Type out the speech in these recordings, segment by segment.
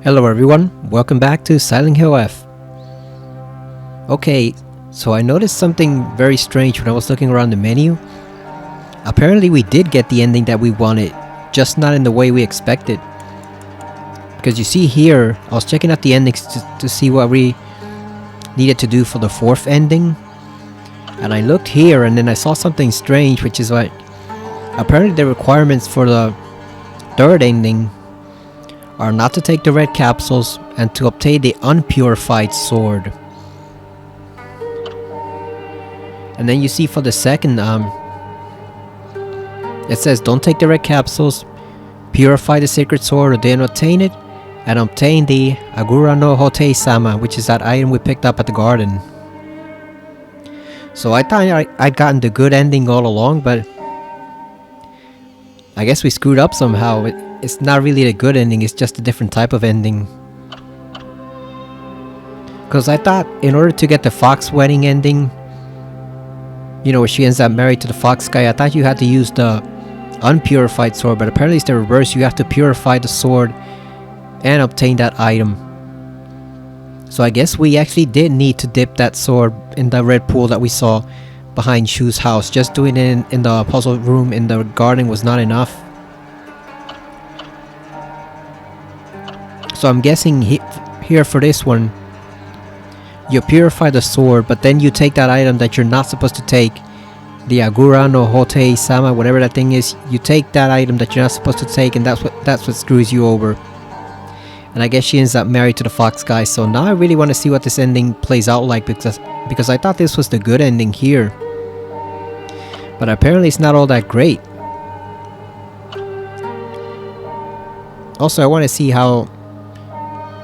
Hello everyone, welcome back to Silent Hill F. Okay, so I noticed something very strange when I was looking around the menu. Apparently we did get the ending that we wanted, just not in the way we expected. Because you see here, I was checking out the endings to see what we needed to do for the fourth ending. And I looked here and then I saw something strange, which is like, apparently the requirements for the third ending are not to take the red capsules and to obtain the unpurified sword. And then you see for the second, it says don't take the red capsules, purify the sacred sword, or then obtain it, and obtain the Agura no Hote Sama, which is that item we picked up at the garden. So I thought I'd gotten the good ending all along, but I guess we screwed up somehow. It's not really a good ending, it's just a different type of ending. Because I thought in order to get the fox wedding ending, you know, where she ends up married to the fox guy, I thought you had to use the unpurified sword, but apparently it's the reverse. You have to purify the sword and obtain that item. So I guess we actually did need to dip that sword in the red pool that we saw behind Shu's house. Just doing it in the puzzle room in the garden was not enough. So I'm guessing here for this one, you purify the sword, but then you take that item that you're not supposed to take, the Agura no Hote Sama, whatever that thing is. You take that item that you're not supposed to take, and that's what screws you over. And I guess she ends up married to the fox guy. So now I really want to see what this ending plays out like, because I thought this was the good ending here, but apparently it's not all that great. Also, I want to see how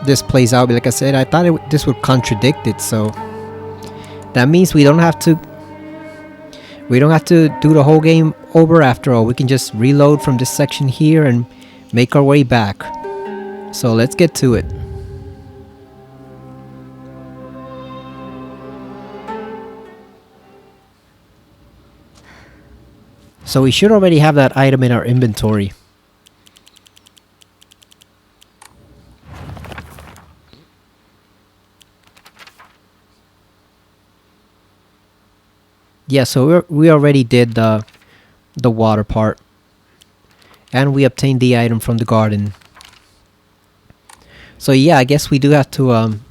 this plays out. Like I said, I thought this would contradict it, so that means we don't have to do the whole game over after all. We can just reload from this section here and make our way back. So let's get to it. So we should already have that item in our inventory. Yeah, so we already did the water part, and we obtained the item from the garden. So yeah, I guess we do have to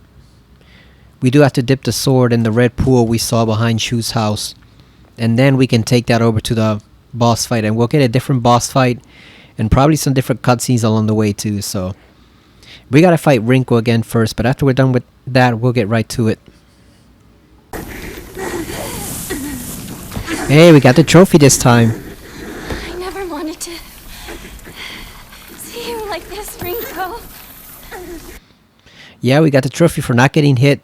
dip the sword in the red pool we saw behind Shu's house, and then we can take that over to the boss fight, and we'll get a different boss fight and probably some different cutscenes along the way too. So we gotta fight Rinko again first, but after we're done with that, we'll get right to it. Hey, we got the trophy this time. I never wanted to see you like this, Rinko. Yeah, we got the trophy for not getting hit.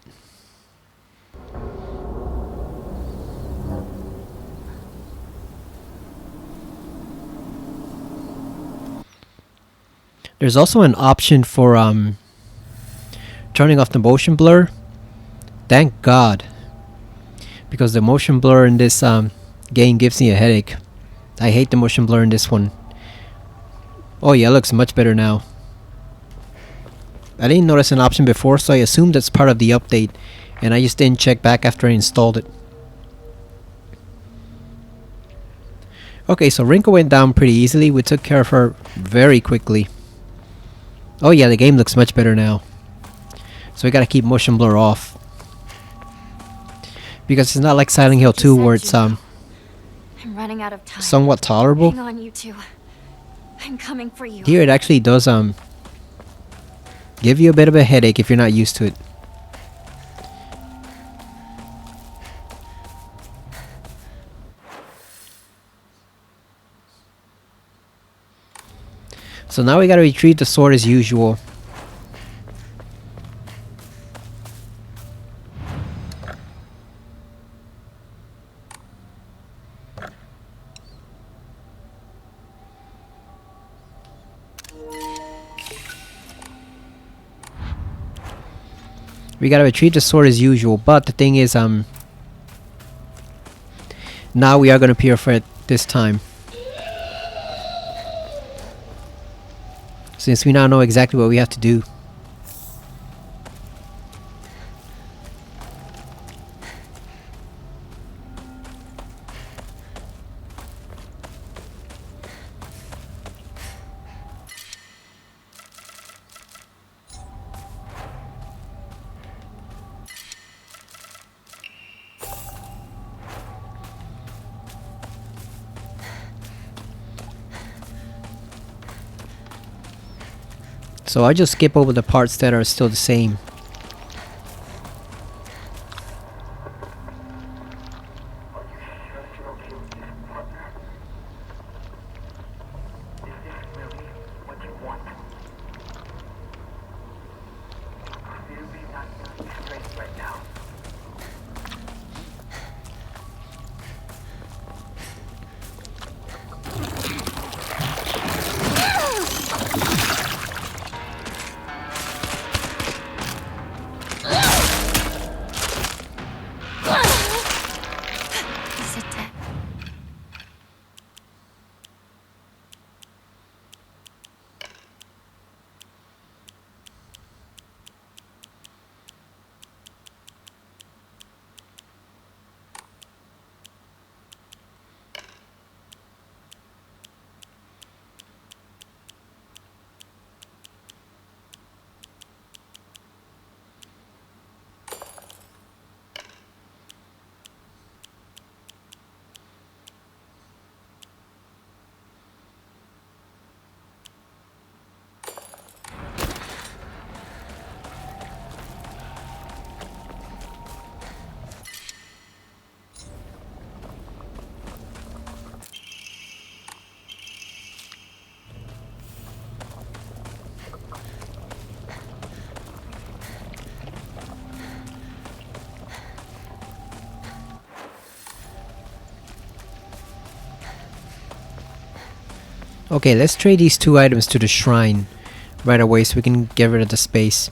There's also an option for turning off the motion blur. Thank God. Because the motion blur in this game gives me a headache. I hate the motion blur in this one. Oh yeah, it looks much better now. I didn't notice an option before, so I assumed that's part of the update, and I just didn't check back after I installed it. Okay, so Rinko went down pretty easily. We took care of her very quickly. Oh yeah, the game looks much better now. So we gotta keep motion blur off, because it's not like Silent Hill 2 where it's I'm running out of time. somewhat tolerable. Hang on, you two. I'm coming for you. Here it actually does give you a bit of a headache if you're not used to it. So now we gotta retrieve the sword as usual. We gotta retrieve the sword as usual, but the thing is, now we are gonna purify it this time. since we now know exactly what we have to do. So I just skip over the parts that are still the same. Sit down. Okay, let's trade these 2 items to the shrine right away so we can get rid of the space.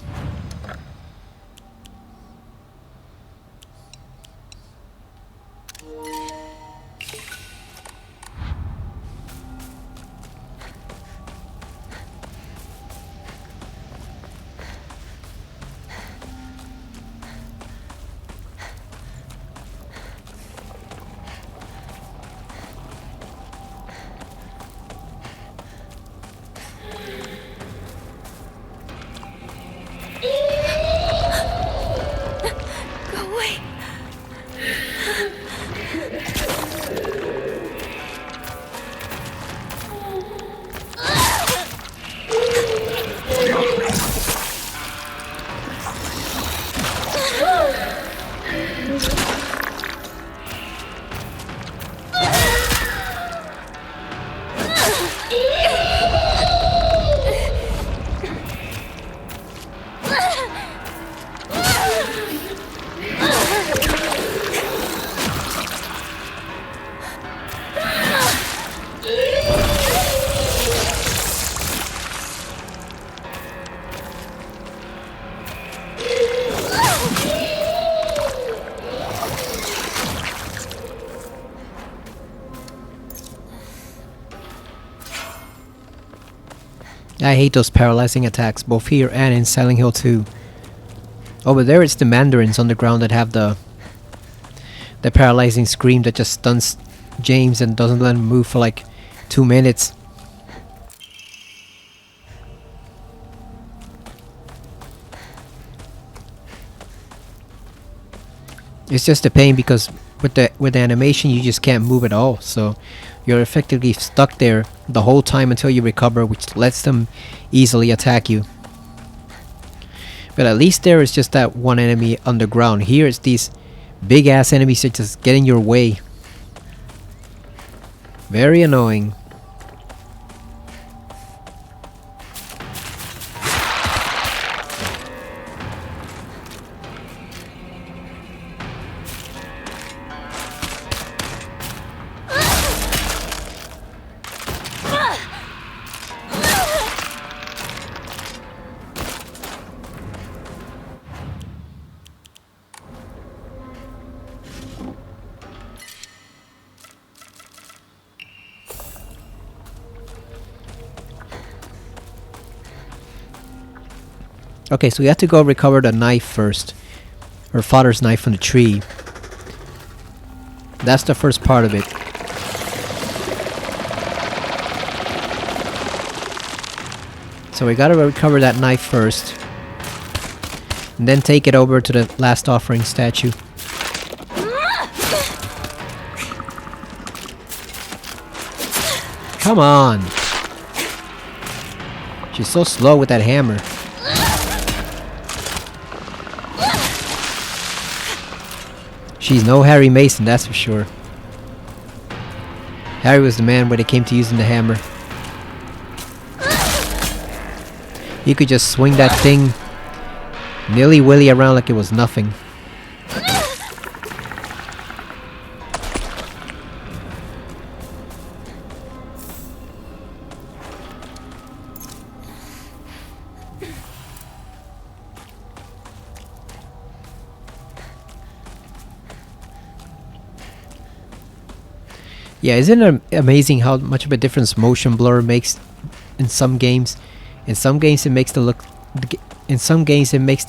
Go away. I hate those paralyzing attacks, both here and in Silent Hill 2. Over there it's the mandarins on the ground that have the paralyzing scream that just stuns James and doesn't let him move for like 2 minutes. It's just a pain because with the animation you just can't move at all, so you're effectively stuck there the whole time until you recover, which lets them easily attack you. But at least there is just that one enemy underground. Here it's these big ass enemies that just get in your way. Very annoying. Okay, so we have to go recover the knife first. Her father's knife from the tree. That's the first part of it. So we gotta recover that knife first. And then take it over to the last offering statue. Come on! She's so slow with that hammer. She's no Harry Mason, that's for sure. Harry was the man when it came to using the hammer. He could just swing that thing nilly-willy around like it was nothing. Yeah, isn't it amazing how much of a difference motion blur makes in some games? In some games it makes the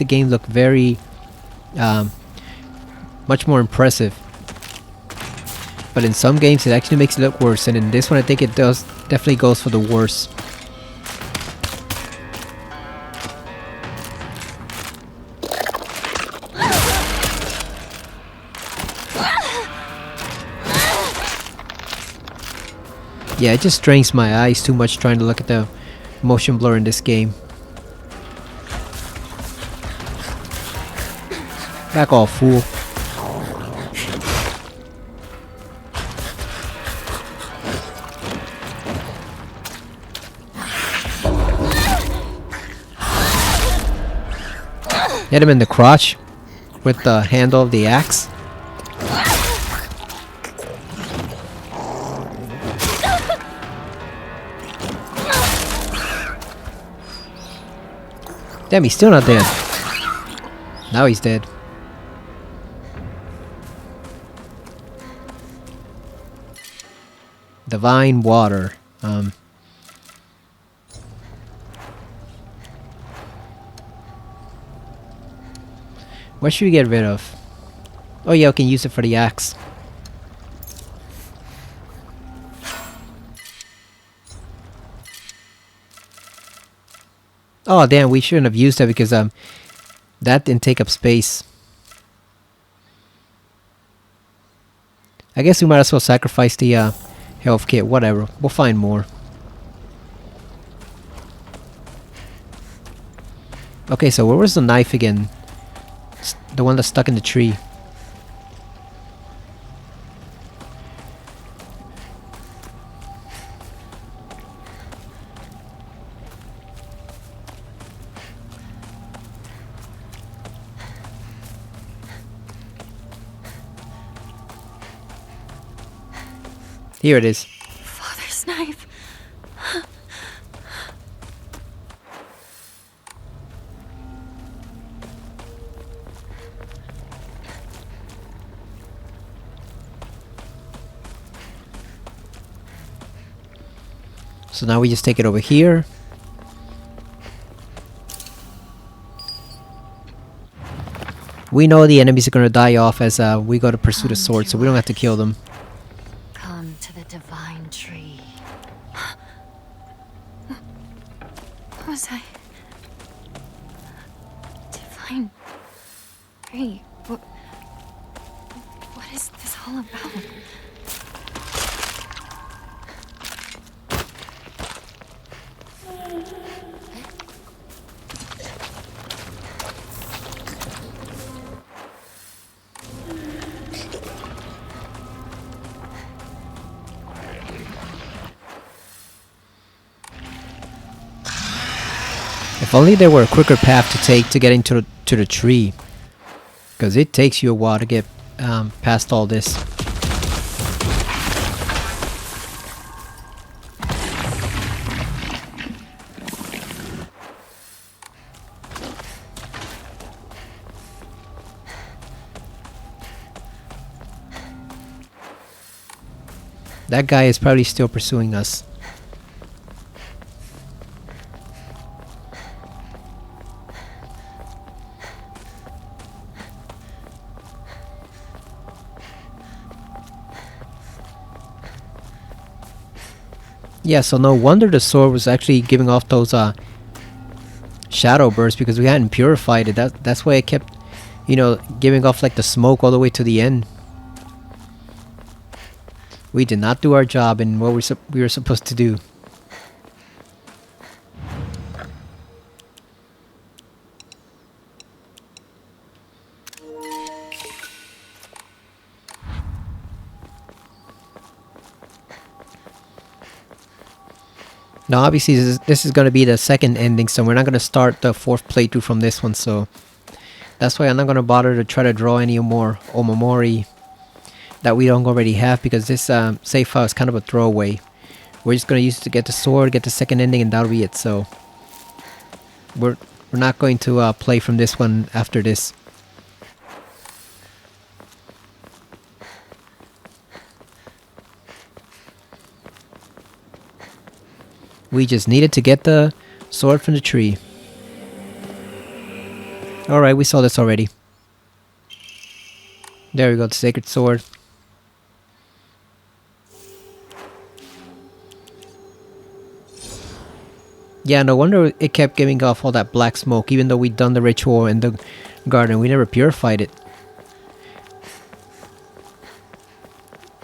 game look very much more impressive. But in some games it actually makes it look worse, and in this one I think it definitely goes for the worse. Yeah, it just strains my eyes too much trying to look at the motion blur in this game. Back off, fool. Hit him in the crotch with the handle of the axe. Damn, he's still not dead. Now he's dead. Divine water. What should we get rid of? Oh yeah, we can use it for the axe. Oh damn, we shouldn't have used that because that didn't take up space. I guess we might as well sacrifice the health kit. Whatever, we'll find more. Okay, so where was the knife again? The one that's stuck in the tree. Here it is. Father's knife. So now we just take it over here. We know the enemies are gonna die off as we go to pursue the sword, so we don't have to kill them. Come to the divine tree. What was I? Divine tree. What is this all about? If only there were a quicker path to take to get into the tree, because it takes you a while to get past all this. That guy is probably still pursuing us. Yeah, so no wonder the sword was actually giving off those shadow bursts, because we hadn't purified it. That's why it kept, you know, giving off like the smoke all the way to the end. We did not do our job in what we were supposed to do. Now, obviously, this is going to be the second ending, so we're not going to start the fourth playthrough from this one, so that's why I'm not going to bother to try to draw any more Omamori that we don't already have, because this save file is kind of a throwaway. We're just going to use it to get the sword, get the second ending, and that'll be it, so we're not going to play from this one after this. We just needed to get the sword from the tree. Alright, we saw this already. There we go, the sacred sword. Yeah, no wonder it kept giving off all that black smoke, even though we'd done the ritual in the garden. We never purified it.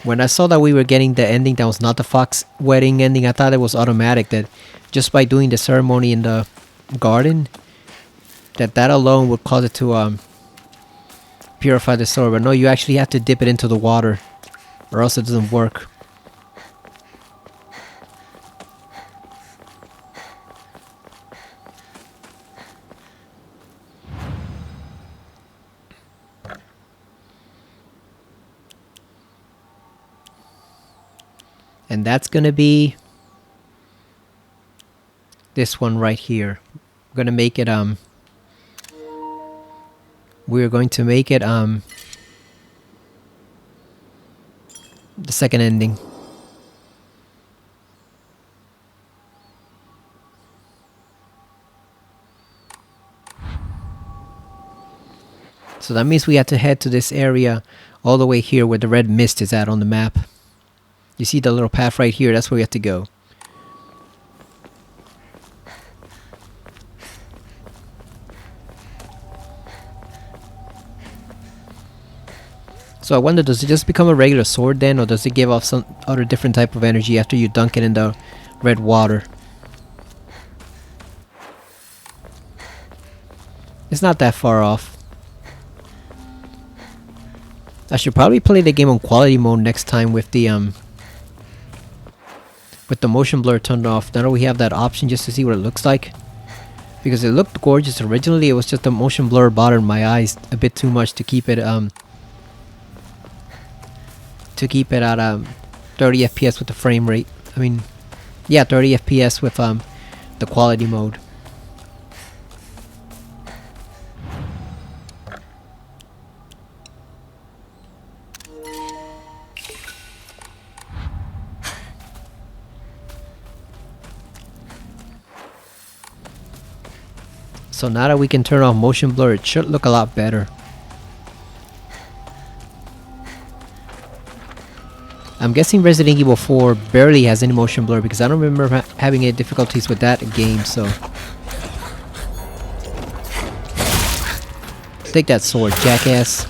When I saw that we were getting the ending that was not the fox wedding ending, I thought it was automatic, that just by doing the ceremony in the garden, that alone would cause it to purify the sword. But no, you actually have to dip it into the water, or else it doesn't work. And that's gonna be this one right here. We're gonna make it we're going to make it the second ending. So that means we have to head to this area all the way here where the red mist is at on the map. You see the little path right here, that's where we have to go. So I wonder, does it just become a regular sword then, or does it give off some other different type of energy after you dunk it in the red water? It's not that far off. I should probably play the game on quality mode next time with the motion blur turned off. Now that we have that option, just to see what it looks like, because it looked gorgeous originally. It was just the motion blur bothered my eyes a bit too much to keep it at 30 FPS with the frame rate. I mean, yeah, 30 FPS with the quality mode. So now that we can turn off motion blur, it should look a lot better. I'm guessing Resident Evil 4 barely has any motion blur, because I don't remember having any difficulties with that game, so... Take that sword, jackass.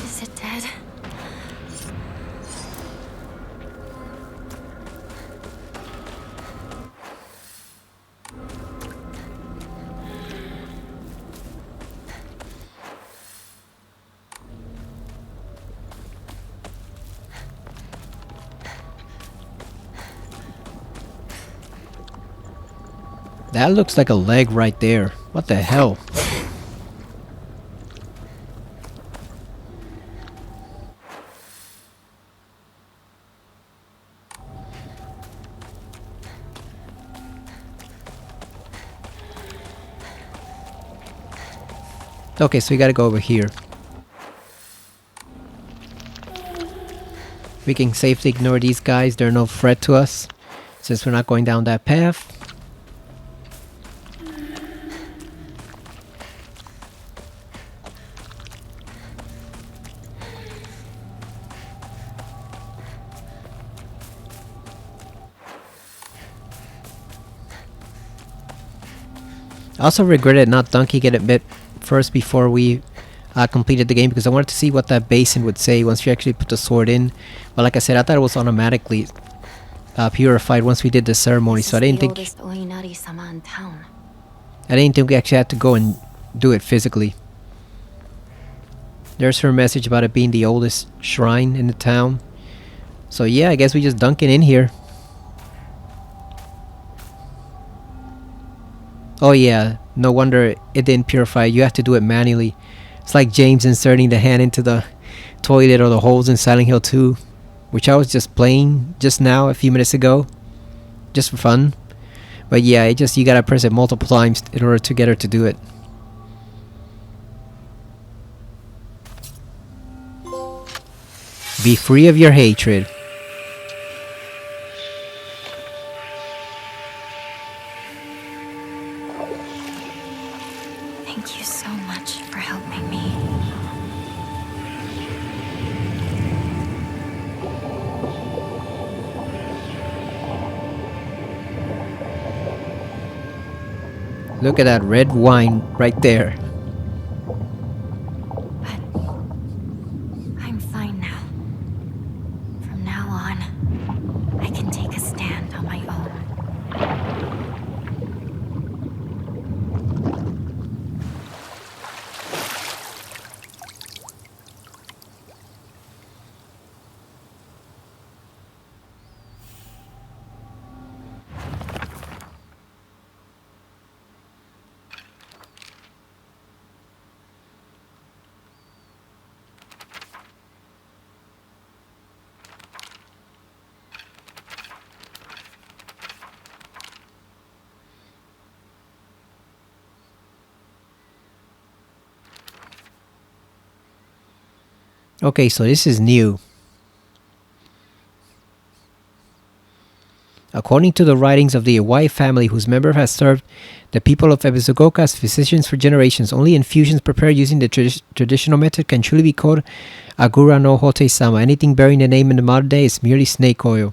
Is it dead? That looks like a leg right there. What the hell? Okay, so we gotta go over here. We can safely ignore these guys. They're no threat to us, since we're not going down that path. I also regretted not dunking it a bit first before we completed the game, because I wanted to see what that basin would say once you actually put the sword in. But like I said, I thought it was automatically purified once we did the ceremony, so I didn't think we actually had to go and do it physically. There's her message about it being the oldest shrine in the town. So yeah, I guess we just dunk it in here. Oh yeah, no wonder it didn't purify. You have to do it manually. It's like James inserting the hand into the toilet or the holes in Silent Hill 2, which I was just playing just now a few minutes ago, just for fun. But yeah, you gotta press it multiple times in order to get her to do it. Be free of your hatred. Thank you so much for helping me. Look at that red wine right there. But I'm fine now. From now on, I can take a stand on my own. Okay, so this is new. According to the writings of the Iwai family, whose member has served the people of Ebizugoka as physicians for generations, only infusions prepared using the traditional method can truly be called Agura no Hote-sama. Anything bearing the name in the modern day is merely snake oil.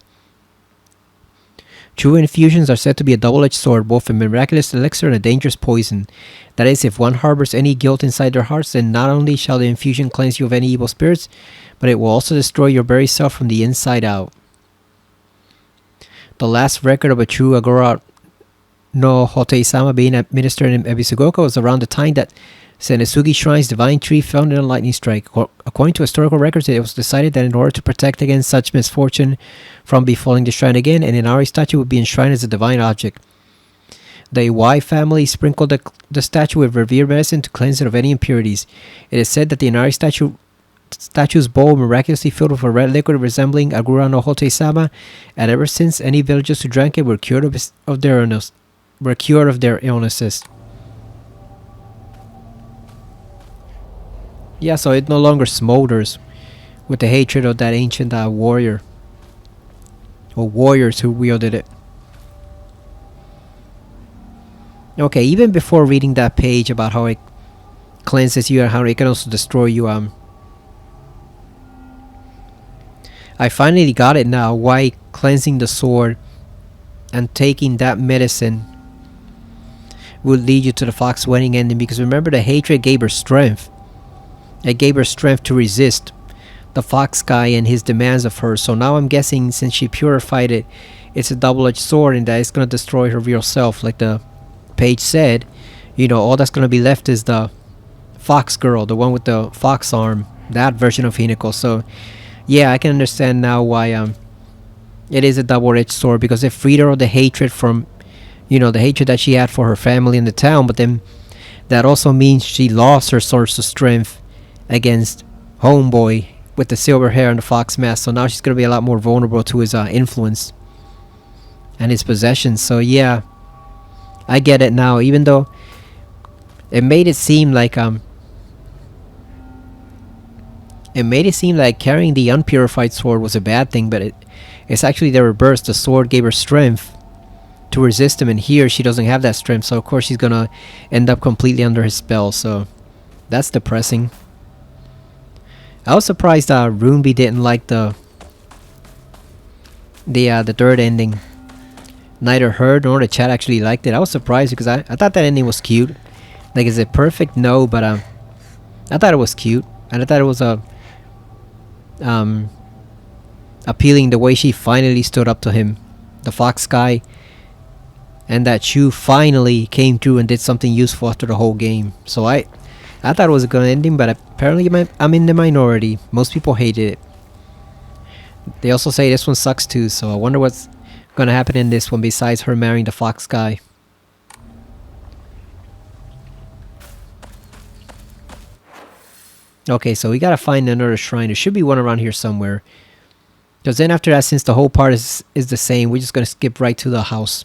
True infusions are said to be a double-edged sword, both a miraculous elixir and a dangerous poison. That is, if one harbors any guilt inside their hearts, then not only shall the infusion cleanse you of any evil spirits, but it will also destroy your very self from the inside out. The last record of a true Agora no Hote-sama being administered in Ebizugoka was around the time that Senesugi Shrine's divine tree fell in a lightning strike. According to historical records, it was decided that in order to protect against such misfortune from befalling the shrine again, an Inari statue would be enshrined as a divine object. The Iwai family sprinkled the statue with revered medicine to cleanse it of any impurities. It is said that the Inari statue's bowl miraculously filled with a red liquid resembling Agura no Hote-sama, and ever since, any villagers who drank it were cured of their illnesses. Yeah, so it no longer smolders with the hatred of that ancient warrior. Or warriors who wielded it. Okay, even before reading that page about how it cleanses you and how it can also destroy you, I finally got it now, why cleansing the sword and taking that medicine would lead you to the fox wedding ending. Because remember, the hatred gave her strength. It gave her strength to resist the fox guy and his demands of her. So now I'm guessing, since she purified it, it's a double-edged sword and that it's going to destroy her real self. Like the page said, you know, all that's going to be left is the fox girl, the one with the fox arm, that version of Hinako. So yeah, I can understand now why it is a double-edged sword, because it freed her of the hatred from, you know, the hatred that she had for her family in the town. But then that also means she lost her source of strength against homeboy with the silver hair and the fox mask. So now she's going to be a lot more vulnerable to his influence and his possessions. So yeah, I get it now, even though it made it seem like carrying the unpurified sword was a bad thing, but it's actually the reverse. The sword gave her strength to resist him, and here she doesn't have that strength, so of course she's gonna end up completely under his spell. So that's depressing. I was surprised Runeby didn't like the third ending. Neither her nor the chat actually liked it. I was surprised because I thought that ending was cute. Like, is it perfect? No, but I thought it was cute, and I thought it was appealing the way she finally stood up to him, the fox guy, and that Chu finally came through and did something useful after the whole game. So I I thought it was a good ending, but apparently I'm in the minority. Most people hated it. They also say this one sucks too, so I wonder what's gonna happen in this one besides her marrying the fox guy. Okay, so we gotta find another shrine. There should be one around here somewhere. Because then after that, since the whole part is the same, we're just gonna skip right to the house.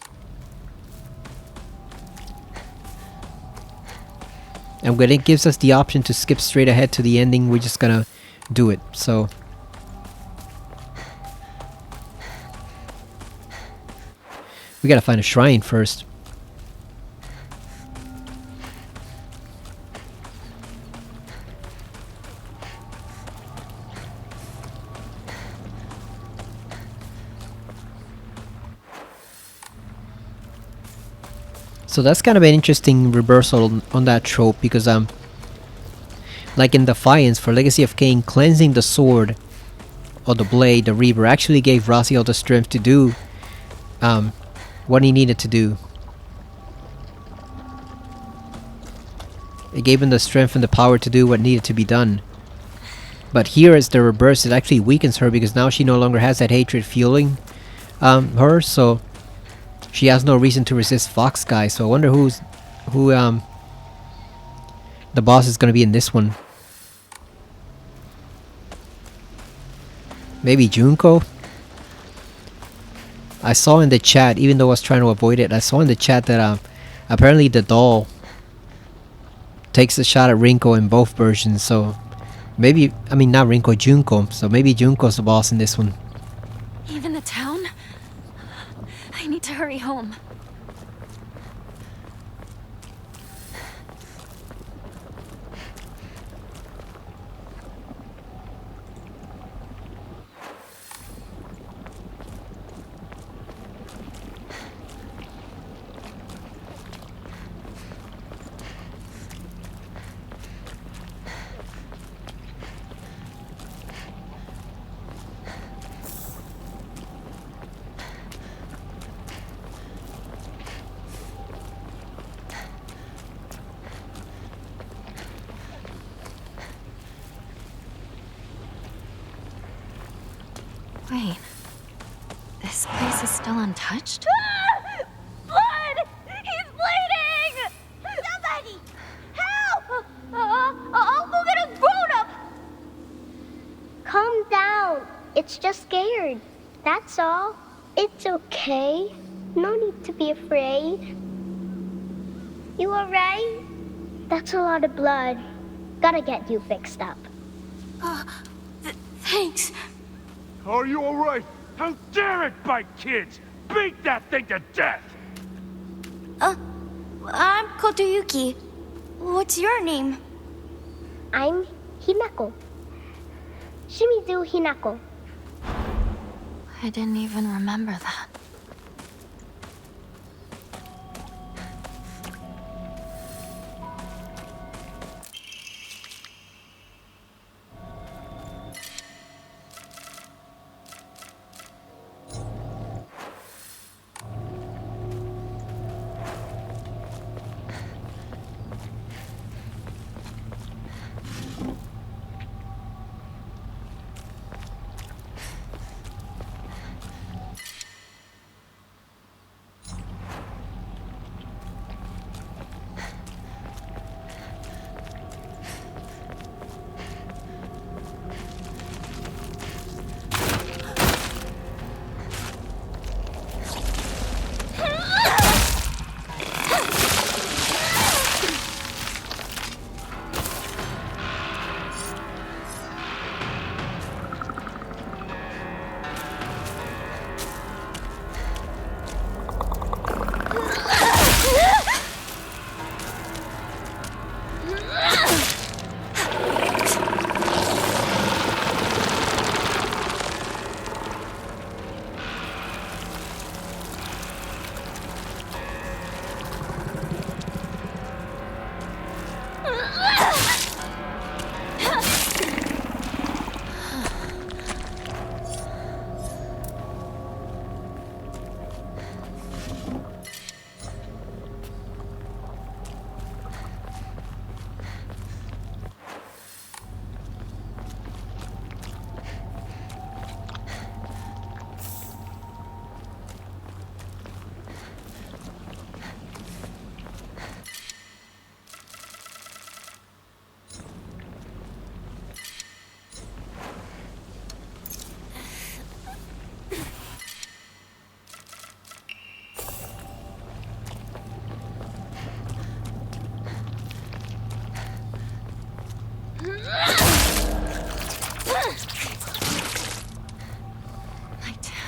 And when it gives us the option to skip straight ahead to the ending, we're just gonna do it. So we gotta find a shrine first. So that's kind of an interesting reversal on that trope because like in Defiance for Legacy of Kain, cleansing the sword or the blade, the Reaver, actually gave Raziel the strength to do what he needed to do. It gave him the strength and the power to do what needed to be done. But here it's the reverse. It actually weakens her because now she no longer has that hatred fueling her, so she has no reason to resist Fox Guy. So I wonder who the boss is gonna be in this one. Maybe Junko? I saw in the chat, even though I was trying to avoid it, I saw in the chat that apparently the doll takes a shot at Rinko in both versions, so maybe, I mean not Rinko, Junko, so maybe Junko's the boss in this one. Even the town? I need to hurry home. Wait, this place is still untouched? Blood! He's bleeding! Somebody! Help! I'll go get a grown-up! Calm down. It's just scared. That's all. It's okay. No need to be afraid. You alright? That's a lot of blood. Gotta get you fixed up. Thanks. Are you alright? How dare it bite kids! Beat that thing to death! I'm Kotoyuki. What's your name? I'm Hinako. Shimizu Hinako. I didn't even remember that.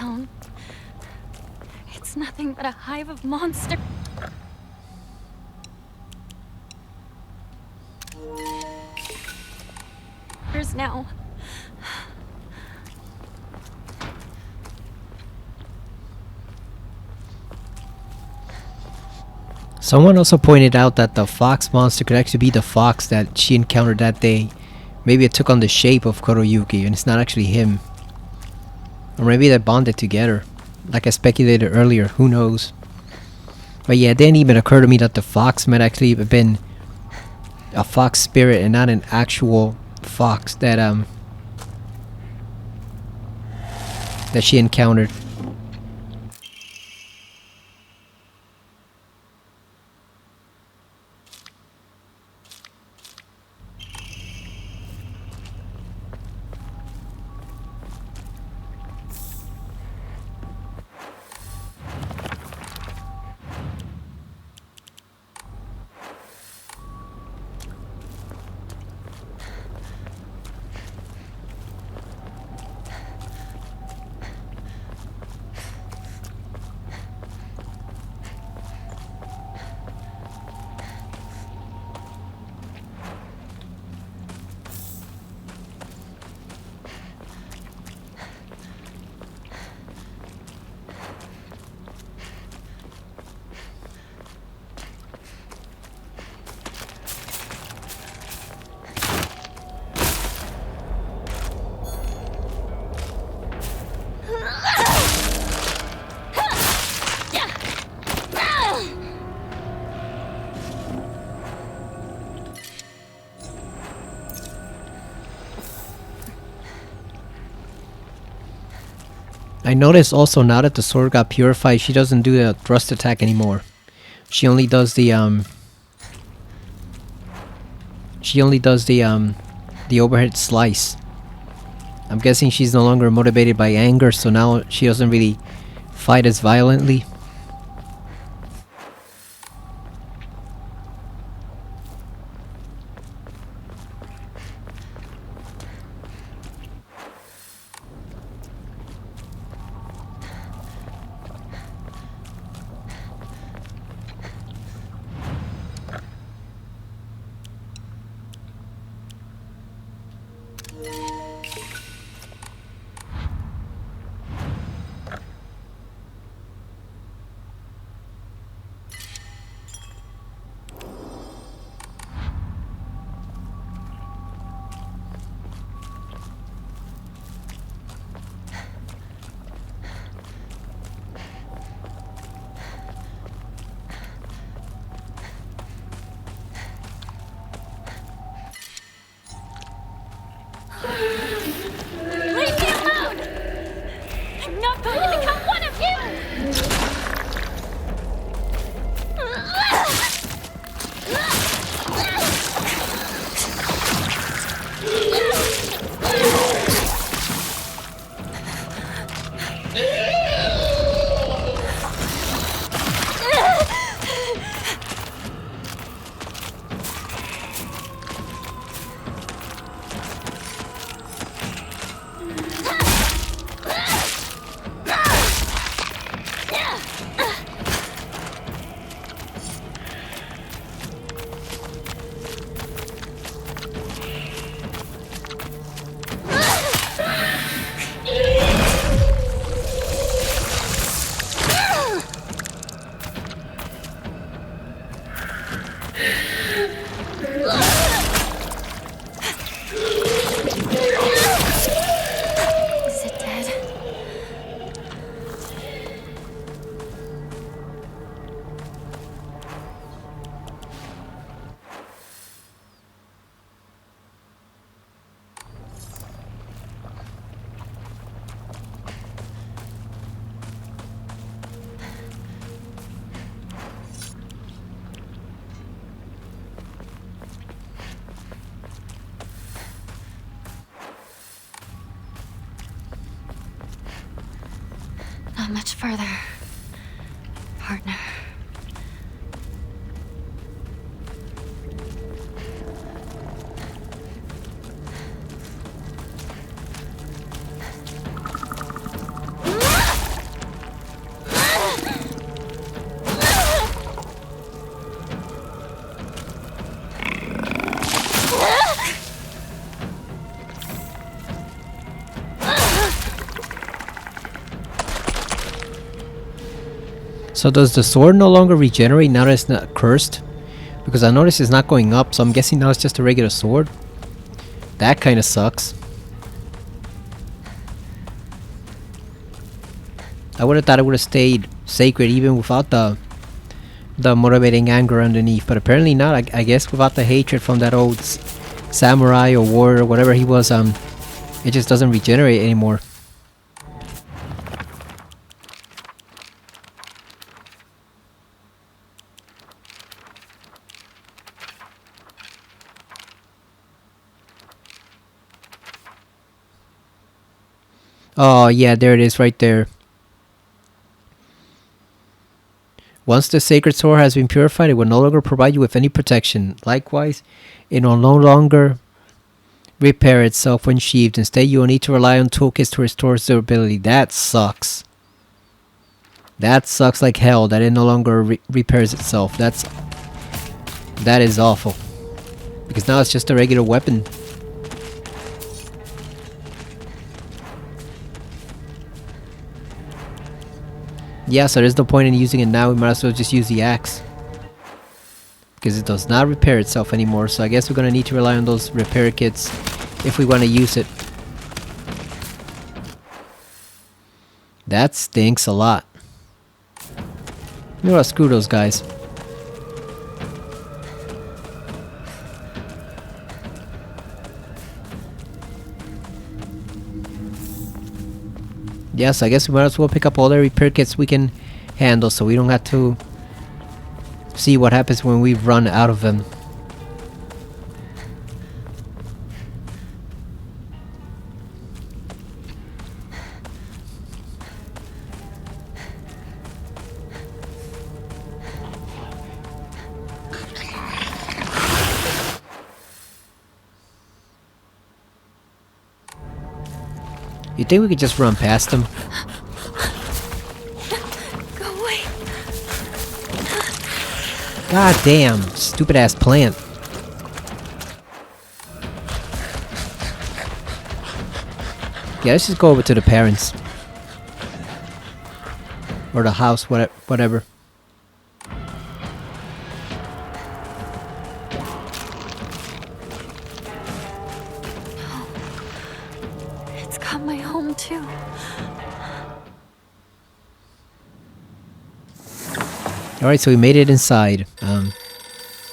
town. It's nothing but a hive of monsters. Now. Someone also pointed out that the fox monster could actually be the fox that she encountered that day. Maybe it took on the shape of Kuroyuki and it's not actually him. Or maybe they bonded together. Like I speculated earlier, who knows. But yeah, it didn't even occur to me that the fox might actually have been a fox spirit and not an actual fox that she encountered. I noticed also now that the sword got purified, she doesn't do the thrust attack anymore. She only does the overhead slice. I'm guessing she's no longer motivated by anger, so now she doesn't really fight as violently. Leave me alone! I'm not going to become one of you! Is it dead? Not much further, partner. So does the sword no longer regenerate now that it's not cursed? Because I noticed it's not going up, so I'm guessing now it's just a regular sword. That kind of sucks. I would have thought it would have stayed sacred even without the motivating anger underneath, but apparently not. I guess without the hatred from that old samurai or warrior or whatever he was, it just doesn't regenerate anymore. Oh yeah, there it is right there. Once the sacred sword has been purified, it will no longer provide you with any protection. Likewise, it will no longer repair itself when sheathed. Instead, you will need to rely on toolkits to restore its durability. That sucks. That sucks like hell that it no longer repairs itself. That is awful. Because now it's just a regular weapon. Yeah, so there's no point in using it now. We might as well just use the axe. Because it does not repair itself anymore. So I guess we're going to need to rely on those repair kits if we want to use it. That stinks a lot. You know what? Screw those guys. Yes, I guess we might as well pick up all the repair kits we can handle so we don't have to see what happens when we run out of them. You think we could just run past them? Go away. God damn, stupid ass plant. Yeah, let's just go over to the parents. Or the house, whatever. It's got my home too. Alright, so we made it inside.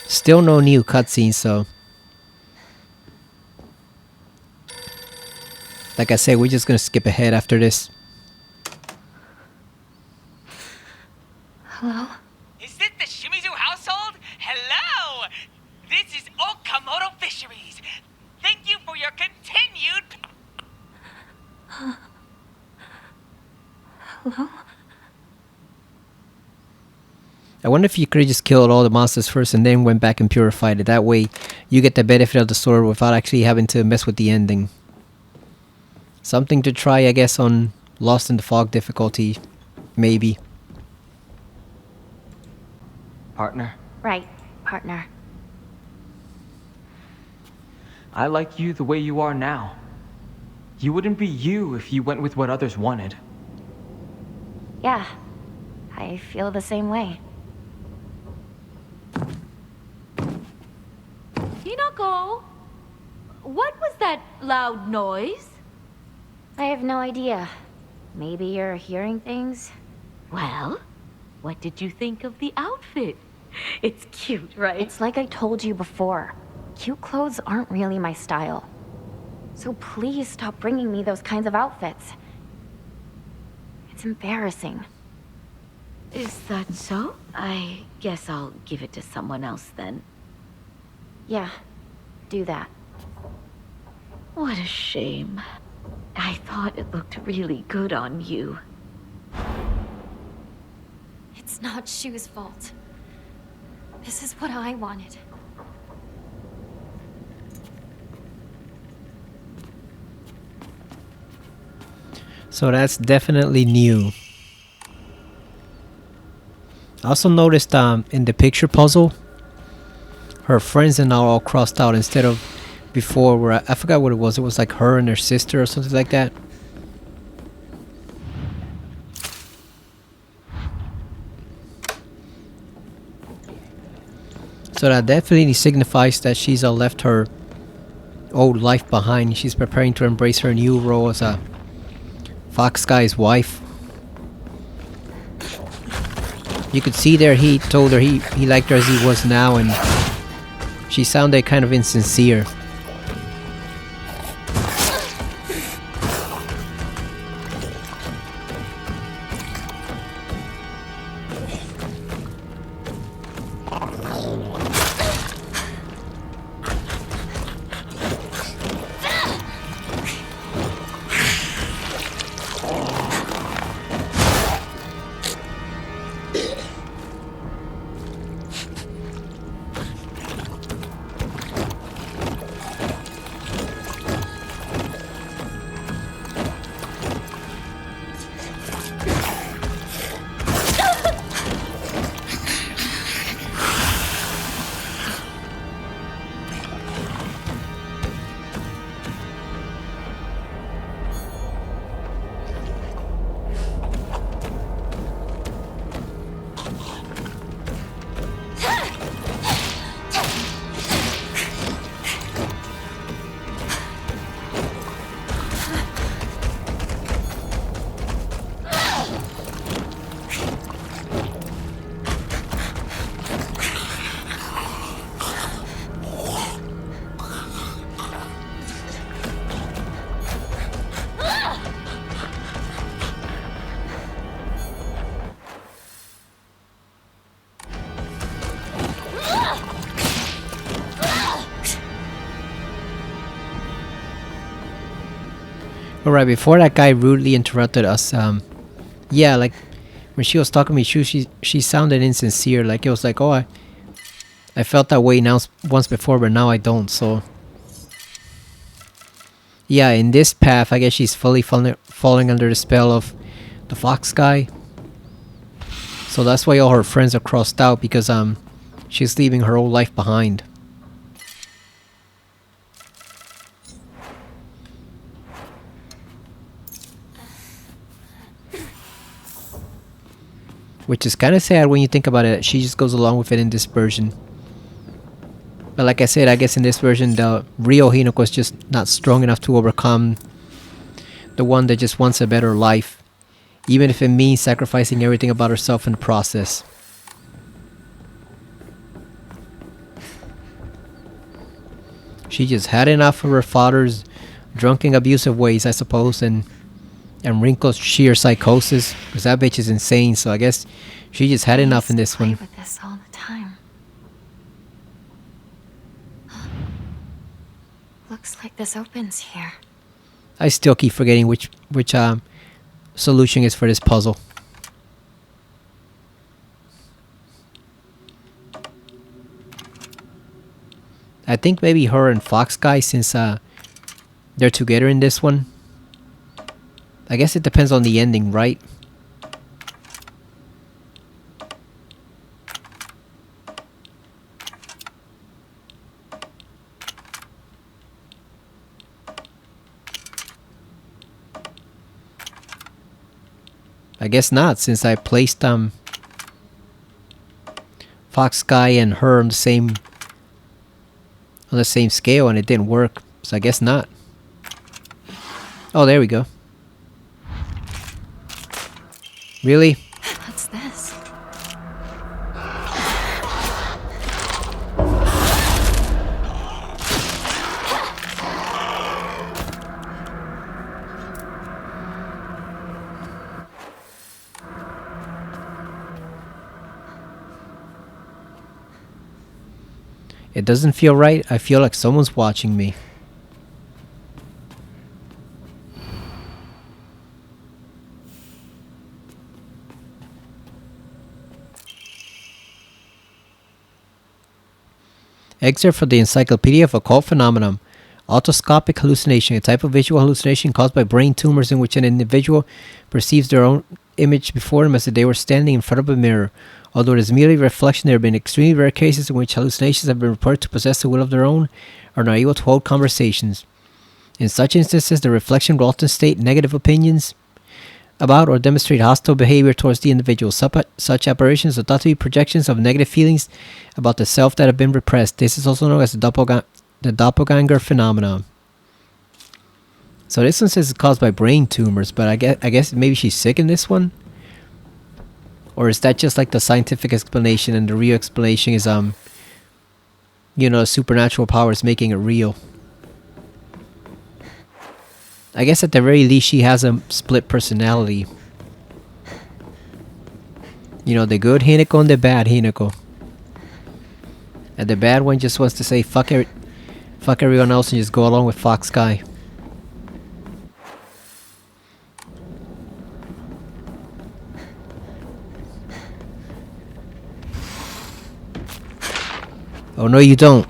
Still no new cutscenes, so... Like I said, we're just gonna skip ahead after this. Hello? Is this the Shimizu household? Hello! This is Okamoto Fisheries. Thank you for your continued... Hello? I wonder if you could have just killed all the monsters first and then went back and purified it. That way, you get the benefit of the sword without actually having to mess with the ending. Something to try, I guess, on Lost in the Fog difficulty. Maybe. Partner, Right, partner. I like you the way you are now. You wouldn't be you if you went with what others wanted. Yeah, I feel the same way. Hinako! What was that loud noise? I have no idea. Maybe you're hearing things? Well, what did you think of the outfit? It's cute, right? It's like I told you before. Cute clothes aren't really my style. So please stop bringing me those kinds of outfits. It's embarrassing. Is that so? I guess I'll give it to someone else then. Yeah, do that. What a shame. I thought it looked really good on you. It's not Shu's fault. This is what I wanted. So that's definitely new. I also noticed in the picture puzzle, her friends are now all crossed out instead of before where I forgot what it was. It was like her and her sister or something like that. So that definitely signifies that she's left her old life behind. She's preparing to embrace her new role as a Fox guy's wife. You could see there he told her he liked her as he was now, and she sounded kind of insincere. Alright, before that guy rudely interrupted us, yeah, like, when she was talking to me, she sounded insincere, like it was like, oh, I felt that way now once before, but now I don't, so... Yeah, in this path, I guess she's fully falling under the spell of the Fox guy. So that's why all her friends are crossed out, because, she's leaving her old life behind. Which is kind of sad when you think about it. She just goes along with it in this version. But like I said, I guess in this version, the real Hinako is just not strong enough to overcome the one that just wants a better life. Even if it means sacrificing everything about herself in the process. She just had enough of her father's drunken, abusive ways, I suppose, and Rinko's sheer psychosis, because that bitch is insane. So I guess she just had enough in this one. With this all the time. Looks like this opens here. I still keep forgetting which solution is for this puzzle. I think maybe her and Fox guy, since they're together in this one. I guess it depends on the ending, right? I guess not, since I placed Fox guy and her on the same scale and it didn't work. So I guess not. Oh, there we go. Really? What's this? It doesn't feel right. I feel like someone's watching me. Excerpt from the Encyclopedia of Occult Phenomenon. Autoscopic hallucination, a type of visual hallucination caused by brain tumors in which an individual perceives their own image before them as if they were standing in front of a mirror. Although it is merely a reflection, there have been extremely rare cases in which hallucinations have been reported to possess a will of their own or are able to hold conversations. In such instances, the reflection will often state negative opinions about or demonstrate hostile behavior towards the individual. Such aberrations are thought to be projections of negative feelings about the self that have been repressed. This is also known as the doppelganger phenomenon. So this one says it's caused by brain tumors, but I guess maybe she's sick in this one? Or is that just like the scientific explanation and the real explanation is you know, supernatural powers making it real? I guess at the very least she has a split personality. You know, the good Hinako and the bad Hinako. And the bad one just wants to say fuck everyone else and just go along with Fox Sky. Oh no you don't.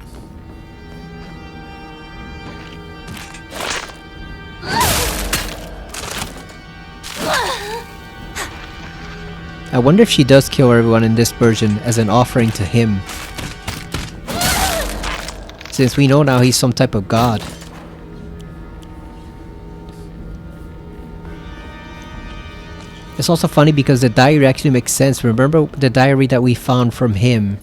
I wonder if she does kill everyone in this version as an offering to him. Since we know now he's some type of god. It's also funny because the diary actually makes sense. Remember the diary that we found from him?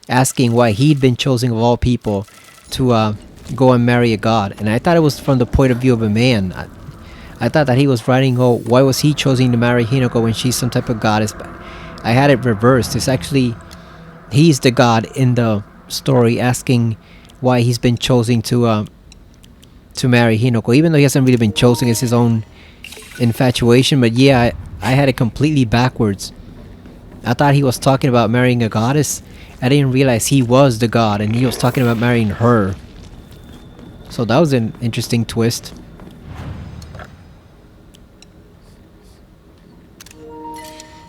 Asking why he'd been chosen of all people to go and marry a god. And I thought it was from the point of view of a man. I thought that he was writing, oh, why was he chosen to marry Hinako when she's some type of goddess? But I had it reversed. It's actually, he's the god in the story asking why he's been chosen to marry Hinako. Even though he hasn't really been chosen, it's his own infatuation. But yeah, I had it completely backwards. I thought he was talking about marrying a goddess. I didn't realize he was the god and he was talking about marrying her. So that was an interesting twist.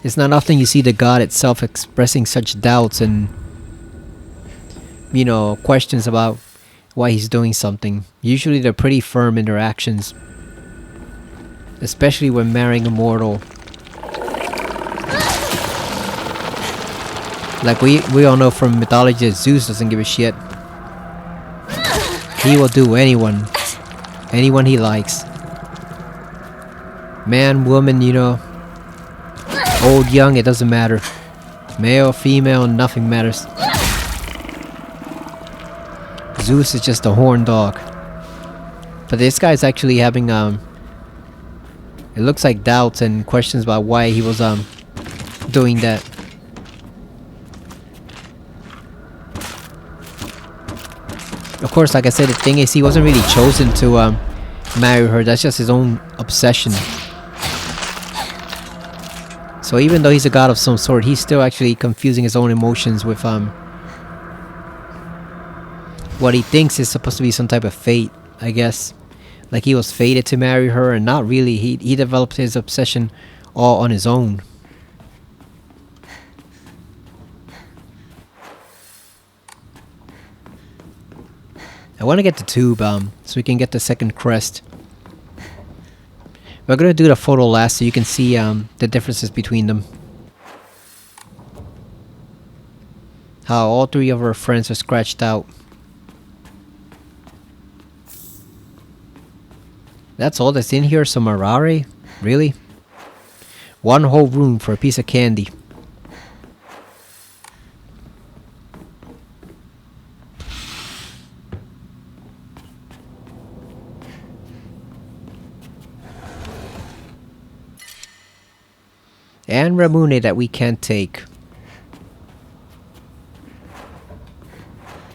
It's not often you see the god itself expressing such doubts and, you know, questions about why he's doing something. Usually they're pretty firm in their actions. Especially when marrying a mortal. Like we all know from mythology that Zeus doesn't give a shit. He will do anyone he likes. Man, woman, you know. Old, young, it doesn't matter. Male, female, nothing matters. Zeus is just a horn dog. But this guy's actually having it looks like doubts and questions about why he was doing that. Of course, like I said, the thing is he wasn't really chosen to marry her. That's just his own obsession. So even though he's a god of some sort, he's still actually confusing his own emotions with what he thinks is supposed to be some type of fate, I guess. Like he was fated to marry her, and not really. He developed his obsession all on his own. I want to get the tube so we can get the second crest. We're gonna do the photo last so you can see the differences between them. How all three of our friends are scratched out. That's all that's in here? Some Arare? Really? One whole room for a piece of candy. And Ramune that we can't take.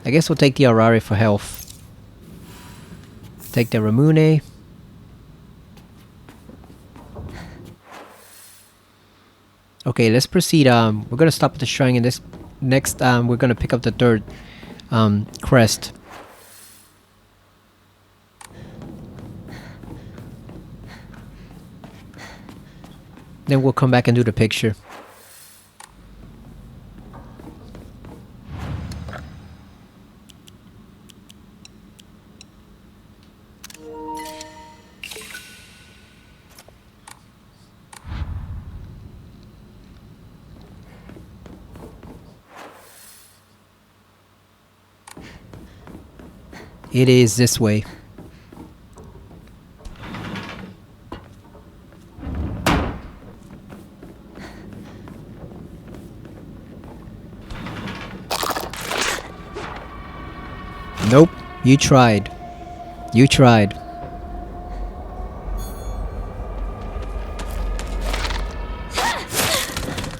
I guess we'll take the Arare for health. Take the Ramune. Okay, let's proceed. We're gonna stop at the shrine, and this next we're gonna pick up the third crest. Then we'll come back and do the picture. It is this way. Nope. You tried. You tried.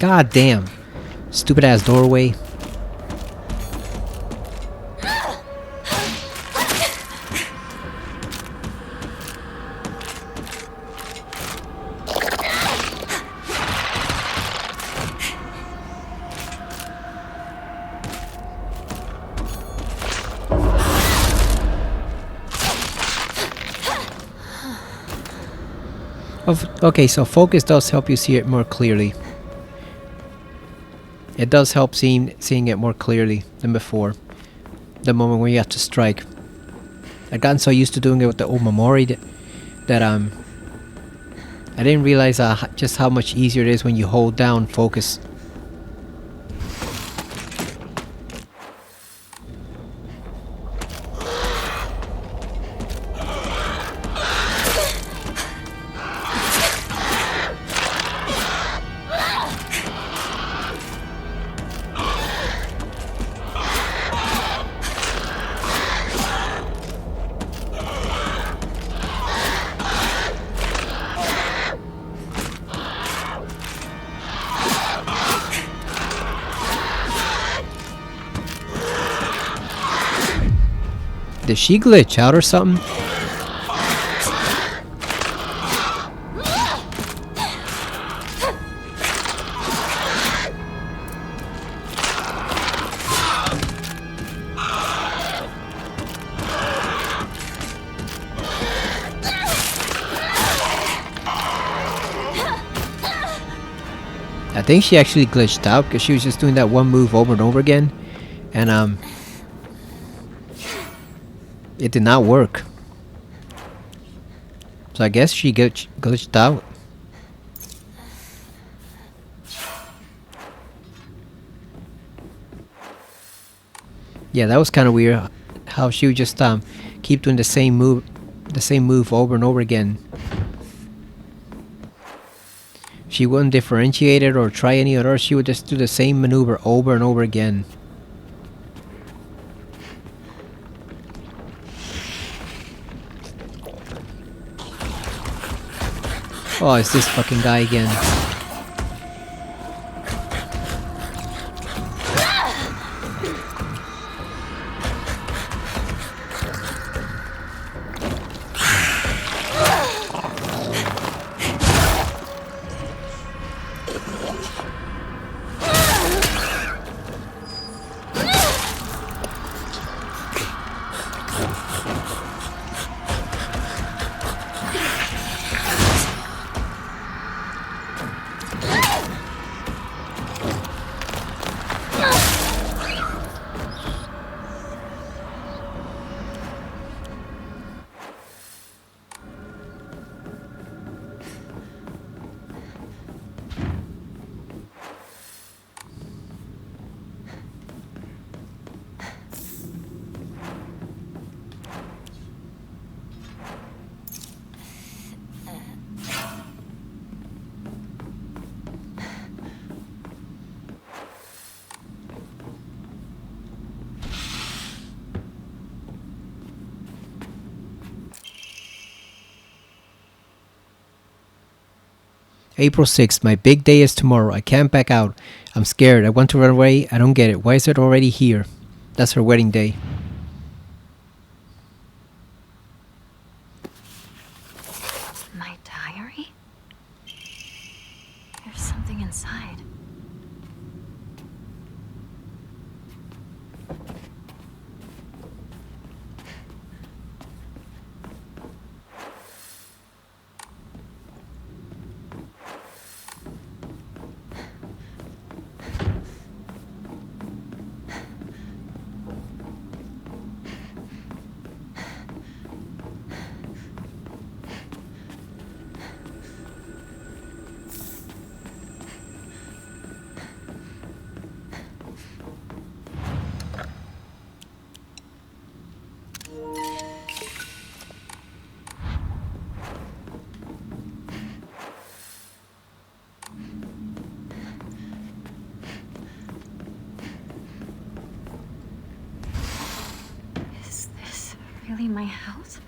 God damn. Stupid ass doorway. Okay, so focus does help you see it more clearly. It does help seeing it more clearly than before. The moment when you have to strike. I've gotten so used to doing it with the Omamori that I didn't realize just how much easier it is when you hold down focus. Did she glitch out or something? I think she actually glitched out because she was just doing that one move over and over again, and it did not work. So I guess she glitched out. Yeah, that was kind of weird. How she would just keep doing the same move over and over again. She wouldn't differentiate it or try any other. She would just do the same maneuver over and over again. Oh, it's this fucking guy again. April 6th, my big day is tomorrow. I can't back out. I'm scared. I want to run away. I don't get it. Why is it already here? That's her wedding day. My diary? There's something inside. really my house?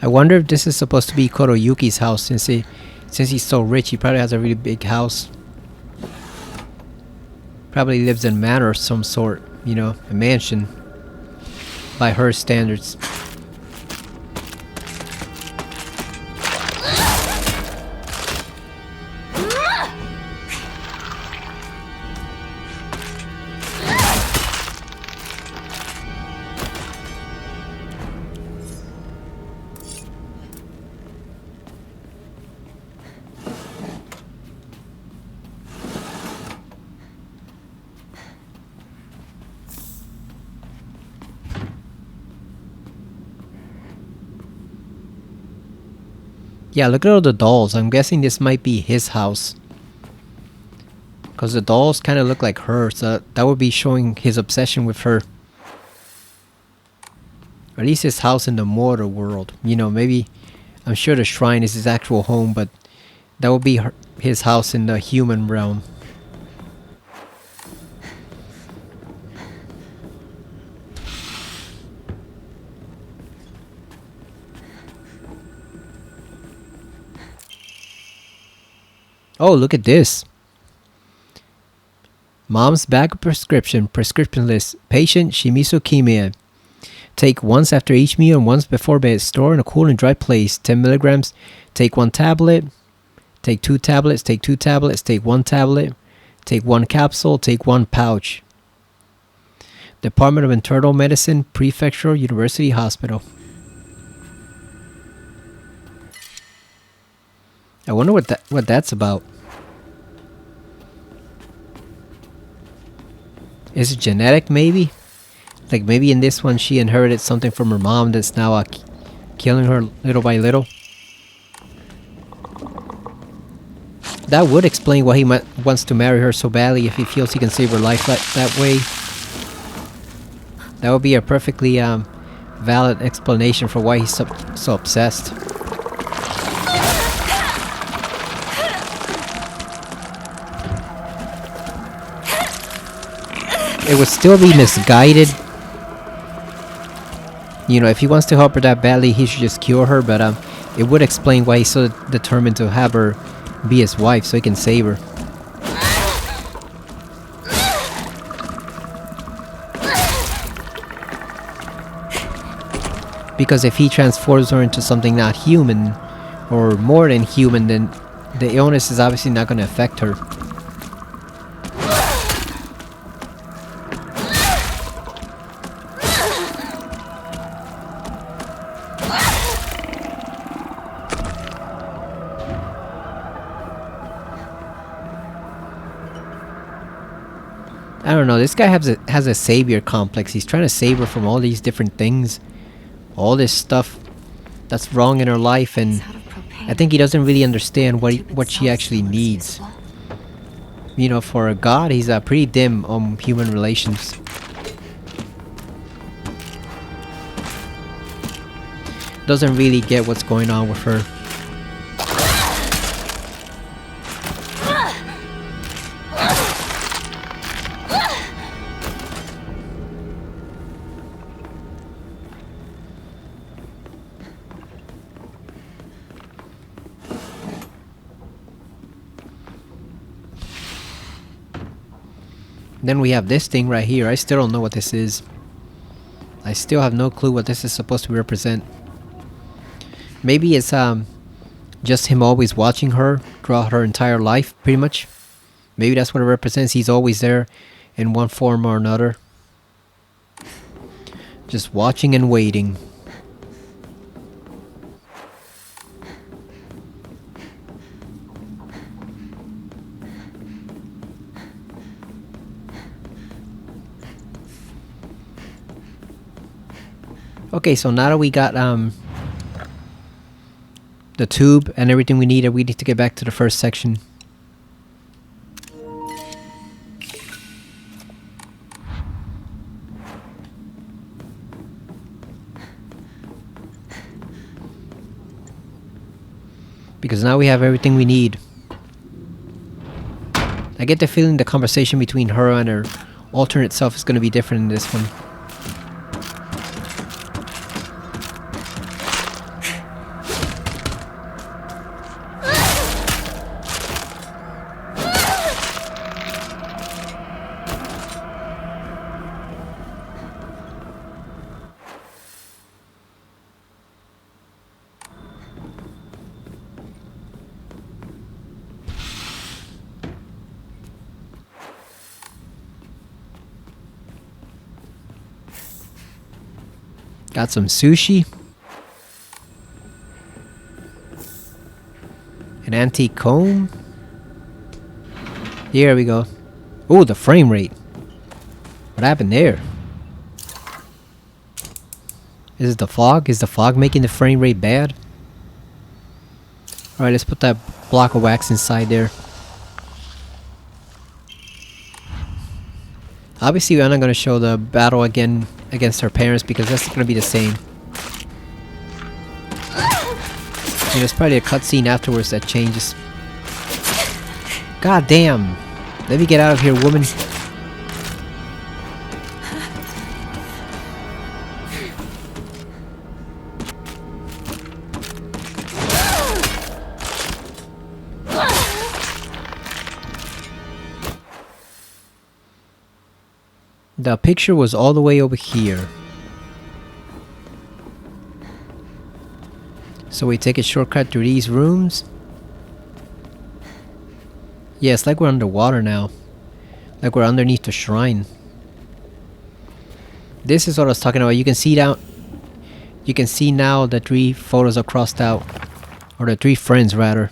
I wonder if this is supposed to be Koroyuki's house, since he's so rich. He probably has a really big house. Probably lives in a manor of some sort, you know, a mansion by her standards. Yeah, look at all the dolls. I'm guessing this might be his house. Because the dolls kind of look like her, so that would be showing his obsession with her. Or at least his house in the mortal world. You know, maybe... I'm sure the shrine is his actual home, but... that would be his house in the human realm. Oh, look at this. Mom's bag of prescription list. Patient Shimizu Kimie. Take once after each meal and once before bed. Store in a cool and dry place. 10 milligrams. Take 1 tablet. Take 2 tablets. Take 2 tablets. Take 1 tablet. Take 1 capsule. Take 1 pouch. Department of Internal Medicine, Prefectural University Hospital. I wonder what that's about. Is it genetic, maybe? Like maybe in this one she inherited something from her mom that's now killing her little by little. That would explain why he wants to marry her so badly, if he feels he can save her life that way. That would be a perfectly valid explanation for why he's so obsessed. It would still be misguided. You know, if he wants to help her that badly, he should just cure her, but it would explain why he's so determined to have her be his wife so he can save her. Because if he transforms her into something not human, or more than human, then the illness is obviously not going to affect her. I don't know, this guy has a savior complex. He's trying to save her from all these different things. All this stuff that's wrong in her life, and I think he doesn't really understand what she actually needs. You know, for a god, he's pretty dim on human relations. Doesn't really get what's going on with her. Then we have this thing right here. I still don't know what this is. I still have no clue what this is supposed to represent. Maybe it's just him always watching her throughout her entire life, pretty much. Maybe that's what it represents. He's always there in one form or another. Just watching and waiting. Okay, so now that we got the tube and everything we need to get back to the first section. Because now we have everything we need. get the feeling the conversation between her and her alternate self is going to be different in this one. Got some sushi. An antique comb. Here we go. Oh, the frame rate. What happened there? Is it the fog? Is the fog making the frame rate bad? Alright, let's put that block of wax inside there. Obviously, we're not going to show the battle again against her parents because that's going to be the same. And there's probably a cutscene afterwards that changes. God damn! Let me get out of here, woman. The picture was all the way over here. So we take a shortcut through these rooms. Yeah, it's like we're underwater now. Like we're underneath the shrine. This is what I was talking about. You can see down. You can see now the 3 photos are crossed out. Or the 3 friends, rather.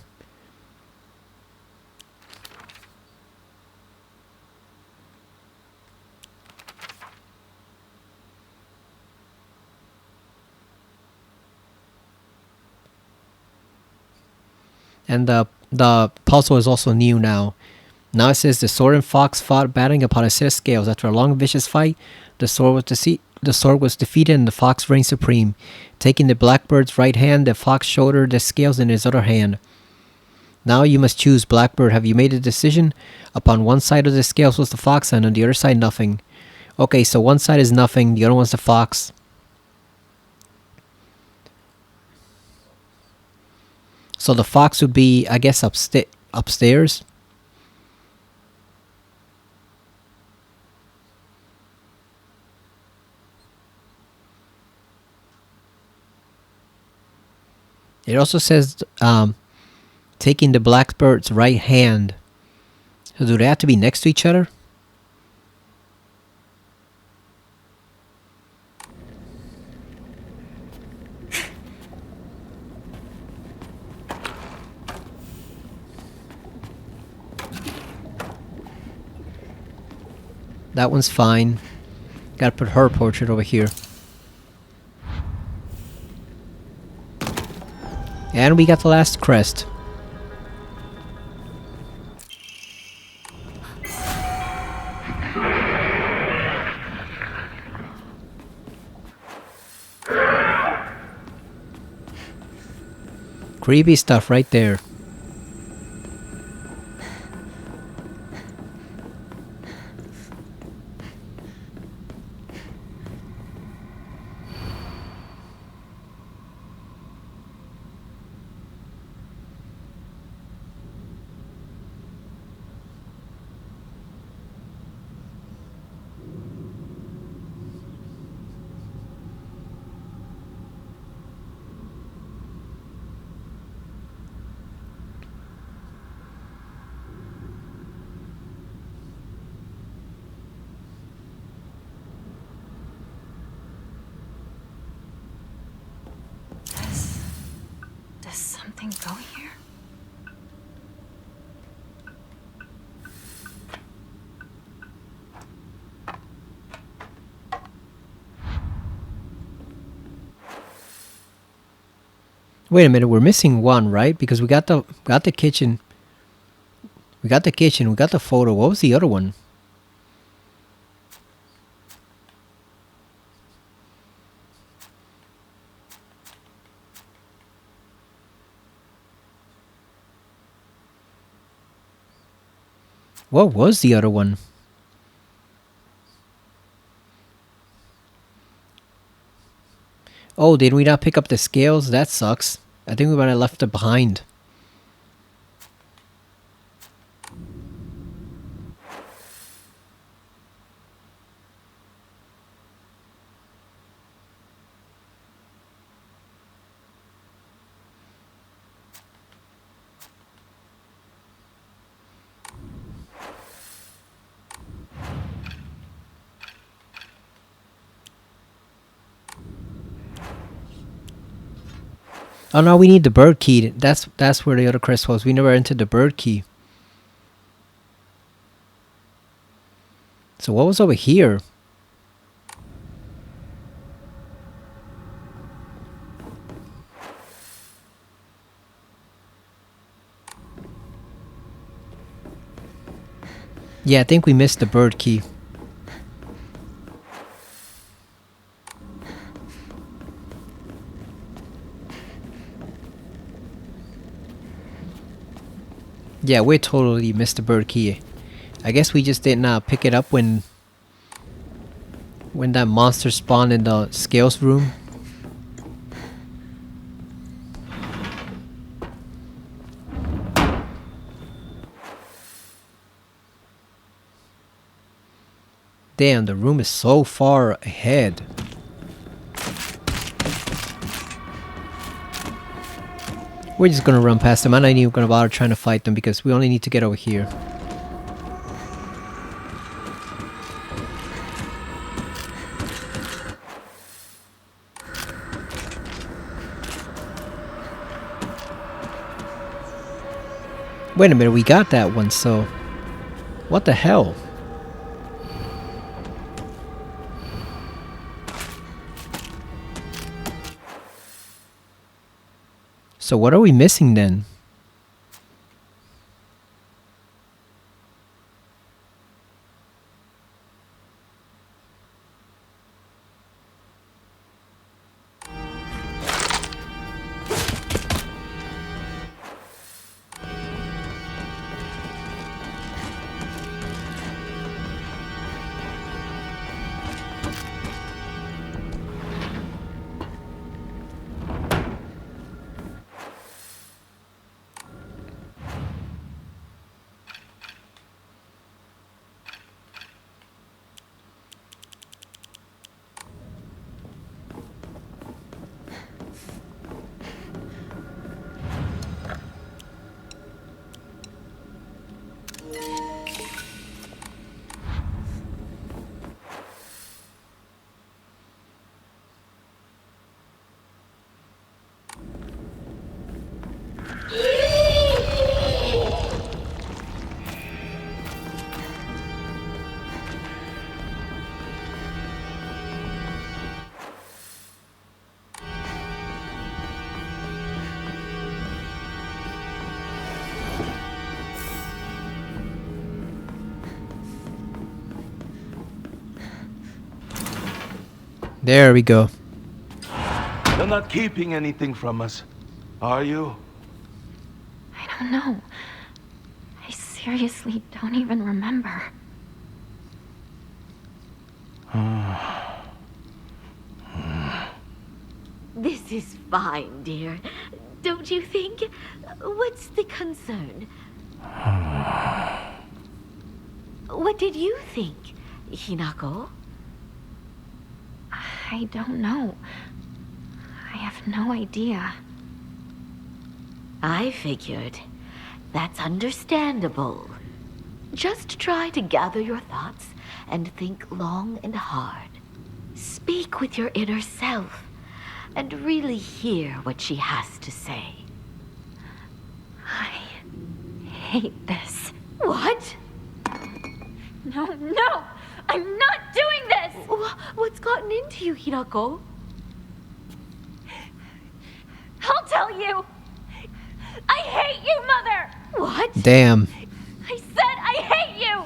And the puzzle is also new now. Now it says the sword and fox fought battling upon a set of scales. After a long vicious fight, the sword was defeated and the fox reigned supreme. Taking the blackbird's right hand, the fox shouldered the scales in his other hand. Now you must choose, Blackbird. Have you made a decision? Upon one side of the scales was the fox and on the other side nothing. Okay, so one side is nothing, the other one's the fox. So the fox would be, I guess, upstairs. It also says taking the blackbird's right hand. So do they have to be next to each other? That one's fine. Gotta put her portrait over here. And we got the last crest. Creepy stuff right there. Does something go here? Wait a minute, we're missing one, right? Because we got the kitchen. We got the kitchen, we got the photo. What was the other one? What was the other one? Oh, did we not pick up the scales? That sucks. I think we might have left it behind. Oh no, we need the bird key. That's where the other crest was. We never entered the bird key. So what was over here? Yeah, I think we missed the bird key. Yeah, we totally missed the bird key. I guess we just didn't pick it up when that monster spawned in the scales room. Damn, the room is so far ahead. We're just gonna run past them. I'm not even gonna bother trying to fight them because we only need to get over here. Wait a minute, we got that one, so... What the hell? So what are we missing then? There we go. You're not keeping anything from us, are you? I don't know. I seriously don't even remember. This is fine, dear. Don't you think? What's the concern? What did you think, Hinako? I don't know. I have no idea. I figured. That's understandable. Just try to gather your thoughts and think long and hard. Speak with your inner self and really hear what she has to say. I hate this. What? No, no! I'm not doing this! What's gotten into you, Hinako? I'll tell you! I hate you, Mother! What? Damn. I said I hate you!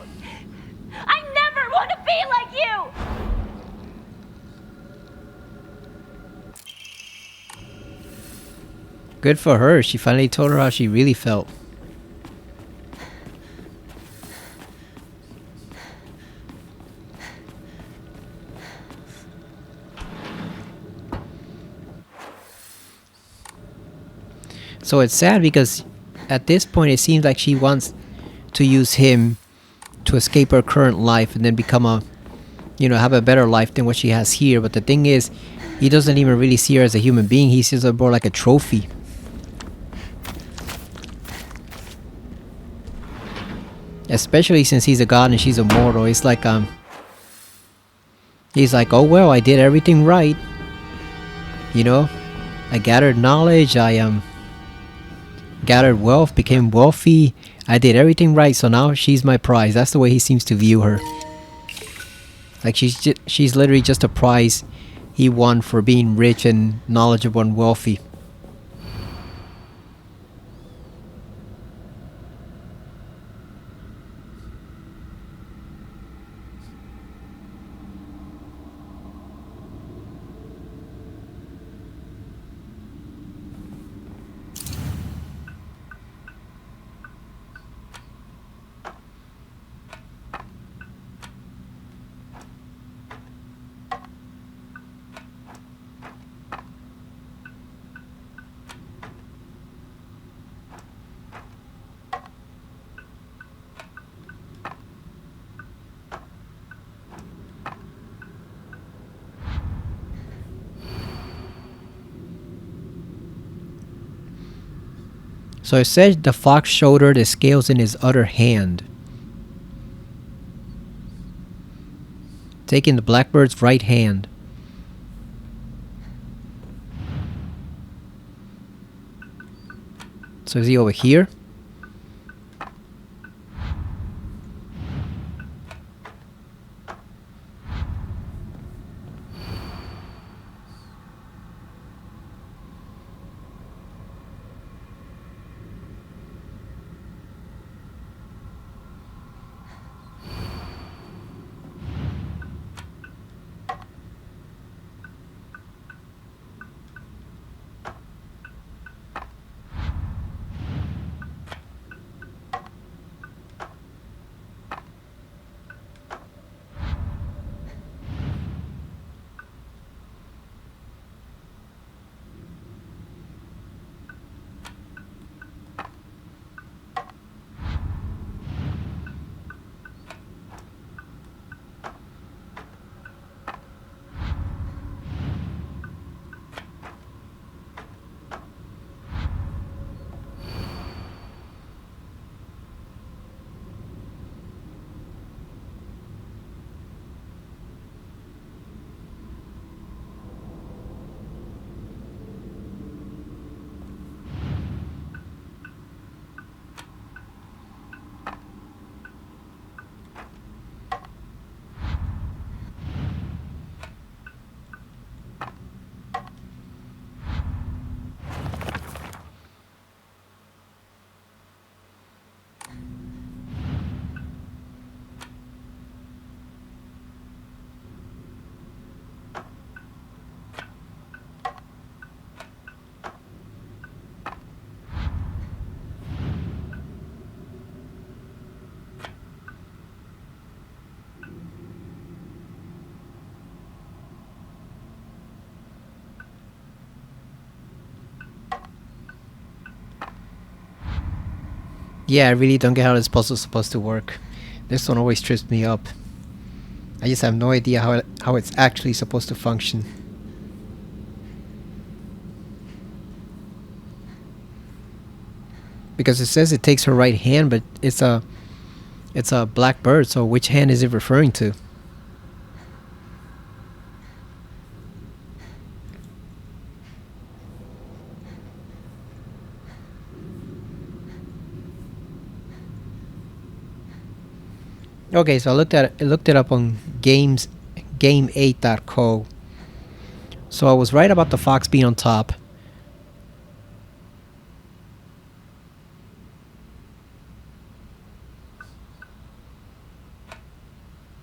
I never want to be like you! Good for her. She finally told her how she really felt. So it's sad because at this point it seems like she wants to use him to escape her current life and then become a, have a better life than what she has here. But the thing is, he doesn't even really see her as a human being. He sees her more like a trophy. Especially since he's a god and she's a mortal. It's like, he's like, oh well, I did everything right. I gathered knowledge, I gathered wealth, became wealthy. I did everything right, so now she's my prize. That's the way he seems to view her. Like she's literally just a prize he won for being rich and knowledgeable and wealthy. So it said the fox showed her the scales in his other hand, taking the blackbird's right hand. So is he over here? Yeah, I really don't get how this puzzle is supposed to work. This one always trips me up. I just have no idea how it's actually supposed to function. Because it says it takes her right hand, but it's a black bird, so which hand is it referring to? Okay, so I looked it up on game8.co. So I was right about the fox being on top.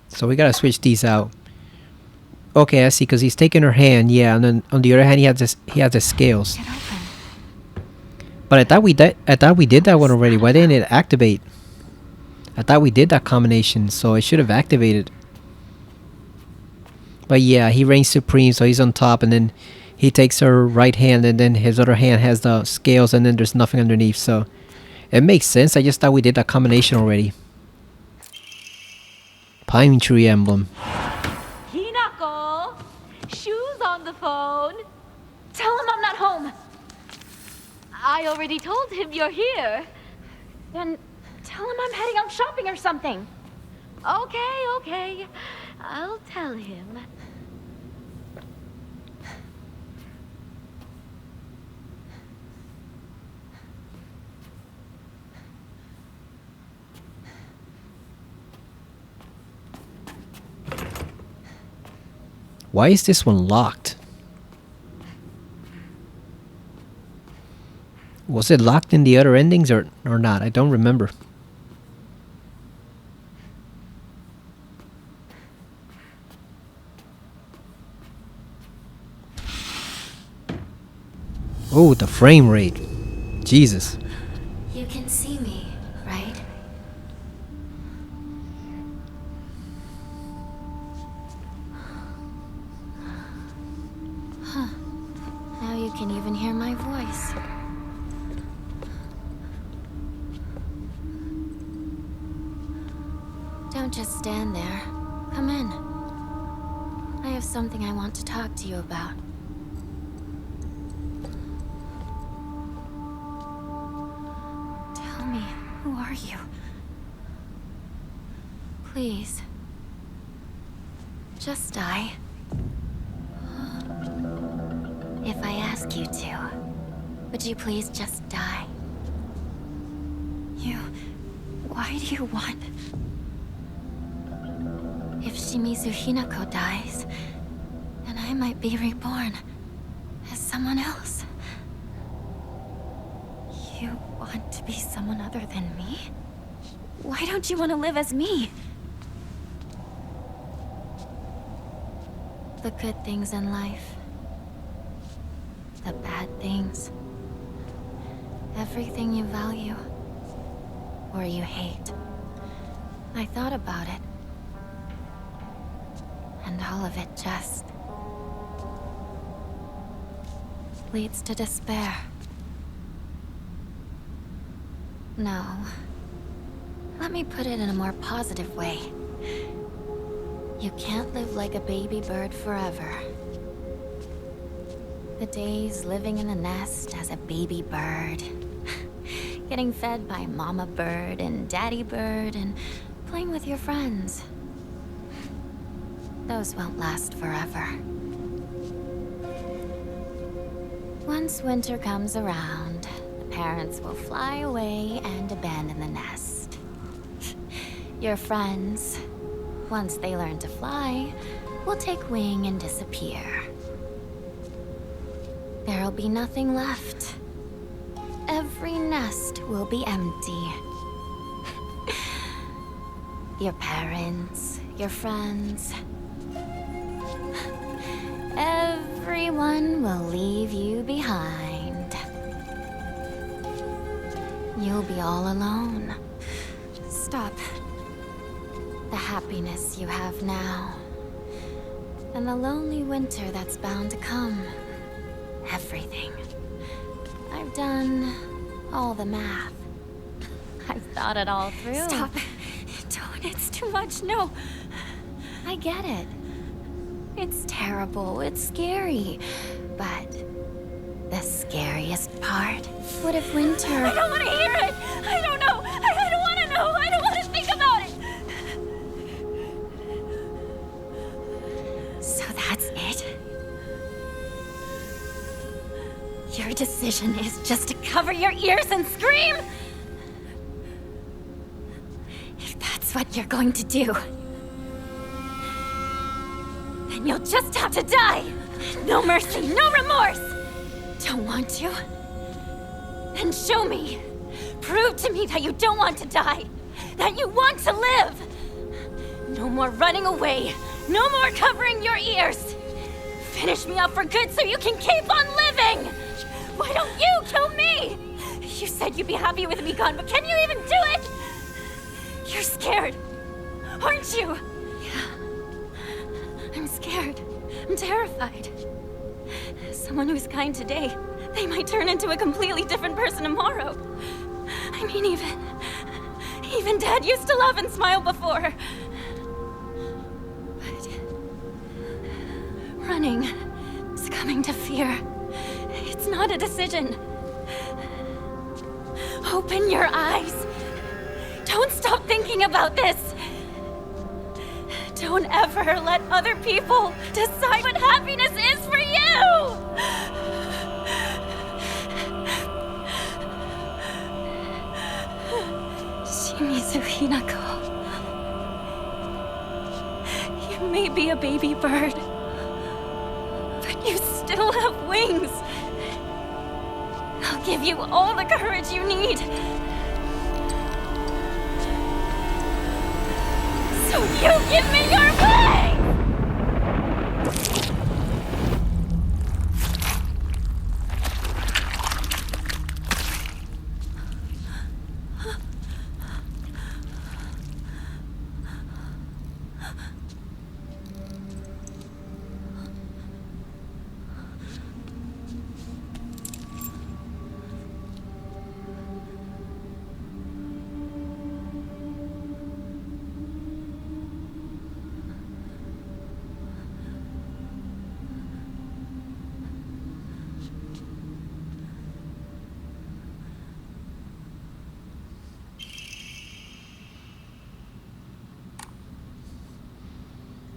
So we gotta switch these out. Okay, I see, because he's taking her hand, yeah, and then on the other hand he has the scales. But I thought we did that one already. Why didn't it activate? I thought we did that combination, so it should have activated. But yeah, he reigns supreme, so he's on top, and then he takes her right hand and then his other hand has the scales and then there's nothing underneath, so it makes sense. I just thought we did that combination already. Pine tree emblem. Hinako! Shoes on the phone! Tell him I'm not home. I already told him you're here. Then tell him I'm heading out shopping or something. Okay. I'll tell him. Why is this one locked? Was it locked in the other endings or not? I don't remember. Oh, the frame rate. Jesus. You can see me, right? Huh. Now you can even hear my voice. Don't just stand there. Come in. I have something I want to talk to you about. Tell me, who are you? Please. Just die. If I ask you to, would you please just die? Why do you want... If Shimizu Hinako dies, then I might be reborn as someone else. You want to be someone other than me? Why don't you want to live as me? The good things in life. The bad things. Everything you value. Or you hate. I thought about it. And all of it just leads to despair. No. Let me put it in a more positive way. You can't live like a baby bird forever. The days living in a nest as a baby bird. Getting fed by mama bird and daddy bird and playing with your friends. Those won't last forever. Once winter comes around, the parents will fly away and abandon the nest. Your friends, once they learn to fly, will take wing and disappear. There'll be nothing left. Every nest will be empty. Your parents, your friends, everyone will leave you behind. You'll be all alone. Stop. The happiness you have now, and the lonely winter that's bound to come. Everything. I've done all the math. I've thought it all through. Stop. Don't. It's too much. No. I get it. It's terrible. It's scary. But the scariest part? What if winter... I don't want to hear it! I don't know! I don't want to know! I don't want to think about it! So that's it? Your decision is just to cover your ears and scream? If that's what you're going to do, then you'll just have to die! No mercy, no remorse! Don't want to? Then show me! Prove to me that you don't want to die! That you want to live! No more running away! No more covering your ears! Finish me up for good so you can keep on living! Why don't you kill me? You said you'd be happy with me gone, but can you even do it? You're scared, aren't you? Yeah. I'm scared. I'm terrified. Someone who's kind today, they might turn into a completely different person tomorrow. I mean, even Dad used to laugh and smile before. But running, succumbing to fear, it's not a decision. Open your eyes. Don't stop thinking about this. Don't ever let other people decide what happiness is for you! Shimizu Hinako. You may be a baby bird, but you still have wings. I'll give you all the courage you need. So you give me your way!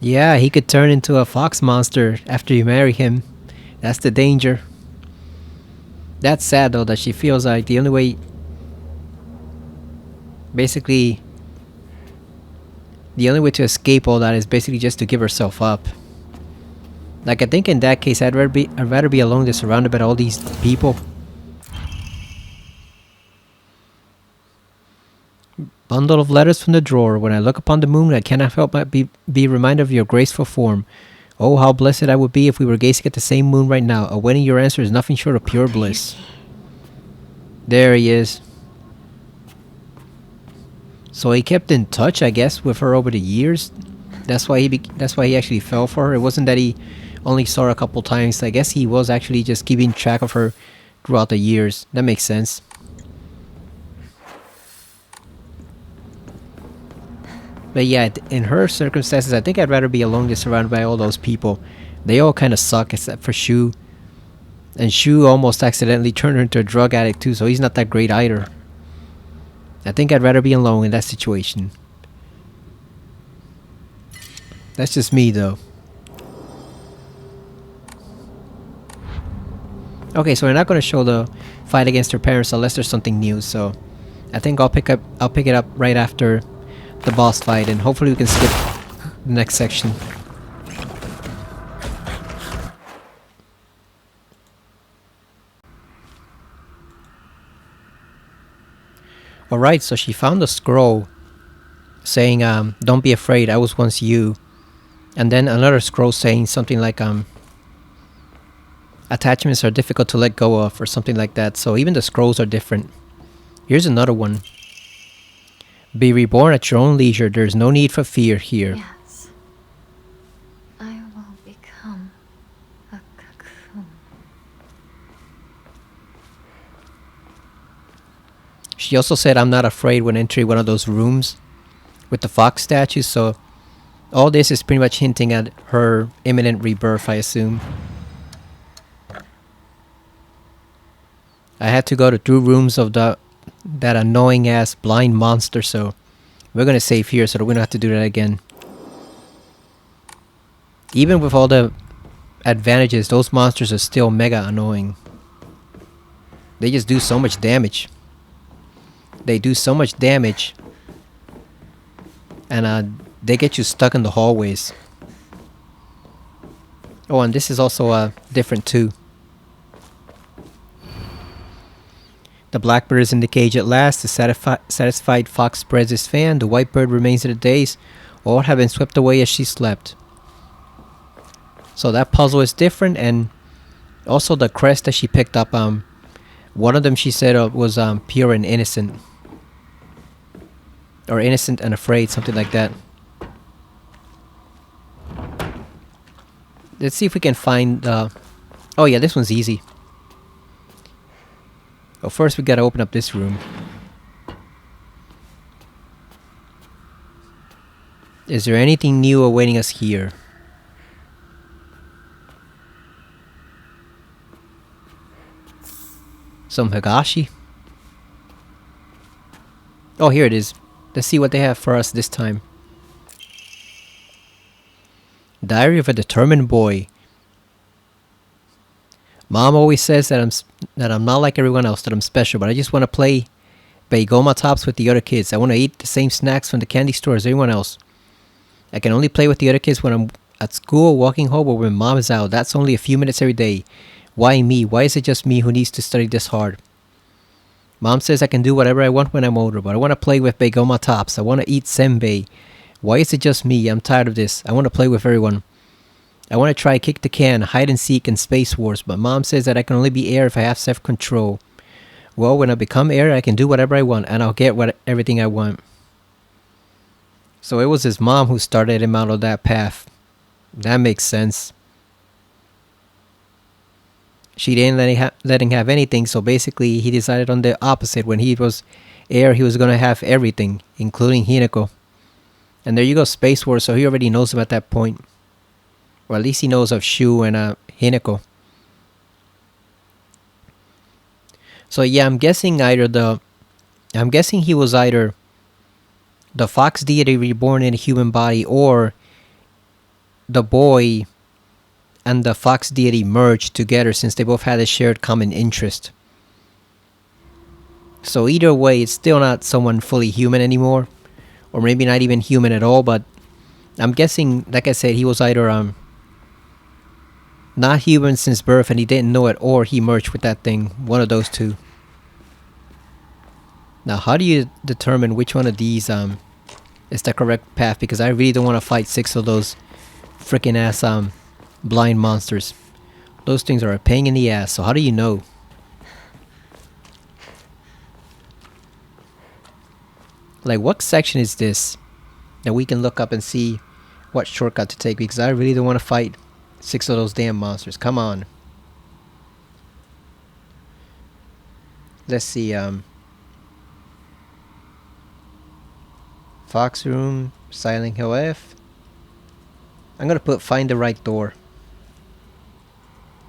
Yeah, he could turn into a fox monster after you marry him. That's the danger. That's sad though, that she feels like the only way... Basically... The only way to escape all that is basically just to give herself up. Like, I think in that case, I'd rather be alone than surrounded by all these people. Bundle of letters from the drawer. When I look upon the moon, I cannot help but be reminded of your graceful form. Oh, how blessed I would be if we were gazing at the same moon right now. Awaiting your answer is nothing short of pure bliss. There he is. So he kept in touch, I guess, with her over the years. That's why he actually fell for her. It wasn't that he only saw her a couple times. I guess he was actually just keeping track of her throughout the years. That makes sense. But yeah, in her circumstances, I think I'd rather be alone than surrounded by all those people. They all kind of suck, except for Shu. And Shu almost accidentally turned her into a drug addict too, so he's not that great either. I think I'd rather be alone in that situation. That's just me though. Okay, so we're not going to show the fight against her parents unless there's something new, so I think I'll pick it up right after the boss fight, and hopefully we can skip the next section. Alright, so she found a scroll saying, don't be afraid, I was once you. And then another scroll saying something like, attachments are difficult to let go of, or something like that. So even the scrolls are different. Here's another one. Be reborn at your own leisure. There's no need for fear here. Yes. I will become a cocoon. She also said, I'm not afraid when entering one of those rooms with the fox statues. So all this is pretty much hinting at her imminent rebirth, I assume. I had to go to 2 rooms of that annoying ass blind monster, so we're gonna save here so that we don't have to do that again. Even with all the advantages, those monsters are still mega annoying. They just do so much damage. They do so much damage, and they get you stuck in the hallways. Oh, and this is also different too. The blackbird is in the cage at last. The satisfied fox spreads his fan. The white bird remains in the daze. All have been swept away as she slept. So that puzzle is different, and also the crest that she picked up. One of them she said was pure and innocent, or innocent and afraid, something like that. Let's see if we can find Oh yeah, this one's easy. Well, first we gotta open up this room. Is there anything new awaiting us here? Some Higashi? Oh, here it is. Let's see what they have for us this time. Diary of a Determined Boy. Mom always says that I'm not like everyone else, that I'm special, but I just want to play Baigoma tops with the other kids. I want to eat the same snacks from the candy store as everyone else. I can only play with the other kids when I'm at school, walking home, or when mom is out. That's only a few minutes every day. Why me? Why is it just me who needs to study this hard? Mom says I can do whatever I want when I'm older, but I want to play with Baigoma tops. I want to eat senbei. Why is it just me? I'm tired of this. I want to play with everyone. I want to try kick the can, hide and seek, and Space Wars, but mom says that I can only be heir if I have self-control. Well, when I become heir, I can do whatever I want, and I'll get everything I want. So it was his mom who started him out on that path. That makes sense. She didn't let him have anything, so basically he decided on the opposite. When he was heir, he was going to have everything, including Hinako. And there you go, Space Wars, so he already knows him at that point. Or at least he knows of Shu and Hinako. So yeah, I'm guessing he was either the fox deity reborn in a human body, or the boy and the fox deity merged together since they both had a shared common interest. So either way, it's still not someone fully human anymore, or maybe not even human at all, but I'm guessing, like I said, he was either not human since birth and he didn't know it, or he merged with that thing. One of those two. Now, how do you determine which one of these is the correct path? Because I really don't want to fight 6 of those freaking ass blind monsters. Those things are a pain in the ass. So how do you know? Like, what section is this that we can look up and see what shortcut to take? Because I really don't want to fight 6 of those damn monsters. Come on. Let's see. Fox Room, Silent Hill F. I'm gonna put find the right door,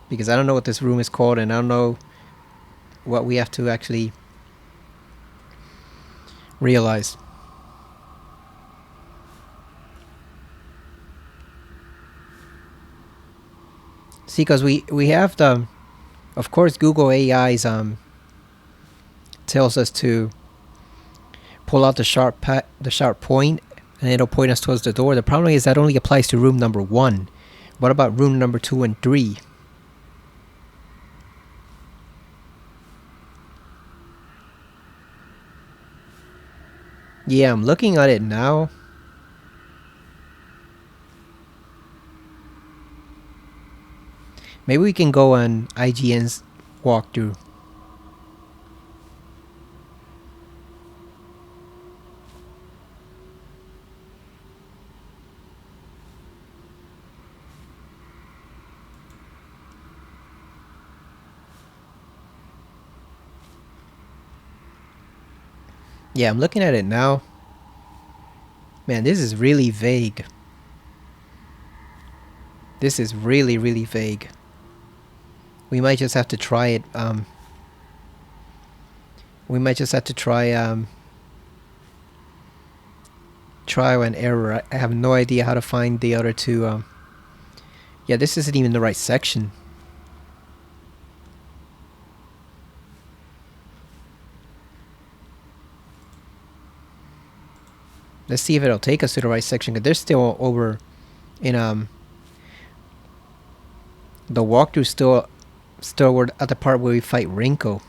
because I don't know what this room is called, and I don't know what we have to actually realize. See, because we have the, of course, Google AI's tells us to pull out the sharp point, and it'll point us towards the door. The problem is that only applies to room number 1. What about room number 2 and 3? Yeah, I'm looking at it now. Maybe we can go on IGN's walkthrough. Yeah, I'm looking at it now. Man, this is really vague. This is really, really vague. We might just have to try it. We might just have to try trial and error. I have no idea how to find the other two. Yeah, this isn't even the right section. Let's see if it'll take us to the right section, because they're still over in the walkthrough still we're at the part where we fight Rinko.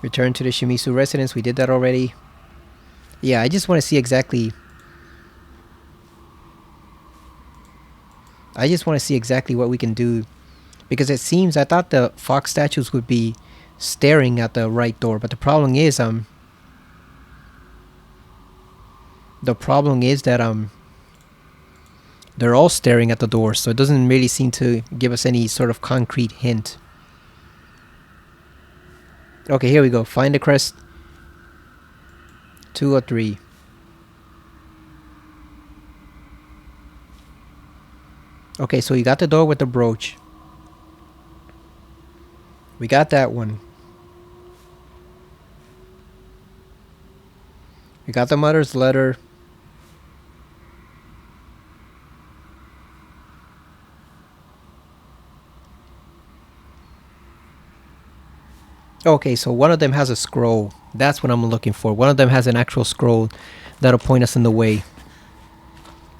Return to the Shimizu residence. We did that already. Yeah, I just want to see exactly. I just want to see exactly what we can do, because it seems, I thought the fox statues would be staring at the right door, but the problem is that They're all staring at the door, so it doesn't really seem to give us any sort of concrete hint. Okay, here we go. Find the crest. 2 or 3. Okay, so you got the door with the brooch. We got that one. We got the mother's letter. Okay, so one of them has a scroll. That's what I'm looking for. One of them has an actual scroll that'll point us in the way.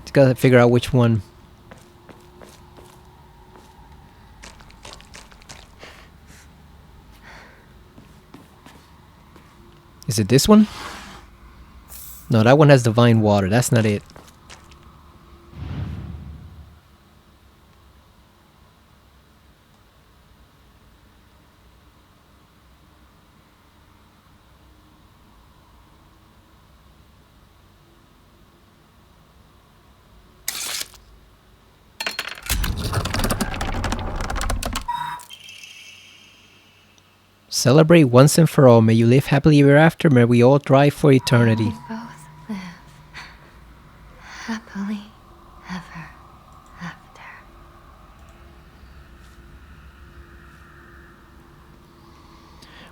Just gotta figure out which one. Is it this one? No, that one has divine water. That's not it. Celebrate once and for all. May you live happily ever after. May we all thrive for eternity. Both live happily ever after.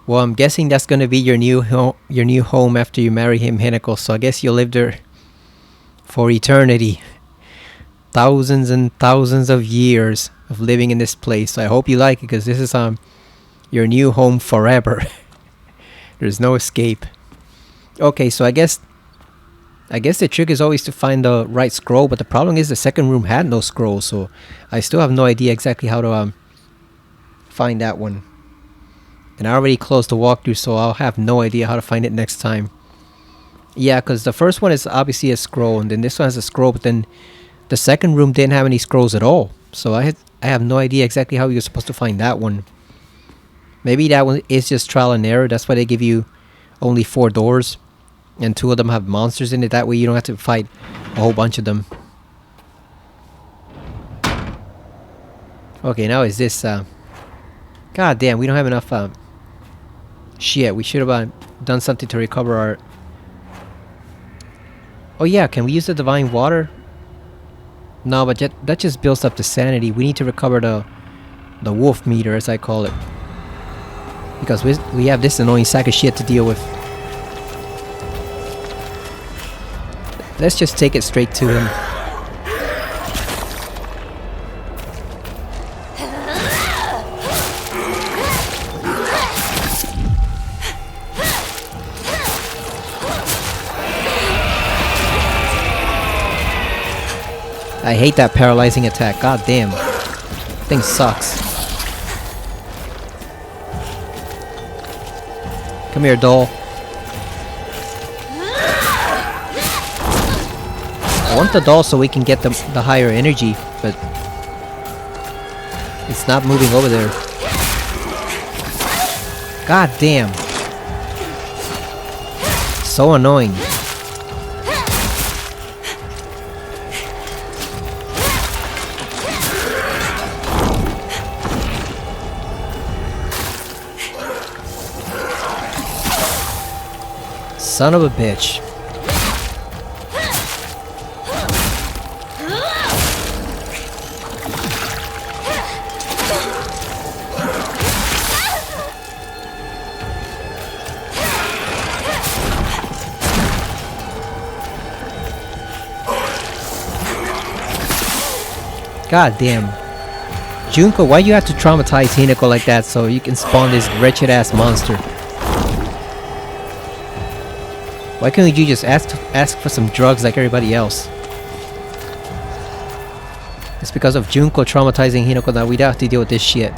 Well, I'm guessing that's gonna be your new home after you marry him, Hinako. So I guess you'll live there for eternity. Thousands and thousands of years of living in this place. So I hope you like it, because this is your new home forever. There's no escape. Okay, so I guess the trick is always to find the right scroll, but the problem is the second room had no scroll, so I still have no idea exactly how to find that one. And I already closed the walkthrough, so I'll have no idea how to find it next time. Yeah, because the first one is obviously a scroll, and then this one has a scroll, but then the second room didn't have any scrolls at all. So I have no idea exactly how you're supposed to find that one. Maybe that one is just trial and error. That's why they give you only 4 doors, and 2 of them have monsters in it. That way you don't have to fight a whole bunch of them. Okay, now is this God damn, we don't have enough shit. We should have done something to recover our... Oh yeah, can we use the divine water? No, but that just builds up the sanity. We need to recover the wolf meter, as I call it. Because we have this annoying sack of shit to deal with. Let's just take it straight to him. I hate that paralyzing attack. God damn. Thing sucks. Come here, doll. I want the doll so we can get the higher energy, but it's not moving over there. God damn. So annoying. Son of a bitch. God damn. Junko, why you have to traumatize Hinako like that so you can spawn this wretched ass monster? Why couldn't you just ask for some drugs like everybody else? It's because of Junko traumatizing Hinako that we have to deal with this shit.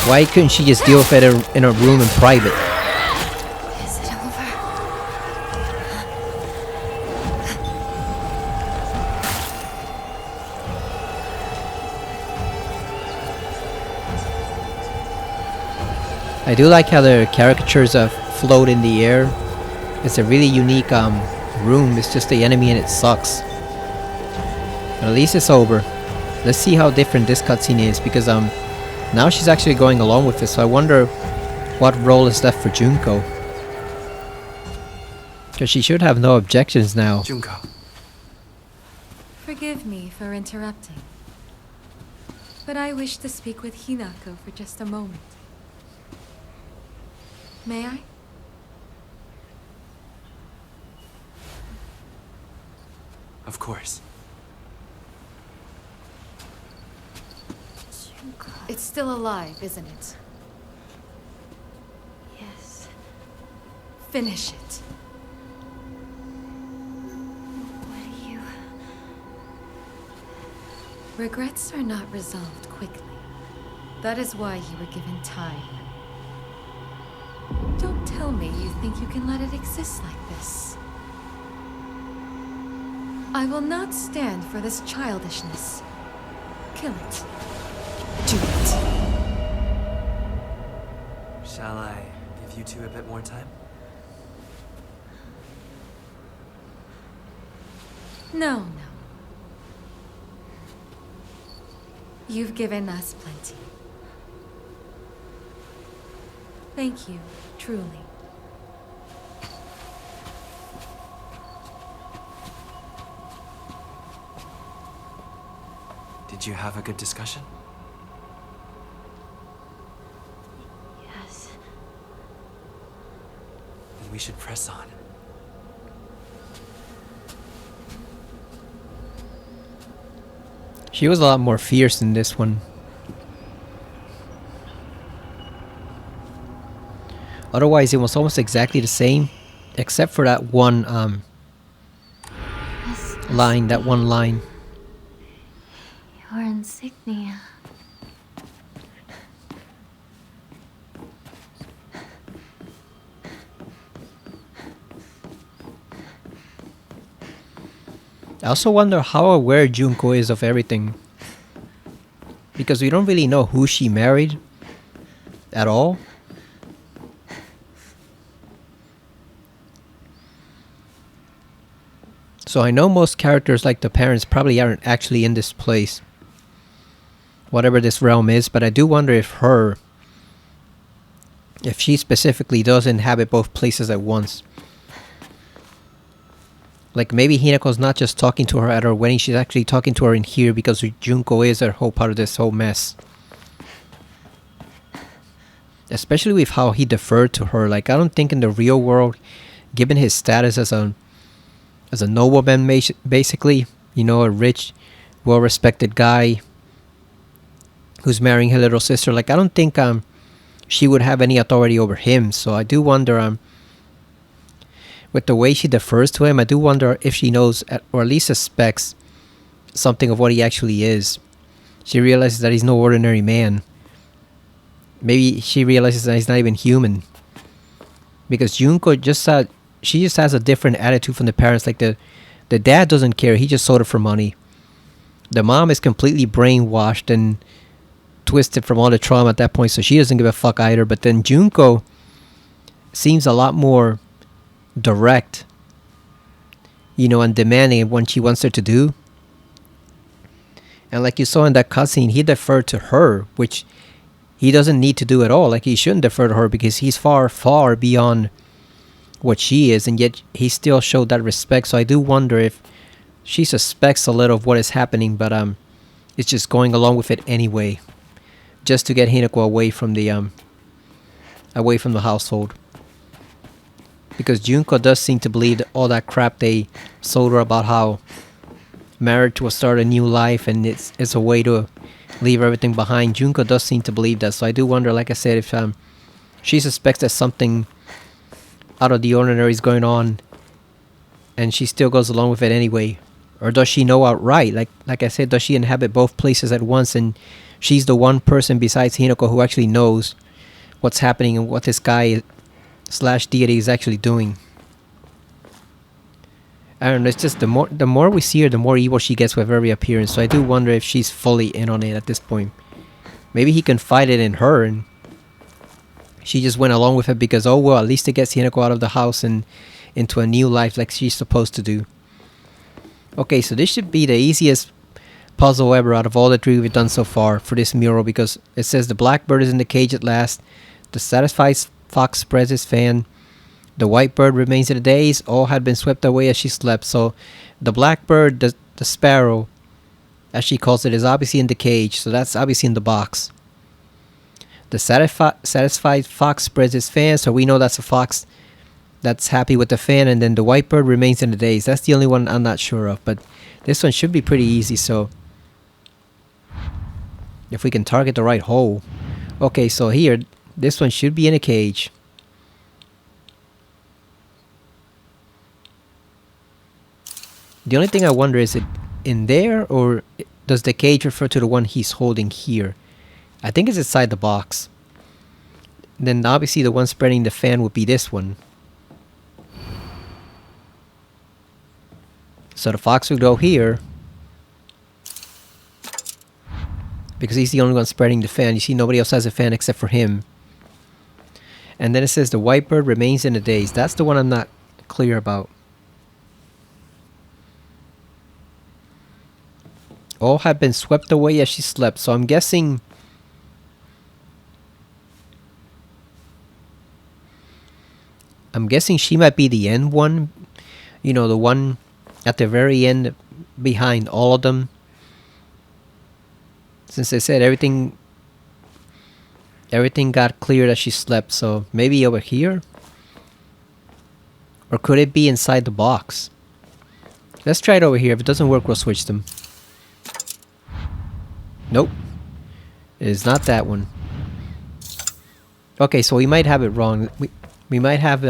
Why couldn't she just deal with it in a room in private? Is it over? I do like how the caricatures float in the air. It's a really unique room. It's just the enemy and it sucks. But at least it's over. Let's see how different this cutscene is, because now she's actually going along with it, so I wonder what role is left for Junko. Because she should have no objections now. Junko. Forgive me for interrupting, but I wish to speak with Hinako for just a moment. May I? Of course. It's still alive, isn't it? Yes. Finish it. What do you... Regrets are not resolved quickly. That is why you were given time. Don't tell me you think you can let it exist like this. I will not stand for this childishness. Kill it. Do it. Shall I give you two a bit more time? No. You've given us plenty. Thank you, truly. Did you have a good discussion? Yes. Then we should press on. She was a lot more fierce in this one. Otherwise, it was almost exactly the same, except for that one line. That one line. Your insignia. I also wonder how aware Junko is of everything. Because we don't really know who she married at all. So I know most characters, like the parents, probably aren't actually in this place. Whatever this realm is, but I do wonder if she specifically does inhabit both places at once. Like maybe Hinako's not just talking to her at her wedding, she's actually talking to her in here because Junko is a whole part of this whole mess. Especially with how he deferred to her. Like I don't think in the real world, given his status as a nobleman basically, you know, a rich, well-respected guy who's marrying her little sister, like I don't think she would have any authority over him. So I do wonder with the way she defers to him, I do wonder if she knows or at least suspects something of what he actually is. She realizes that he's no ordinary man. Maybe she realizes that he's not even human. Because Junko she just has a different attitude from the parents. Like the dad doesn't care, he just sold her for money. The mom is completely brainwashed and twisted from all the trauma at that point, so she doesn't give a fuck either. But then Junko seems a lot more direct, you know, and demanding of what she wants her to do. And like you saw in that cutscene, he deferred to her, which he doesn't need to do at all. Like he shouldn't defer to her because he's far, far beyond what she is, and yet he still showed that respect. So I do wonder if she suspects a little of what is happening, but it's just going along with it anyway, just to get Hinako away from the household. Because Junko does seem to believe that all that crap they sold her about how marriage will start a new life and it's a way to leave everything behind. Junko does seem to believe that. So I do wonder, like I said, if she suspects that something out of the ordinary is going on and she still goes along with it anyway. Or does she know outright? Like I said, does she inhabit both places at once and she's the one person besides Hinako who actually knows what's happening and what this guy / deity is actually doing? I don't know, it's just the more we see her, the more evil she gets with every appearance. So I do wonder if she's fully in on it at this point. Maybe he confided in her and She just went along with it because, oh well, at least it gets Hinako out of the house and into a new life like she's supposed to do. Okay, so this should be the easiest puzzle ever out of all the 3 we've done so far for this mural, because it says the blackbird is in the cage at last, the satisfied fox spreads his fan, the white bird remains in a daze, all had been swept away as she slept. So the blackbird, the sparrow, as she calls it, is obviously in the cage, so that's obviously in the box. The satisfied fox spreads his fan, so we know that's a fox that's happy with the fan. And then the white bird remains in the daze. That's the only one I'm not sure of, but this one should be pretty easy. So if we can target the right hole. Okay, so here, this one should be in a cage. The only thing I wonder, is it in there, or does the cage refer to the one he's holding here? I think it's inside the box. Then obviously the one spreading the fan would be this one. So the fox would go here, because he's the only one spreading the fan. You see, nobody else has a fan except for him. And then it says the white bird remains in the daze. That's the one I'm not clear about. All had been swept away as she slept. So I'm guessing... she might be the end one. You know, the one at the very end behind all of them. Since they said everything got cleared as she slept, so maybe over here? Or could it be inside the box? Let's try it over here. If it doesn't work, we'll switch them. Nope. It is not that one. Okay, so we might have it wrong. We might have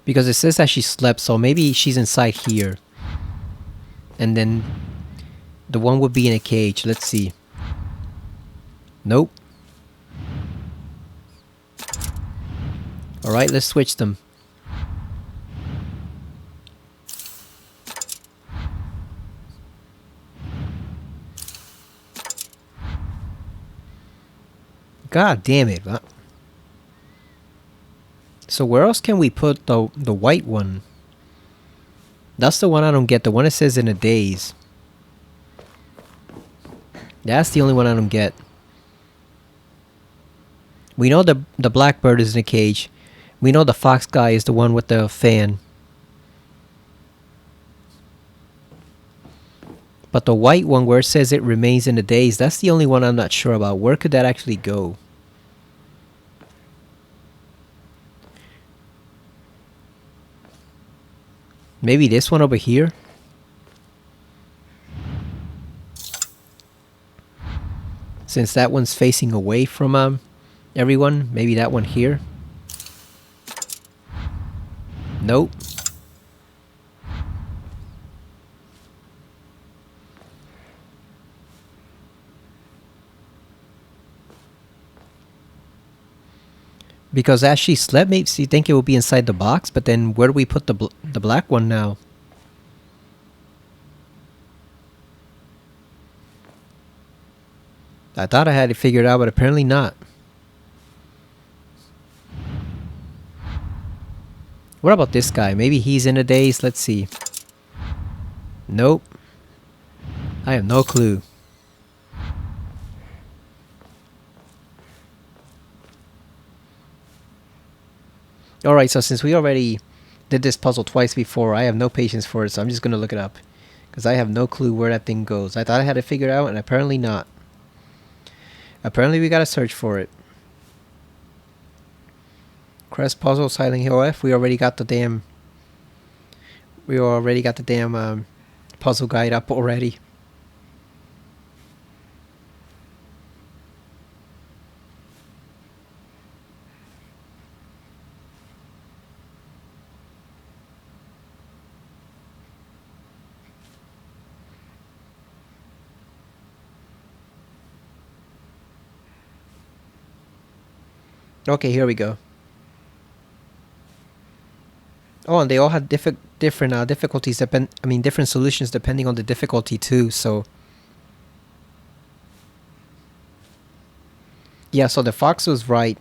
because it says that she slept, so maybe she's inside here. And then the one would be in a cage. Let's see. Nope. Alright, let's switch them. God damn it. So where else can we put the white one? That's the one I don't get. The one that says in a daze. That's the only one I don't get. We know the blackbird is in a cage. We know the fox guy is the one with the fan. But the white one where it says it remains in the daze, that's the only one I'm not sure about. Where could that actually go? Maybe this one over here? Since that one's facing away from everyone, maybe that one here? Nope. Because as she slept, maybe you think it would be inside the box, but then where do we put the black one now? I thought I had it figured out, but apparently not. What about this guy? Maybe he's in a daze. Let's see. Nope. I have no clue. Alright, so since we already did this puzzle twice before, I have no patience for it, so I'm just going to look it up. Because I have no clue where that thing goes. I thought I had it figured out, and apparently not. Apparently we got to search for it. Crest puzzle, Silent Hill F. We already got the damn... puzzle guide up already. Okay, here we go. Oh, and they all had different difficulties. Different solutions depending on the difficulty too. So Yeah, so the fox was right.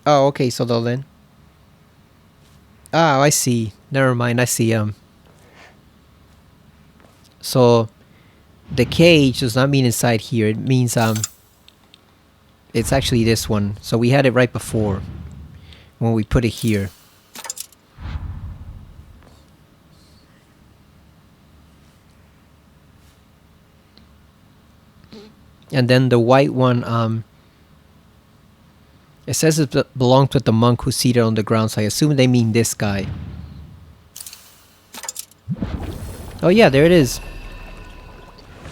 Oh, okay, so then. Oh, I see. Never mind, I see. So the cage does not mean inside here. It means it's actually this one. So we had it right before when we put it here. And then the white one, it says it belongs with the monk who's seated on the ground, so I assume they mean this guy. Oh yeah, there it is.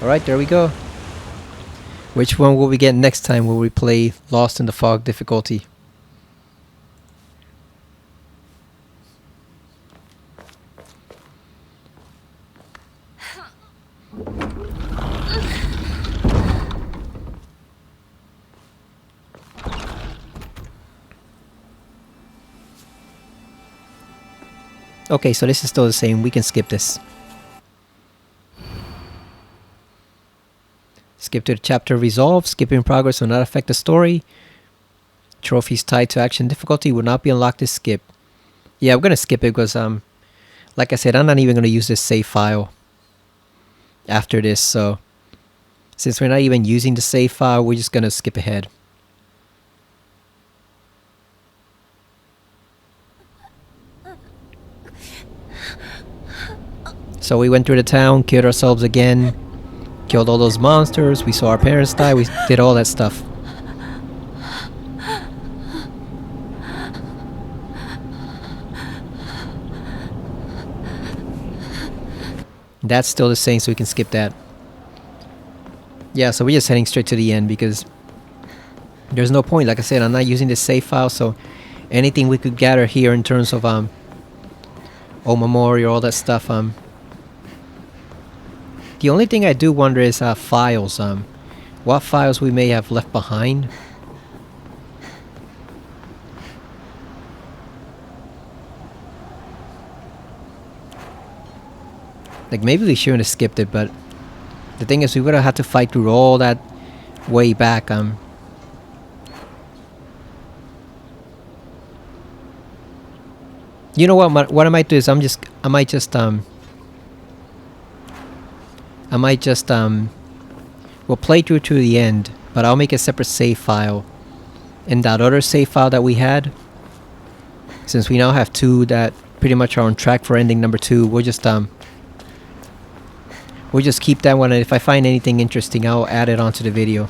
Alright, there we go. Which one will we get next time when we play Lost in the Fog difficulty? Okay, so this is still the same. We can skip this. Skip to the chapter resolved. Skipping progress will not affect the story. Trophies tied to action difficulty will not be unlocked to skip. Yeah, I'm gonna skip it because like I said, I'm not even gonna use this save file after this, so since we're not even using the save file, we're just gonna skip ahead. So we went through the town, killed ourselves again, killed all those monsters, we saw our parents die, we did all that stuff. That's still the same, so we can skip that. Yeah, so we're just heading straight to the end because there's no point. Like I said, I'm not using the save file, so anything we could gather here in terms of Omamori or all that stuff, the only thing I do wonder is files, what files we may have left behind. Like maybe we shouldn't have skipped it, but the thing is we would have had to fight through all that way back. You know what I might do is I might just we'll play through to the end, but I'll make a separate save file. In that other save file that we had, since we now have two that pretty much are on track for ending number 2, we'll just keep that one, and if I find anything interesting, I'll add it onto the video.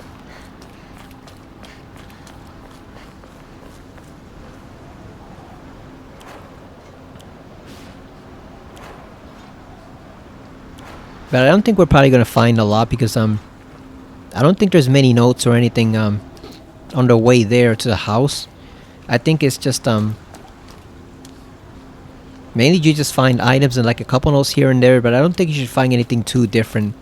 But I don't think we're probably gonna find a lot because I don't think there's many notes or anything on the way there to the house. I think it's just mainly you just find items and like a couple notes here and there, but I don't think you should find anything too different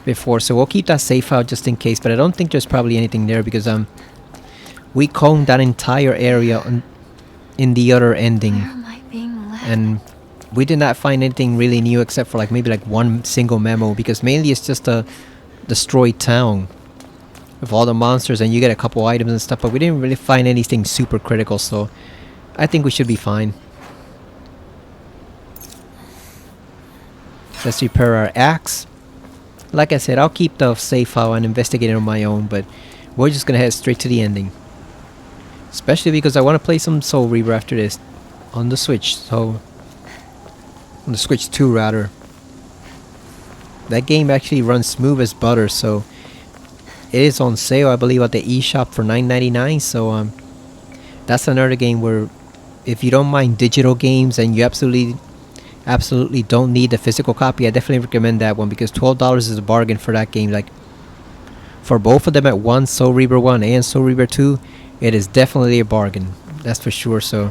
before. So we'll keep that save file just in case, but I don't think there's probably anything there because we combed that entire area in the other ending. Where am I being led? And we did not find anything really new except for like maybe like one single memo, because mainly it's just a destroyed town with all the monsters and you get a couple items and stuff, but we didn't really find anything super critical, so I think we should be fine. Let's repair our axe. Like I said, I'll keep the save file and investigate it on my own, but we're just gonna head straight to the ending. Especially because I want to play some Soul Reaver after this on the Switch, so on the Switch 2 rather. That game actually runs smooth as butter, so it is on sale I believe at the eShop for $9.99, so that's another game where if you don't mind digital games and you absolutely don't need the physical copy, I definitely recommend that one because $12 is a bargain for that game. Like for both of them at once, Soul Reaver 1 and Soul Reaver 2, it is definitely a bargain, that's for sure. So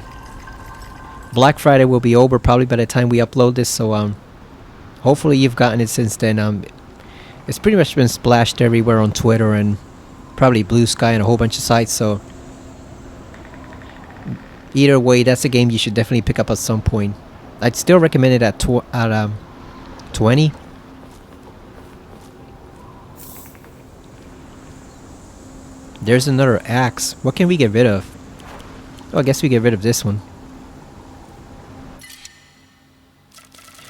Black Friday will be over probably by the time we upload this, so hopefully you've gotten it since then. It's pretty much been splashed everywhere on Twitter and probably Blue Sky and a whole bunch of sites, so either way, that's a game you should definitely pick up at some point. I'd still recommend it at 20. There's another axe. What can we get rid of? Oh, I guess we get rid of this one.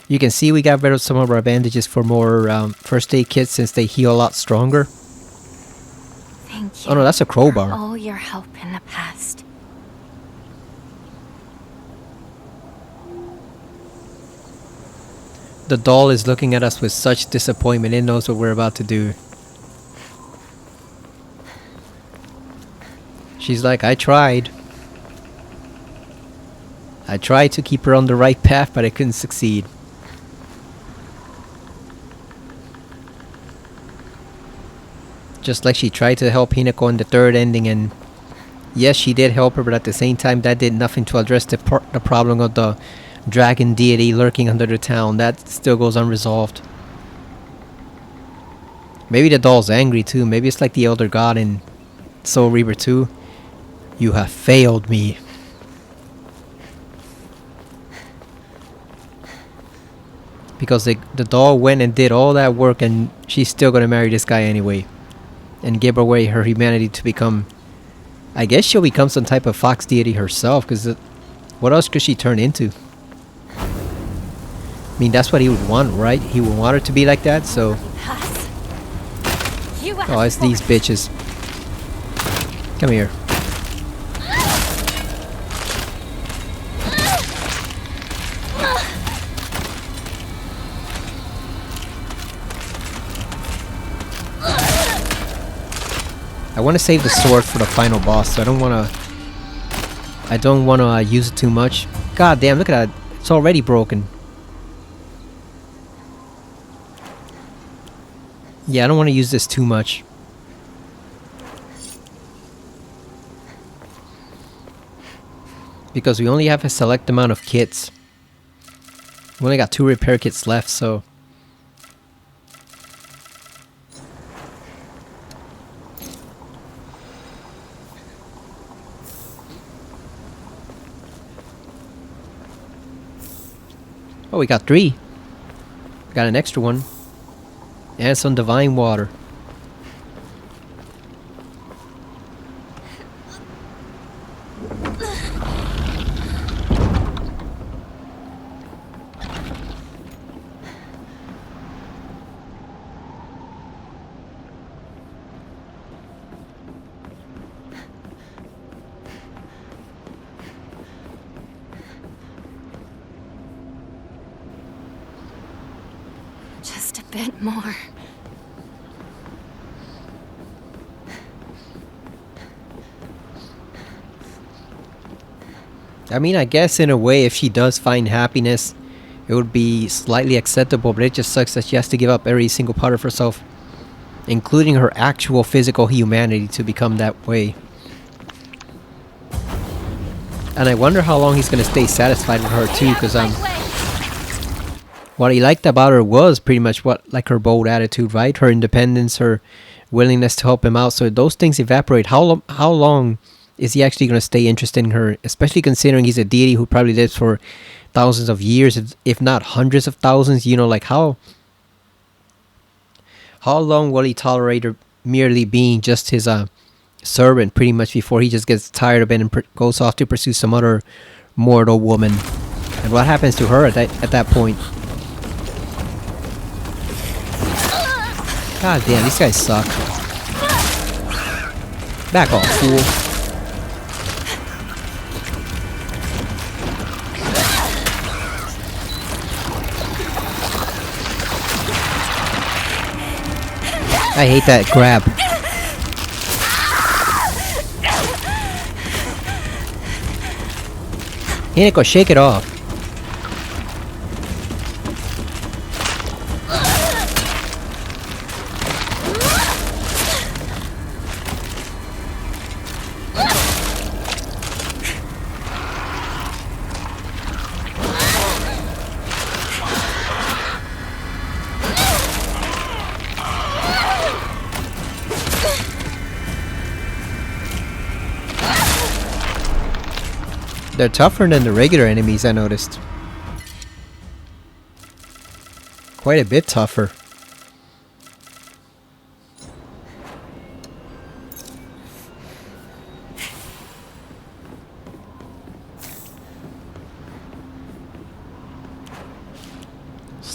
You can see we got rid of some of our bandages for more first aid kits since they heal a lot stronger. Thank you. Oh no, that's a crowbar. For all your help in the past. The doll is looking at us with such disappointment. It knows what we're about to do. She's like, I tried. I tried to keep her on the right path, but I couldn't succeed. Just like she tried to help Hinako in the third ending, and yes, she did help her, but at the same time, that did nothing to address the problem of the dragon deity lurking under the town. That still goes unresolved. Maybe the doll's angry too. Maybe it's like the Elder God in Soul Reaver 2. You have failed me. Because the doll went and did all that work, and she's still gonna marry this guy anyway. And give away her humanity to become... I guess she'll become some type of fox deity herself, because what else could she turn into? I mean, that's what he would want, right? He would want her to be like that, so... Oh, it's these bitches. Come here. I want to save the sword for the final boss, so I don't want to use it too much. God damn, look at that. It's already broken. Yeah, I don't want to use this too much. Because we only have a select amount of kits. We only got 2 repair kits left, so... Oh, we got 3. Got an extra one. And some divine water. Just a bit more. I mean, I guess in a way, if she does find happiness, it would be slightly acceptable, but it just sucks that she has to give up every single part of herself, including her actual physical humanity, to become that way. And I wonder how long he's gonna stay satisfied with her too, because what he liked about her was pretty much like her bold attitude, right? Her independence, her willingness to help him out. So those things evaporate. How long is he actually going to stay interested in her? Especially considering he's a deity who probably lives for thousands of years, if not hundreds of thousands. You know, like how long will he tolerate her merely being just his servant, pretty much, before he just gets tired of it and goes off to pursue some other mortal woman? And what happens to her at that point? God damn, these guys suck. Back off, fool. I hate that grab. Hinako, shake it off. They're tougher than the regular enemies, I noticed. Quite a bit tougher.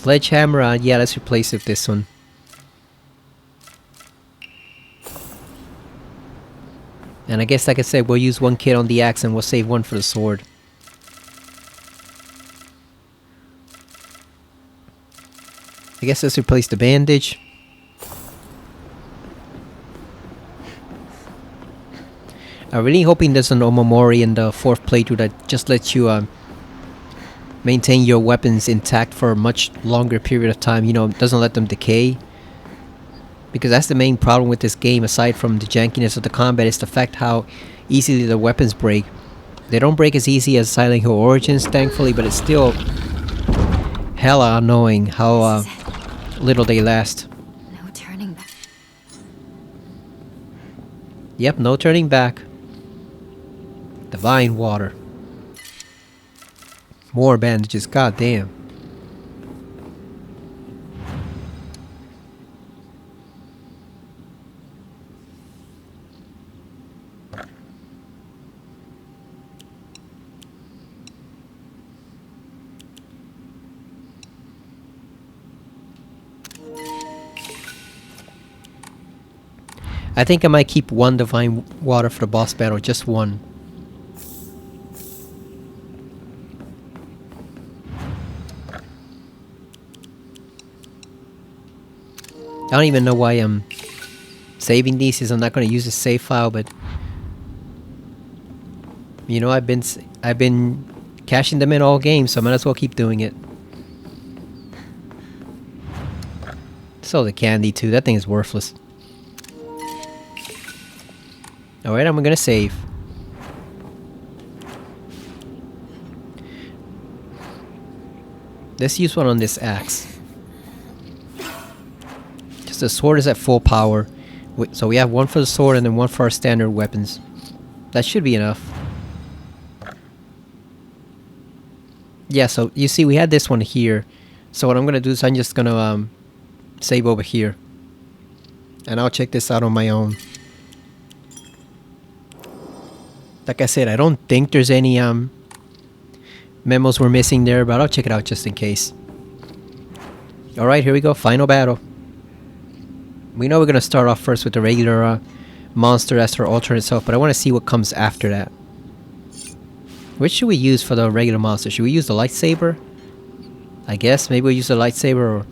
Sledgehammer, yeah, let's replace it with this one. And I guess, like I said, we'll use one kit on the axe and we'll save one for the sword. I guess let's replace the bandage. I'm really hoping there's an Omamori in the 4th playthrough that just lets you maintain your weapons intact for a much longer period of time. You know, doesn't let them decay. Because that's the main problem with this game, aside from the jankiness of the combat, is the fact how easily the weapons break. They don't break as easy as Silent Hill Origins, thankfully, but it's still hella annoying how little they last. No turning back. Yep, no turning back. Divine water. More bandages, goddamn. I think I might keep one divine water for the boss battle, just one. I don't even know why I'm saving these, since I'm not going to use the save file, but you know, I've been cashing them in all game, so I might as well keep doing it. So the candy too, that thing is worthless. Alright, I'm gonna save. Let's use one on this axe. Just the sword is at full power. So we have one for the sword and then one for our standard weapons. That should be enough. Yeah, so you see we had this one here. So what I'm gonna do is I'm just gonna save over here. And I'll check this out on my own. Like I said, I don't think there's any memos we're missing there, but I'll check it out just in case. Alright, here we go, final battle. We know we're gonna start off first with the regular monster as her alternate self, but I want to see what comes after that. Which should we use for the regular monster? Should we use the lightsaber? I guess maybe we'll use the lightsaber, or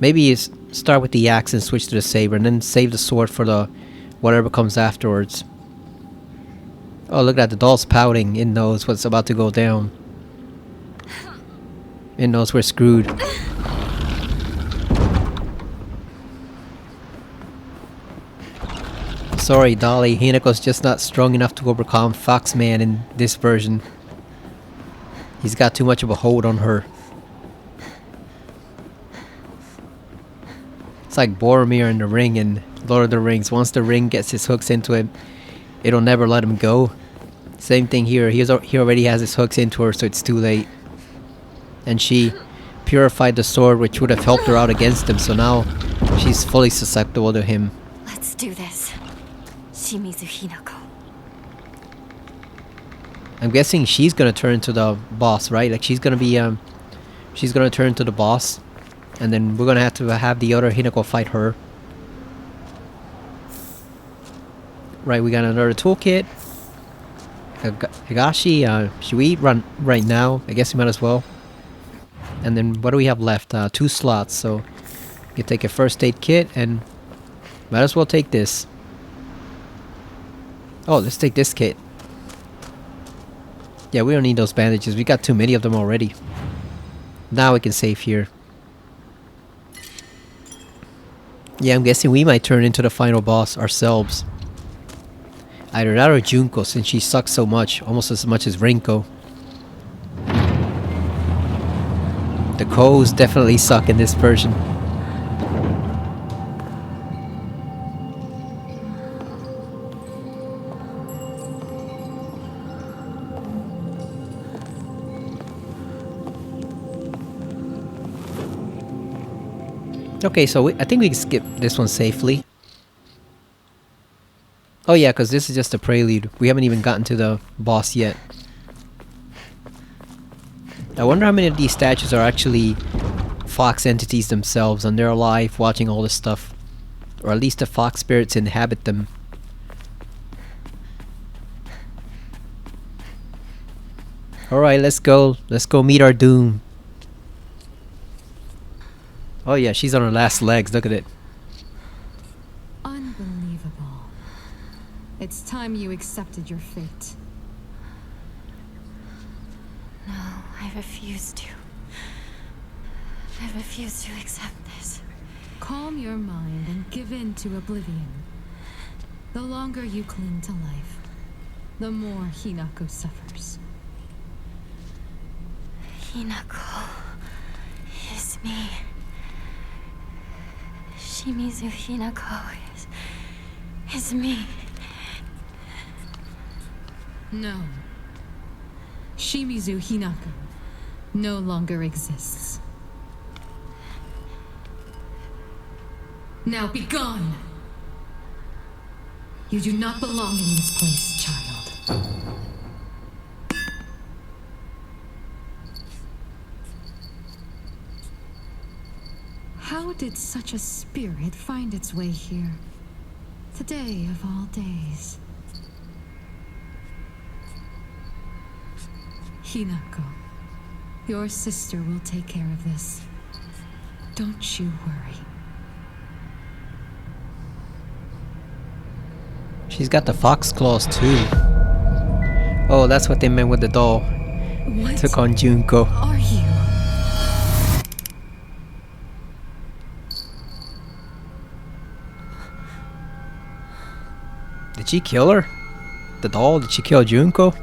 maybe start with the axe and switch to the saber, and then save the sword for the whatever comes afterwards. Oh, look at that, the doll's pouting. It knows what's about to go down. It knows we're screwed. Sorry, Dolly. Hinako's just not strong enough to overcome Foxman in this version. He's got too much of a hold on her. It's like Boromir in the ring in Lord of the Rings. Once the ring gets his hooks into him, it'll never let him go. Same thing here. He already has his hooks into her, so it's too late. And she purified the sword, which would have helped her out against him, so now she's fully susceptible to him. Let's do this. Shimizu Hinako. I'm guessing she's gonna turn to the boss, right? Like she's gonna turn to the boss, and then we're gonna have the other Hinako fight her. Right, we got another toolkit. Higashi, should we run right now? I guess we might as well. And then what do we have left? 2 slots, so you take a first aid kit and might as well take this. Oh, let's take this kit. Yeah, we don't need those bandages. We got too many of them already. Now we can save here. Yeah, I'm guessing we might turn into the final boss ourselves. Either that or Junko, since she sucks so much, almost as much as Rinko. The Ko's definitely suck in this version. Okay, so I think we can skip this one safely. Oh yeah, because this is just a prelude. We haven't even gotten to the boss yet. I wonder how many of these statues are actually fox entities themselves and they're alive watching all this stuff. Or at least the fox spirits inhabit them. Alright, let's go. Let's go meet our doom. Oh yeah, she's on her last legs. Look at it. Unbelievable. It's time you accepted your fate. No, I refuse to. I refuse to accept this. Calm your mind and give in to oblivion. The longer you cling to life, the more Hinako suffers. Hinako is me. Shimizu Hinako is me. No. Shimizu Hinako no longer exists. Now be gone! You do not belong in this place, child. How did such a spirit find its way here? Today of all days. Hinako, your sister will take care of this. Don't you worry. She's got the fox claws too. Oh, that's what they meant with the doll. What Took on Junko. are you? Did she kill her? The doll? Did she kill Junko?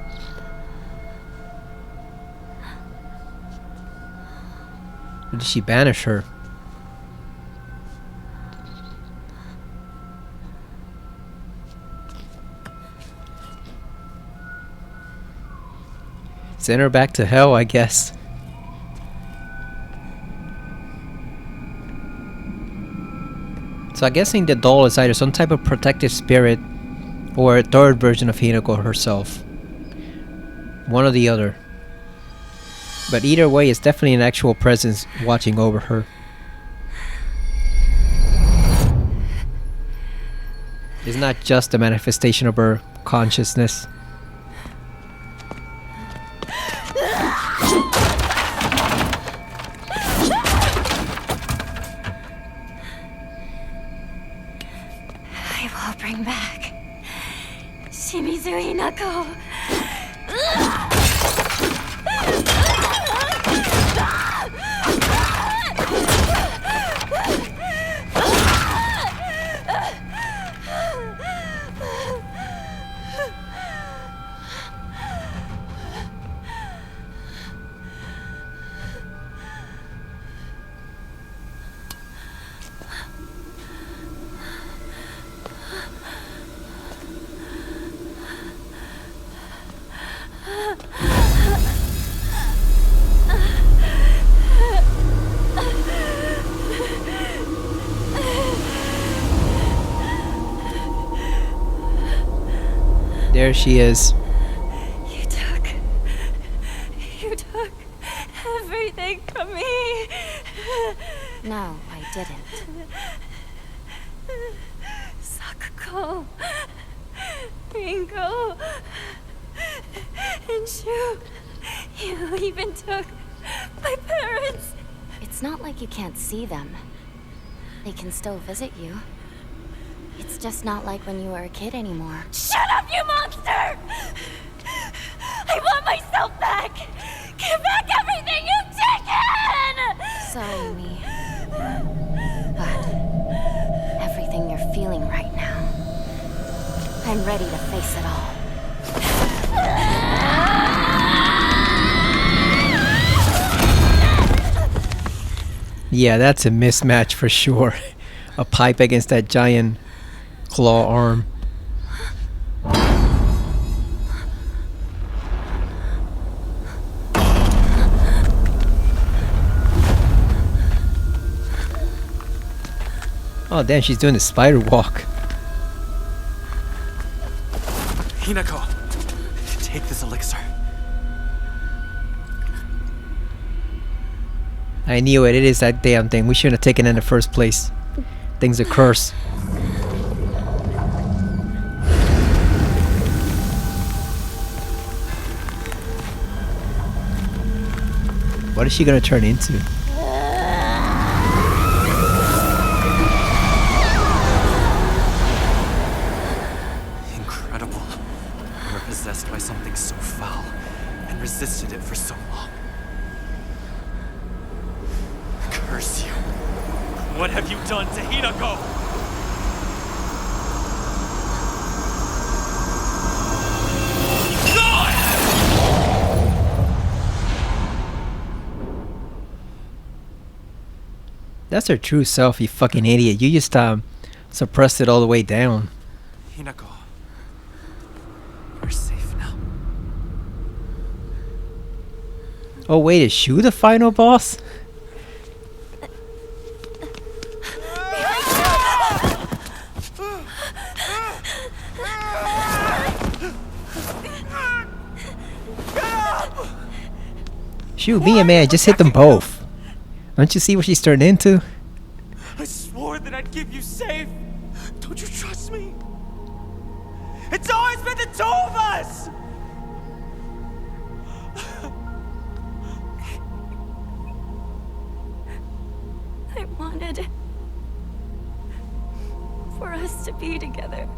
Or did she banish her? Send her back to hell, I guess. So I'm guessing the doll is either some type of protective spirit or a third version of Hinako herself. One or the other. But either way, it's definitely an actual presence watching over her. It's not just a manifestation of her consciousness. I will bring back Shimizu Hinako. There she is. You took everything from me. No, I didn't. Sakuko, Ringo, and Shu. You even took my parents. It's not like you can't see them. They can still visit you. It's just not like when you were a kid anymore. Shut up, you monster! I want myself back! Give back everything you've taken! Sorry, me. But everything you're feeling right now, I'm ready to face it all. Yeah, that's a mismatch for sure. A pipe against that giant claw arm. Oh damn, she's doing the spider walk. Hinako, take this elixir. I knew it. It is that damn thing. We shouldn't have taken it in the first place. Thing's a curse. What is she gonna turn into? Incredible. You were possessed by something so foul and resisted it for so long. Curse you. What have you done to Hinako? That's her true self, you fucking idiot. You just suppressed it all the way down. Hinako. You're safe now. Oh wait, is Shu the final boss? Shu, be a man, just hit them both. Don't you see what she's turned into? I swore that I'd keep you safe. Don't you trust me? It's always been the two of us! I wanted for us to be together.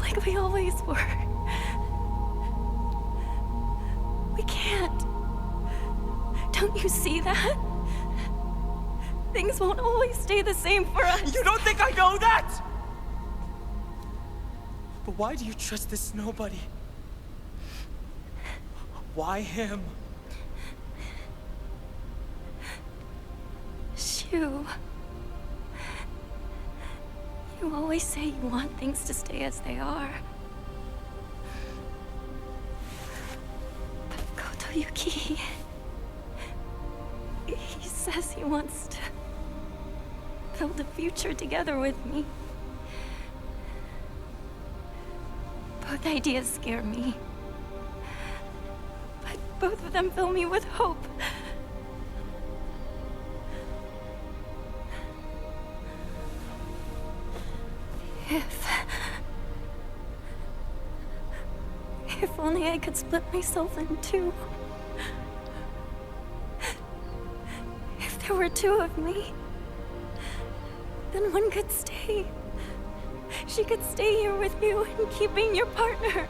Like we always were. We can't. Don't you see that? Things won't always stay the same for us. You don't think I know that? But why do you trust this nobody? Why him? Shu. You always say you want things to stay as they are. But Kotoyuki... he says he wants to build a future together with me. Both ideas scare me. But both of them fill me with hope. If only I could split myself in two. If there were two of me, then one could stay. She could stay here with you and keep being your partner.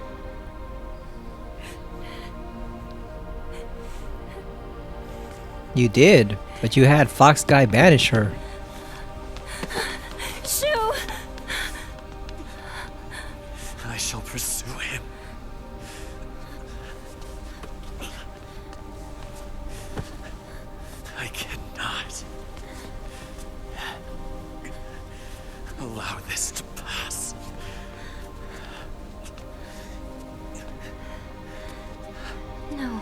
You did, but you had Fox Guy banish her. Shu! I shall pursue him. I cannot allow this to pass. No.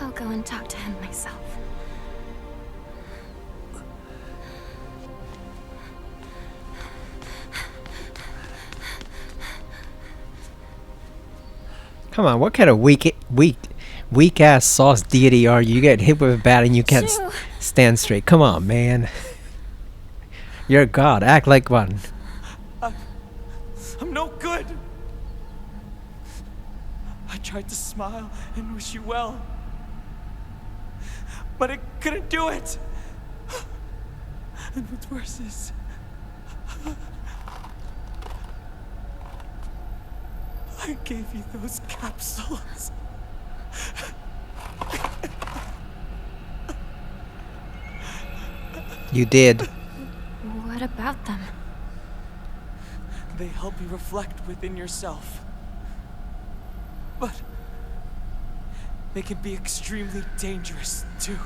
I'll go and talk to him myself. Come on, what kind of weak ass sauce deity are you? You get hit with a bat and you can't stand straight. Come on, man. You're a god. Act like one. I'm no good. I tried to smile and wish you well, but I couldn't do it. And what's worse is, I gave you those capsules. You did. What about them? They help you reflect within yourself. But they can be extremely dangerous, too.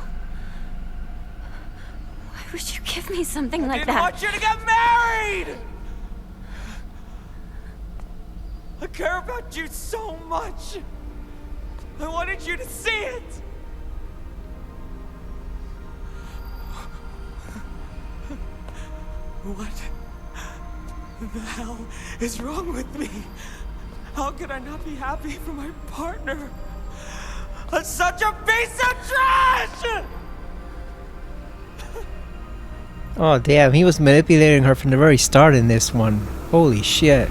Why would you give me something like I that? didn't want you to get married! I care about you so much. I wanted you to see it. What the hell is wrong with me? How could I not be happy for my partner? Such a piece of trash! Oh damn, he was manipulating her from the very start in this one. Holy shit.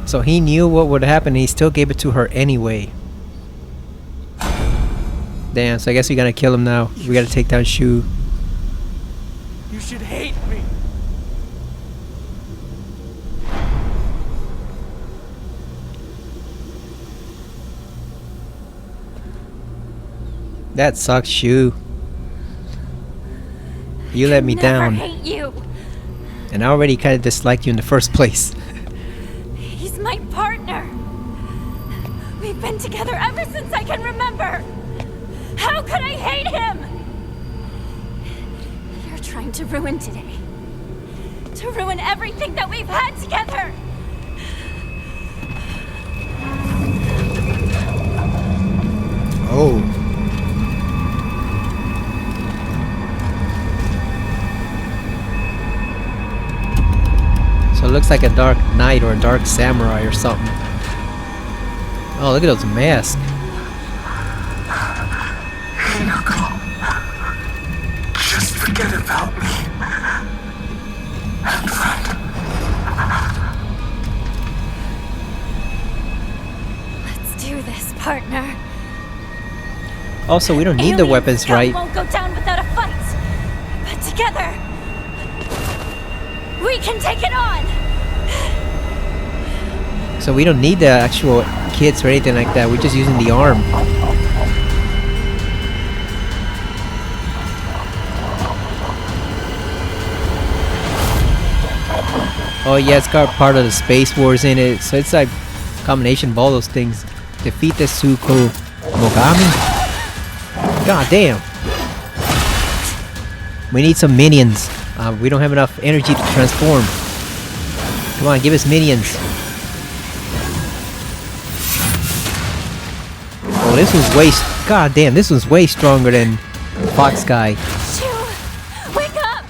So he knew what would happen and he still gave it to her anyway. Damn, so I guess we gotta kill him now. We gotta take down Shu. You should hate me. That sucks, Shu. You let me down. Hate you. And I already kind of disliked you in the first place. He's my partner. We've been together ever since I can remember. How could I hate him? You're trying to ruin today. To ruin everything that we've had together. Oh. So it looks like a dark knight or a dark samurai or something. Oh, look at those masks. Just forget about me. And run. Let's do this, partner. Also, we don't need the weapons, Scum right? Won't go down without a fight. But together, we can take it on. So we don't need the actual kits or anything like that. We're just using the arm. Oh yeah, it's got part of the Space Wars in it. So it's like a combination of all those things. Defeat the Tsuko Mogami? God damn. We need some minions. We don't have enough energy to transform. Come on, give us minions. Oh, this one's way... God damn, this one's way stronger than Fox Guy. Shu, wake up!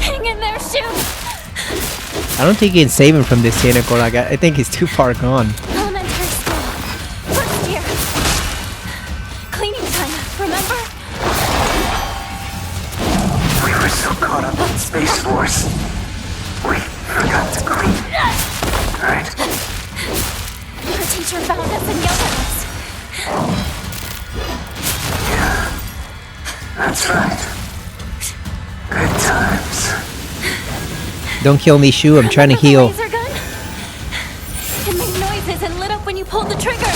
Hang in there, Shu! I don't think you can save him from this tentacle. Like, I think he's too far gone. Elementary school. First year. Cleaning time, remember? We were so caught up in Space Force. We forgot to clean. Right? Our teacher found us and yelled at us. Yeah. That's right. Good times. Don't kill me, Shu. I'm trying to heal. Laser gun? It made noises and lit up when you pulled the trigger.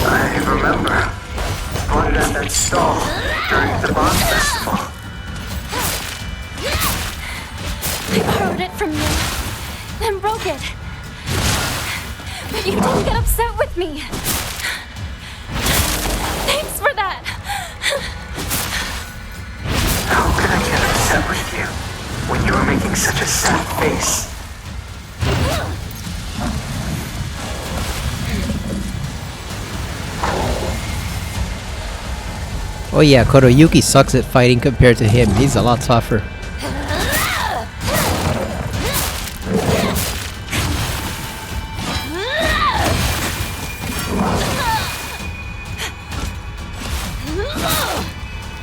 I remember. Bought it at that stall during the Bond Festival. I borrowed it from you, then broke it. But you didn't get upset with me. Thanks for that. How could I get upset with you when you were making such a sad face? Oh yeah, Kuroyuki sucks at fighting compared to him. He's a lot tougher.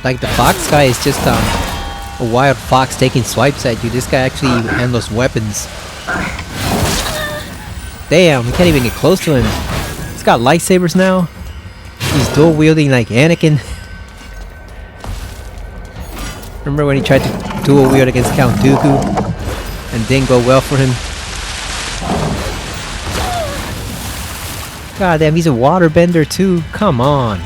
Like the fox guy is just a wild fox taking swipes at you. This guy actually handles weapons. Damn, we can't even get close to him. He's got lightsabers now. He's dual wielding like Anakin. Remember when he tried to dual wield against Count Dooku and didn't go well for him? God damn, he's a waterbender too. Come on.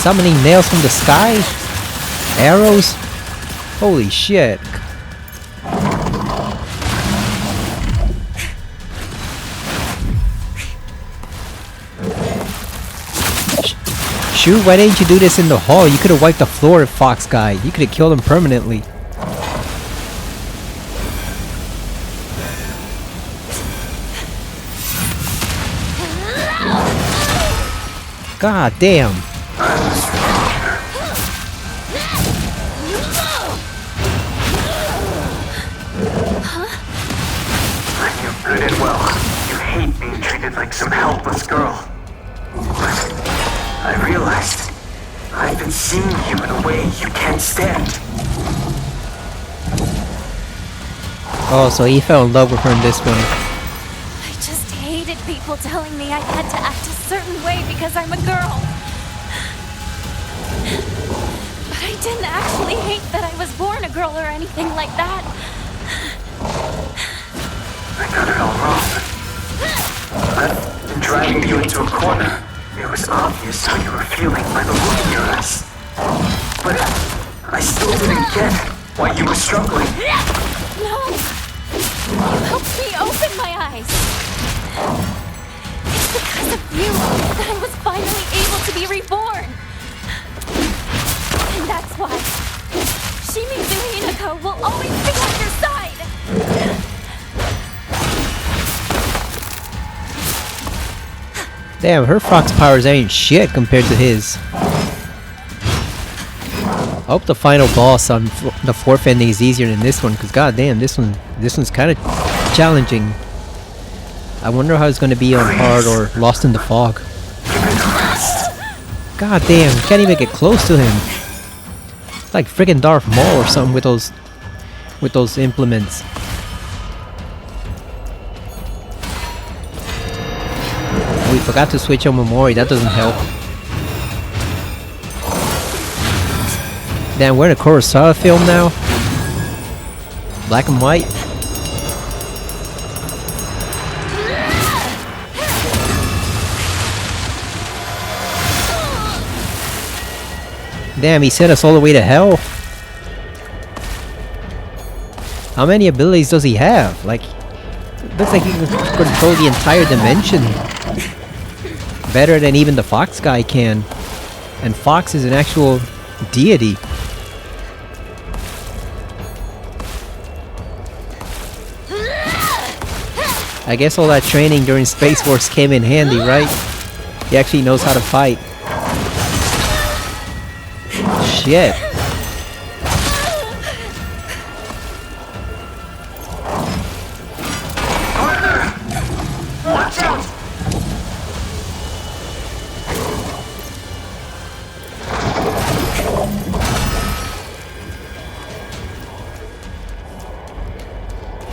Summoning nails from the sky? Arrows? Holy shit. Shu, why didn't you do this in the hall? You could have wiped the floor with Fox Guy. You could have killed him permanently. God damn. I knew good and well you hate being treated like some helpless girl. But I realized I've been seeing you in a way you can't stand. Oh, so he fell in love with her in this one. I just hated people telling me I had to act a certain way because I'm a girl. But I didn't actually hate that I was born a girl or anything like that. I got it all wrong. I've been driving you into a corner. It was obvious how you were feeling by the look in your eyes. But I still didn't get why you were struggling. No! You helped me open my eyes. It's because of you that I was finally able to be reborn. And that's why Shimizu Hinako will always be on your side. Damn, her fox powers ain't shit compared to his. I hope the final boss on the fourth ending is easier than this one, because goddamn, this one's kind of challenging. I wonder how it's going to be on hard or Lost in the Fog. God damn, you can't even get close to him. It's like friggin' Darth Maul or something with those implements. We forgot to switch on Momori, that doesn't help. Damn, we're in a Kurosawa film now? Black and white? Damn, he sent us all the way to hell. How many abilities does he have? Like, looks like he can control the entire dimension. Better than even the Fox guy can. And Fox is an actual deity. I guess all that training during Space Force came in handy, right? He actually knows how to fight. Shit. Watch out!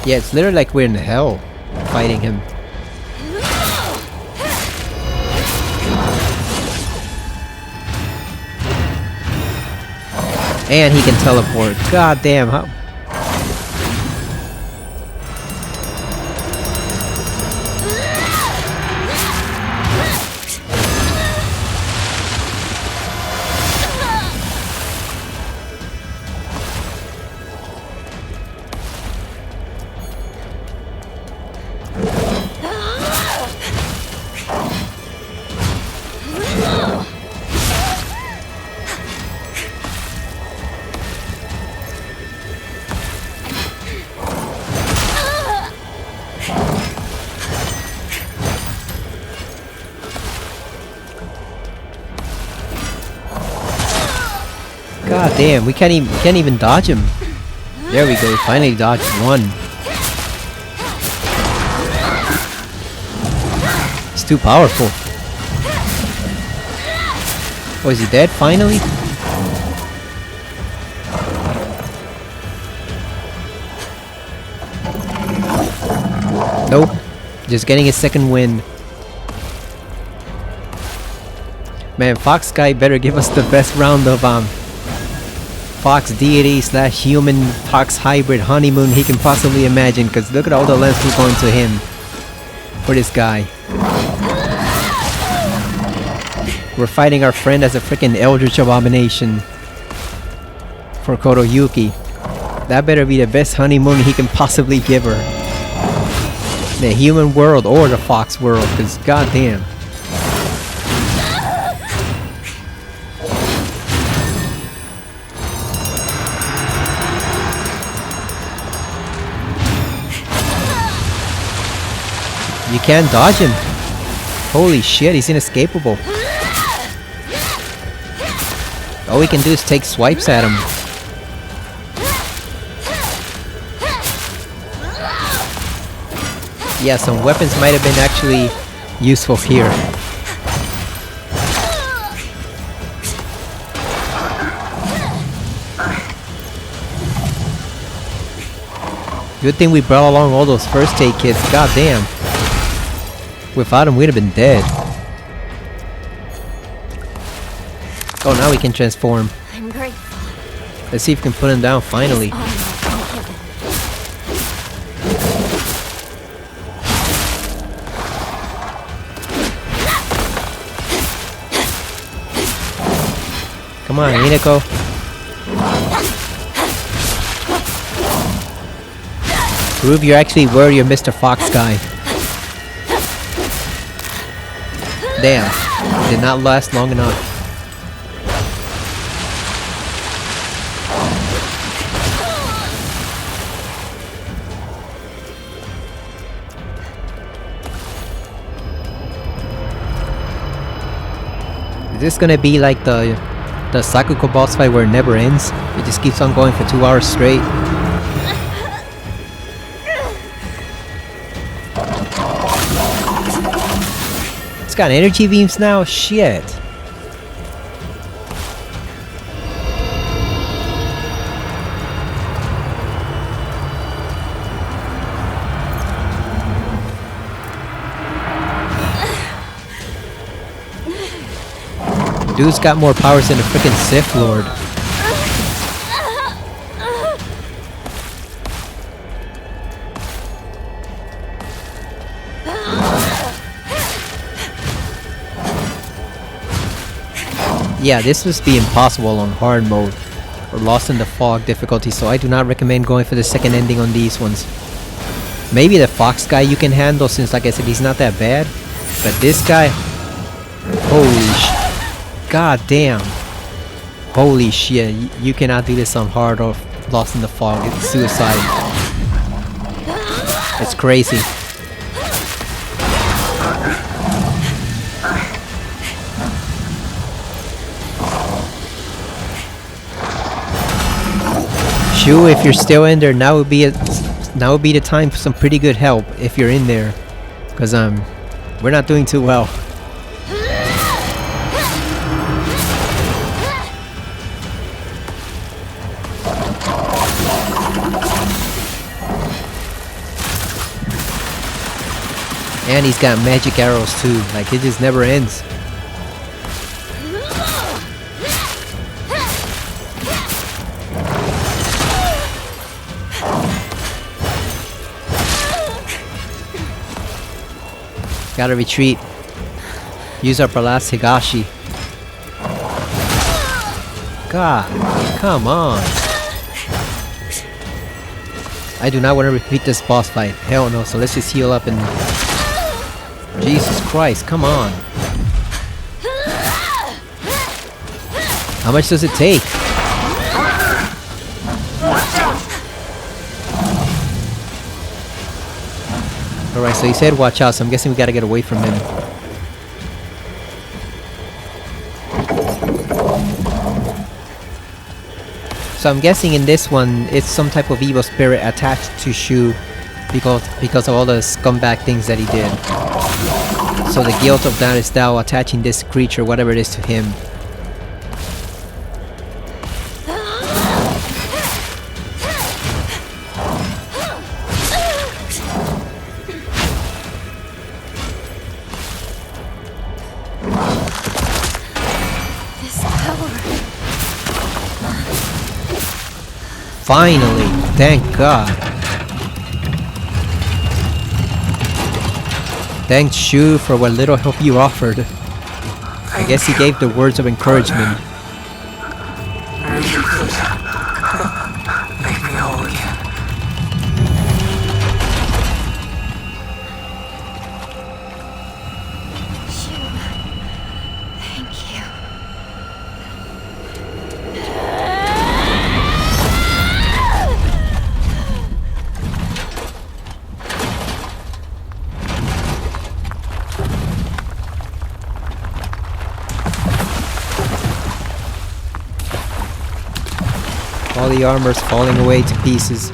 Yeah, it's literally like we're in hell fighting him. And he can teleport. God damn, how... God damn, we can't even dodge him. There we go, finally dodged one. He's too powerful. Oh, is he dead finally? Nope. Just getting a second wind. Man, Fox guy better give us the best round of Fox deity / human Fox hybrid honeymoon he can possibly imagine, because look at all the lengths we're going to him for this guy. We're fighting our friend as a freaking eldritch abomination for Kuroyuki. That better be the best honeymoon he can possibly give her. The human world or the Fox world, because goddamn. You can't dodge him. Holy shit, he's inescapable. All we can do is take swipes at him. Yeah, some weapons might have been actually useful here. Good thing we brought along all those first aid kits. God damn. Without them, we'd have been dead. Oh, now we can transform. I'm grateful. Let's see if we can put him down finally. Come on, Hinako. Prove you're actually worthy of Mr. Fox guy. Damn, did not last long enough. Is this gonna be like the Sakuko boss fight where it never ends? It just keeps on going for 2 hours straight. It's got energy beams now? Shit. Dude's got more powers than a freaking Sith Lord. Yeah, this must be impossible on hard mode or Lost in the Fog difficulty, so I do not recommend going for the second ending on these ones. Maybe the Fox guy you can handle, since like I said, he's not that bad. But this guy, holy sh... God damn. Holy shit, you cannot do this on hard or Lost in the Fog. It's suicide. It's crazy. Shu, if you're still in there, now would be the time for some pretty good help if you're in there. Cause we're not doing too well. And he's got magic arrows too, like it just never ends. Gotta retreat. Use our last Higashi. God, come on. I do not want to repeat this boss fight. Hell no, so let's just heal up and... Jesus Christ, come on. How much does it take? Alright, so he said watch out, so I'm guessing we gotta get away from him. So I'm guessing in this one, it's some type of evil spirit attached to Shu because of all the scumbag things that he did. So the guilt of that is now attaching this creature, whatever it is, to him. This tower. Finally, thank God. Thanks, Shu, for what little help you offered. I guess he gave the words of encouragement. If you could make me whole again. Shu, thank you. body armor's falling away to pieces.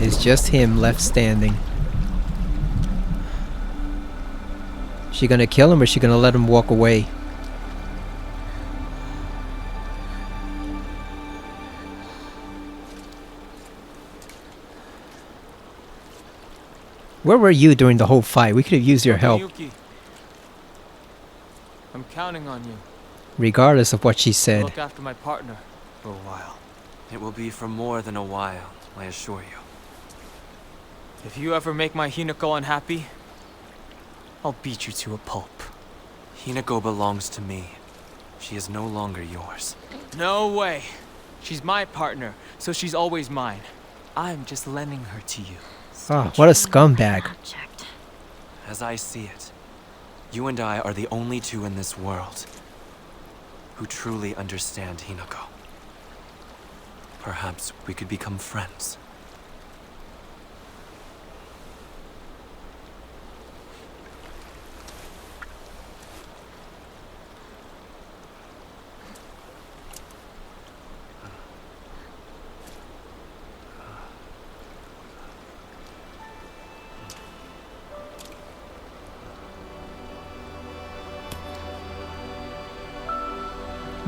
It's just him left standing. She gonna kill him or she gonna let him walk away? Where were you during the whole fight? We could have used your help. Yuki, I'm counting on you. Regardless of what she said. Look after my partner for a while. It will be for more than a while, I assure you. If you ever make my Hinako unhappy, I'll beat you to a pulp. Hinako belongs to me. She is no longer yours. No way. She's my partner, so she's always mine. I'm just lending her to you. Ah, what a scumbag. As I see it, you and I are the only two in this world who truly understand Hinako. Perhaps we could become friends.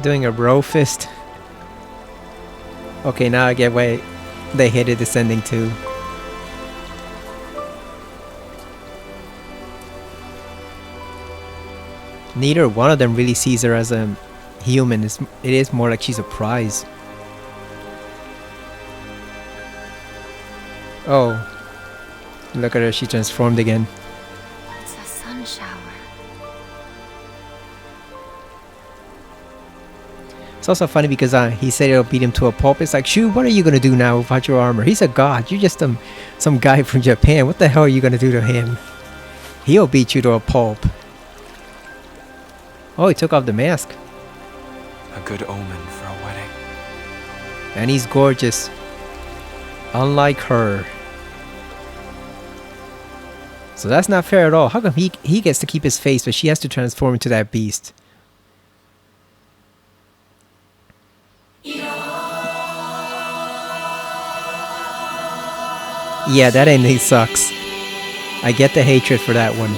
Doing a bro fist. Okay, now I get why they hated descending too. Neither one of them really sees her as a human. It is more like she's a prize. Oh, look at her, she transformed again. It's a sun shower. It's also funny because he said it'll beat him to a pulp. It's like, shoot, what are you gonna do now without your armor? He's a god. You're just some guy from Japan. What the hell are you gonna do to him? He'll beat you to a pulp. Oh, he took off the mask. A good omen for a wedding. And he's gorgeous. Unlike her. So that's not fair at all. How come he gets to keep his face, but she has to transform into that beast? Yeah, that ending sucks. I get the hatred for that one.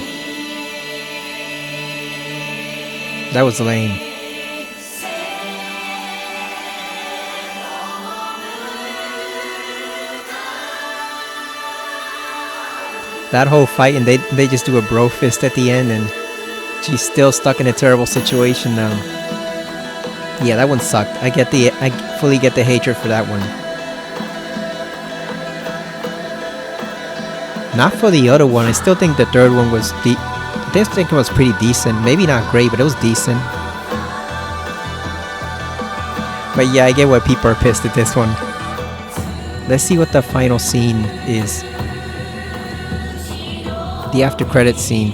That was lame. That whole fight, and they just do a bro fist at the end, and she's still stuck in a terrible situation now. Yeah, that one sucked. I fully get the hatred for that one. Not for the other one. I still think the third one was I just think it was pretty decent. Maybe not great, but it was decent. But yeah, I get why people are pissed at this one. Let's see what the final scene is. The after credits scene.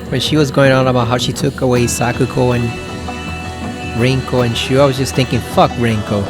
When she was going on about how she took away Sakuko and Rinko and Shu, I was just thinking, fuck Rinko.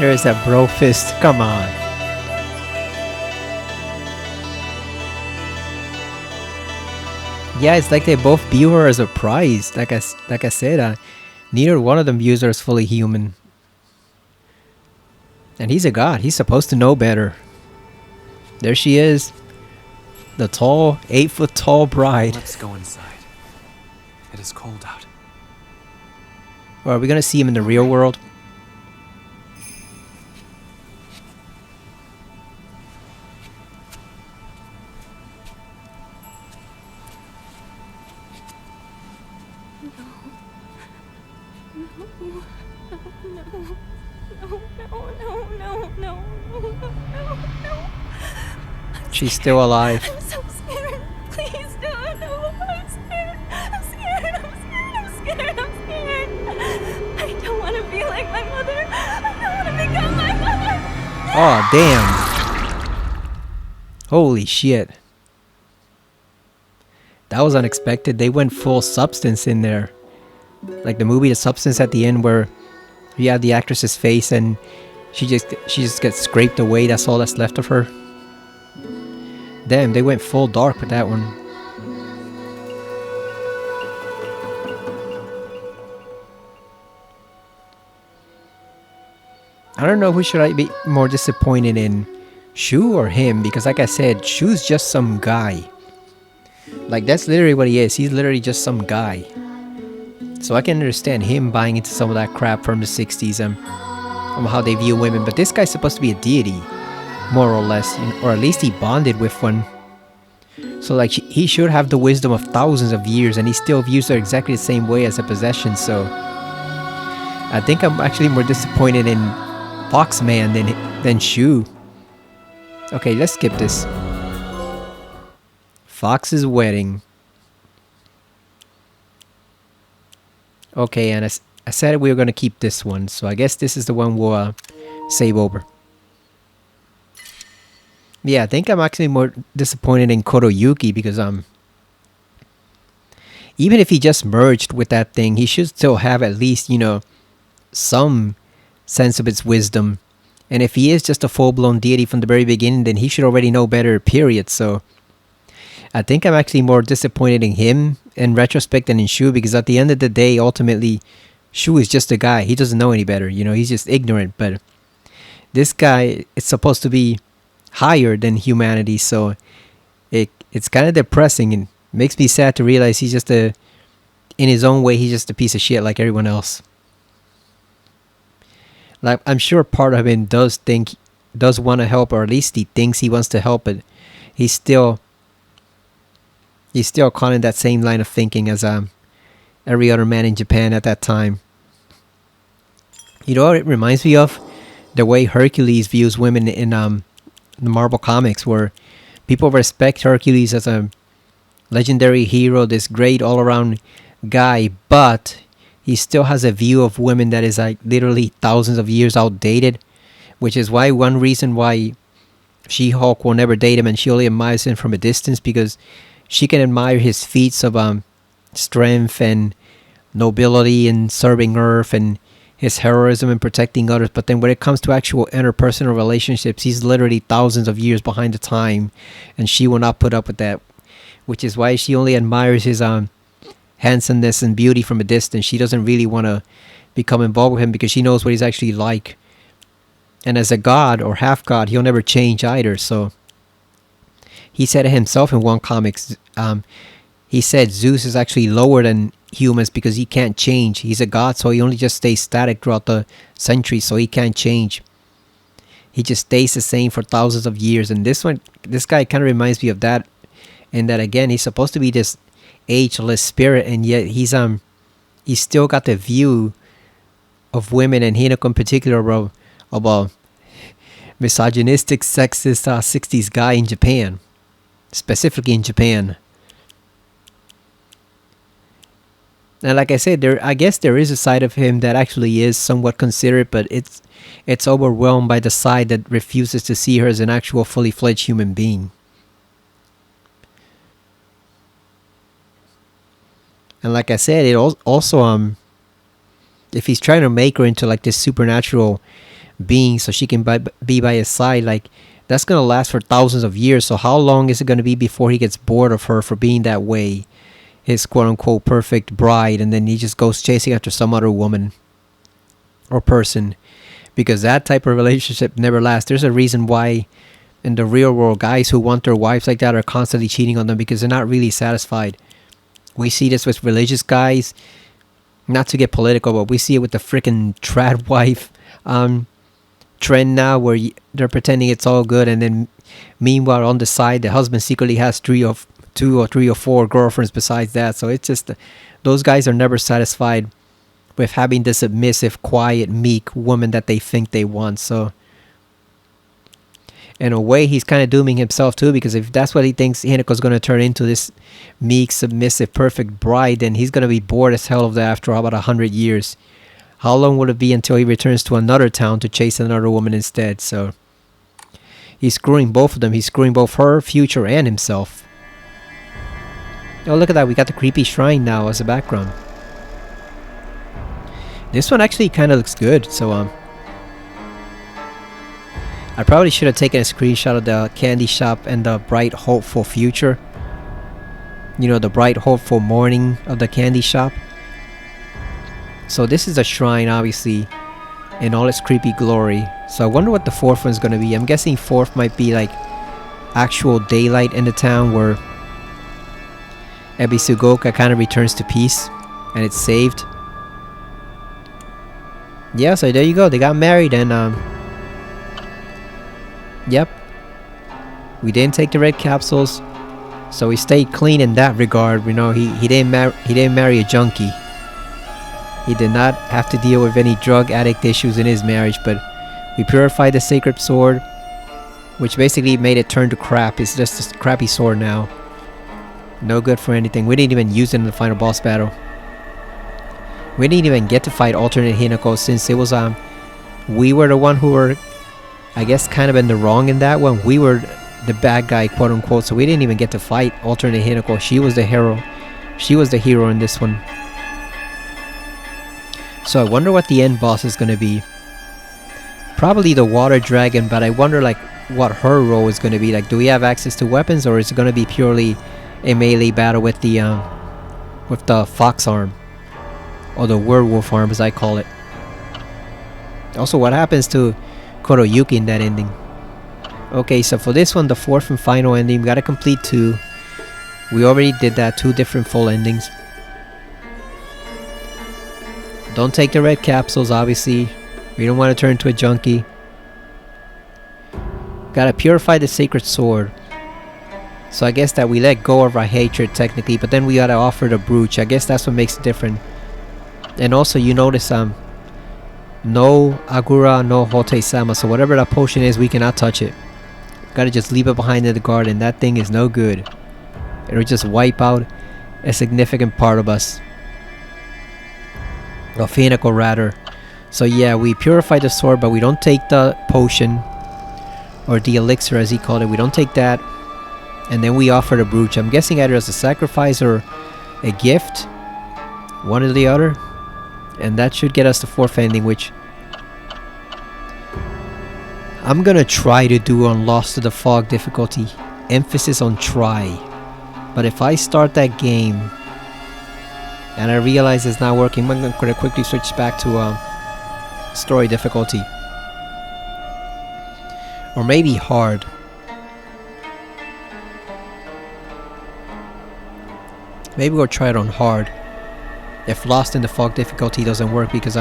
There is that bro fist. Come on. Yeah, it's like they both view her as a prize. Like I said, neither one of them views her as fully human. And he's a god. He's supposed to know better. There she is. The tall, 8-foot tall bride. Let's go inside. It is cold out. Or are we gonna see him in the real world? She's still alive. I'm so scared. Please don't. No, I'm scared. I'm scared. I'm scared. I'm scared. I'm scared. I don't want to be like my mother. I don't want to become my mother. Oh, damn. Holy shit. That was unexpected. They went full substance in there. Like the movie The Substance at the end where you have the actress's face and she just gets scraped away. That's all that's left of her. Damn, they went full dark with that one. I don't know who should I be more disappointed in, Shu or him, because like I said, Shu's just some guy. Like that's literally what he is. He's literally just some guy. So I can understand him buying into some of that crap from the 60s and how they view women. But this guy's supposed to be a deity, more or less, or at least he bonded with one. So like he should have the wisdom of thousands of years, and he still views her exactly the same way as a possession. So I think I'm actually more disappointed in Foxman than Shu. Okay, let's skip this. Fox's wedding. Okay, and I said we were going to keep this one, so I guess this is the one we'll save over. Yeah, I think I'm actually more disappointed in Koroyuki because even if he just merged with that thing, he should still have at least, you know, some sense of its wisdom. And if he is just a full-blown deity from the very beginning, then he should already know better, period. So I think I'm actually more disappointed in him in retrospect than in Shu, because at the end of the day, ultimately, Shu is just a guy. He doesn't know any better, you know, he's just ignorant. But this guy is supposed to be higher than humanity, so it's kind of depressing and makes me sad to realize he's just in his own way, he's just a piece of shit like everyone else. Like, I'm sure part of him does want to help, or at least he thinks he wants to help, but he's still caught in that same line of thinking as every other man in Japan at that time. You know what it reminds me of? The way Hercules views women in the Marvel comics, where people respect Hercules as a legendary hero, this great all-around guy, but he still has a view of women that is like literally thousands of years outdated, which is why one reason why She-Hulk will never date him and she only admires him from a distance, because she can admire his feats of strength and nobility and serving Earth and his heroism and protecting others. But then when it comes to actual interpersonal relationships, he's literally thousands of years behind the time, and she will not put up with that, which is why she only admires his handsomeness and beauty from a distance. She doesn't really want to become involved with him because she knows what he's actually like. And as a god or half god, he'll never change either. So he said it himself in one comics. He said Zeus is actually lower than humans because he can't change. He's a god, so he only just stays static throughout the centuries, so he can't change. He just stays the same for thousands of years. And this guy kind of reminds me of that, in that again, he's supposed to be this ageless spirit, and yet he's still got the view of women, and Hinako in particular, of a misogynistic, sexist 60s guy in Japan, specifically in Japan. And like I said, I guess there is a side of him that actually is somewhat considerate, but it's overwhelmed by the side that refuses to see her as an actual fully fledged human being. And like I said, it also if he's trying to make her into like this supernatural being so she can be by his side. Like, that's gonna last for thousands of years. So how long is it gonna be before he gets bored of her for being that way, his quote-unquote perfect bride, and then he just goes chasing after some other woman or person? Because that type of relationship never lasts. There's a reason why in the real world, guys who want their wives like that are constantly cheating on them, because they're not really satisfied. We see this with religious guys, not to get political, but we see it with the freaking trad wife trend now, where they're pretending it's all good, and then meanwhile on the side the husband secretly has 2 or 3 or 4 girlfriends besides that. So it's just, those guys are never satisfied with having the submissive, quiet, meek woman that they think they want. So in a way, he's kind of dooming himself too, because if that's what he thinks Hinako's going to turn into, this meek, submissive, perfect bride, then he's going to be bored as hell of that after about 100 years. How long will it be until he returns to another town to chase another woman instead? So he's screwing both of them. He's screwing both her future and himself. Oh, look at that. We got the creepy shrine now as a background. This one actually kind of looks good. So I probably should have taken a screenshot of the candy shop and the bright hopeful future. You know, the bright hopeful morning of the candy shop. So this is a shrine, obviously, in all its creepy glory. So I wonder what the 4th one's going to be. I'm guessing 4th might be like actual daylight in the town, where Ebisugoka kind of returns to peace and it's saved. Yeah, so there you go. They got married, and yep, we didn't take the red capsules, so we stayed clean in that regard. You know, he didn't marry a junkie. He did not have to deal with any drug addict issues in his marriage. But we purified the sacred sword, which basically made it turn to crap. It's just a crappy sword now, no good for anything. We didn't even use it in the final boss battle. We didn't even get to fight alternate Hinako, since it was we were the one who were, I guess, kind of in the wrong in that one. We were the bad guy, quote unquote, so we didn't even get to fight alternate Hinako. She was the hero. She was the hero in this one. So I wonder what the end boss is going to be. Probably the water dragon, but I wonder like what her role is going to be. Like, do we have access to weapons, or is it going to be purely a melee battle with the fox arm, or the werewolf arm as I call it? Also, what happens to Kuroyuki in that ending? Okay, so for this one, the 4th and final ending, we gotta complete 2. We already did that, 2 different full endings. Don't take the red capsules, obviously. We don't want to turn into a junkie. Gotta purify the sacred sword. So I guess that we let go of our hatred technically, but then we gotta offer the brooch. I guess that's what makes it different. And also, you notice no Agura, no Hote-sama. So whatever that potion is, we cannot touch it. Gotta just leave it behind in the garden. That thing is no good. It'll just wipe out a significant part of us. Of Hinako, rather. So yeah, we purify the sword, but we don't take the potion, or the elixir as he called it. We don't take that. And then we offer the brooch. I'm guessing either as a sacrifice or a gift. One or the other. And that should get us the 4th ending, which I'm gonna try to do on Lost to the Fog difficulty. Emphasis on try. But if I start that game and I realize it's not working, I'm gonna quickly switch back to story difficulty. Or maybe hard. Maybe we'll try it on hard. If Lost in the Fog difficulty doesn't work, because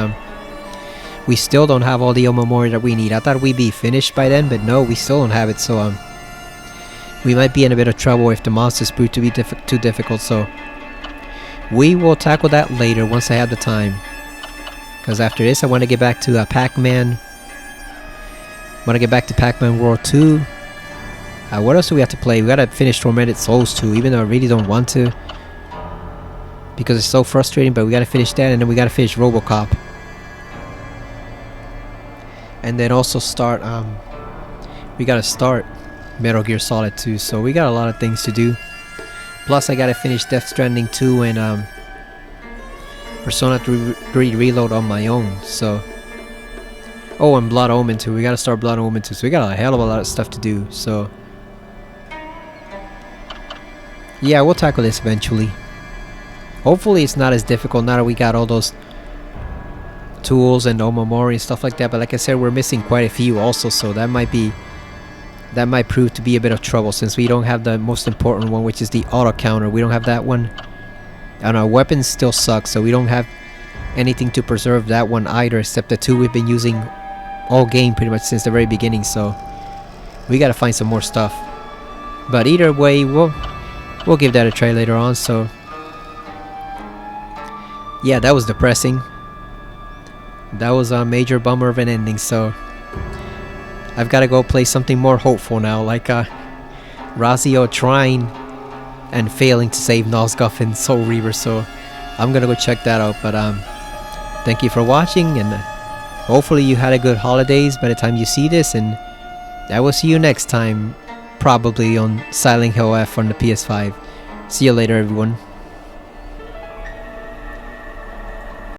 we still don't have all the Omamori that we need. I thought we'd be finished by then, but no, we still don't have it. So we might be in a bit of trouble if the monsters prove to be too difficult. So we will tackle that later once I have the time. Because after this, I want to get back to Pac-Man. I want to get back to Pac-Man World 2. What else do we have to play? We gotta finish Tormented Souls 2, even though I really don't want to, because it's so frustrating. But we gotta finish that, and then we gotta finish RoboCop, and then also start. We gotta start Metal Gear Solid 2. So we got a lot of things to do. Plus, I gotta finish Death Stranding 2 and Persona 3 Reload on my own. So Oh, and Blood Omen too. We gotta start Blood Omen too. So we got a hell of a lot of stuff to do. So yeah, we'll tackle this eventually. Hopefully it's not as difficult now that we got all those tools and Omamori and stuff like that. But like I said, we're missing quite a few also, so that might prove to be a bit of trouble since we don't have the most important one, which is the auto counter. We don't have that one. And our weapons still suck, so we don't have anything to preserve that one either, except the two we've been using all game pretty much since the very beginning. So we gotta find some more stuff. But either way, we'll give that a try later on. So yeah, that was depressing. That was a major bummer of an ending. So I've got to go play something more hopeful now, like Razio trying and failing to save Nosgoth and Soul Reaver. So I'm gonna go check that out. But thank you for watching, and hopefully you had a good holidays by the time you see this, and I will see you next time, probably on Silent Hill F on the PS5. See you later, everyone.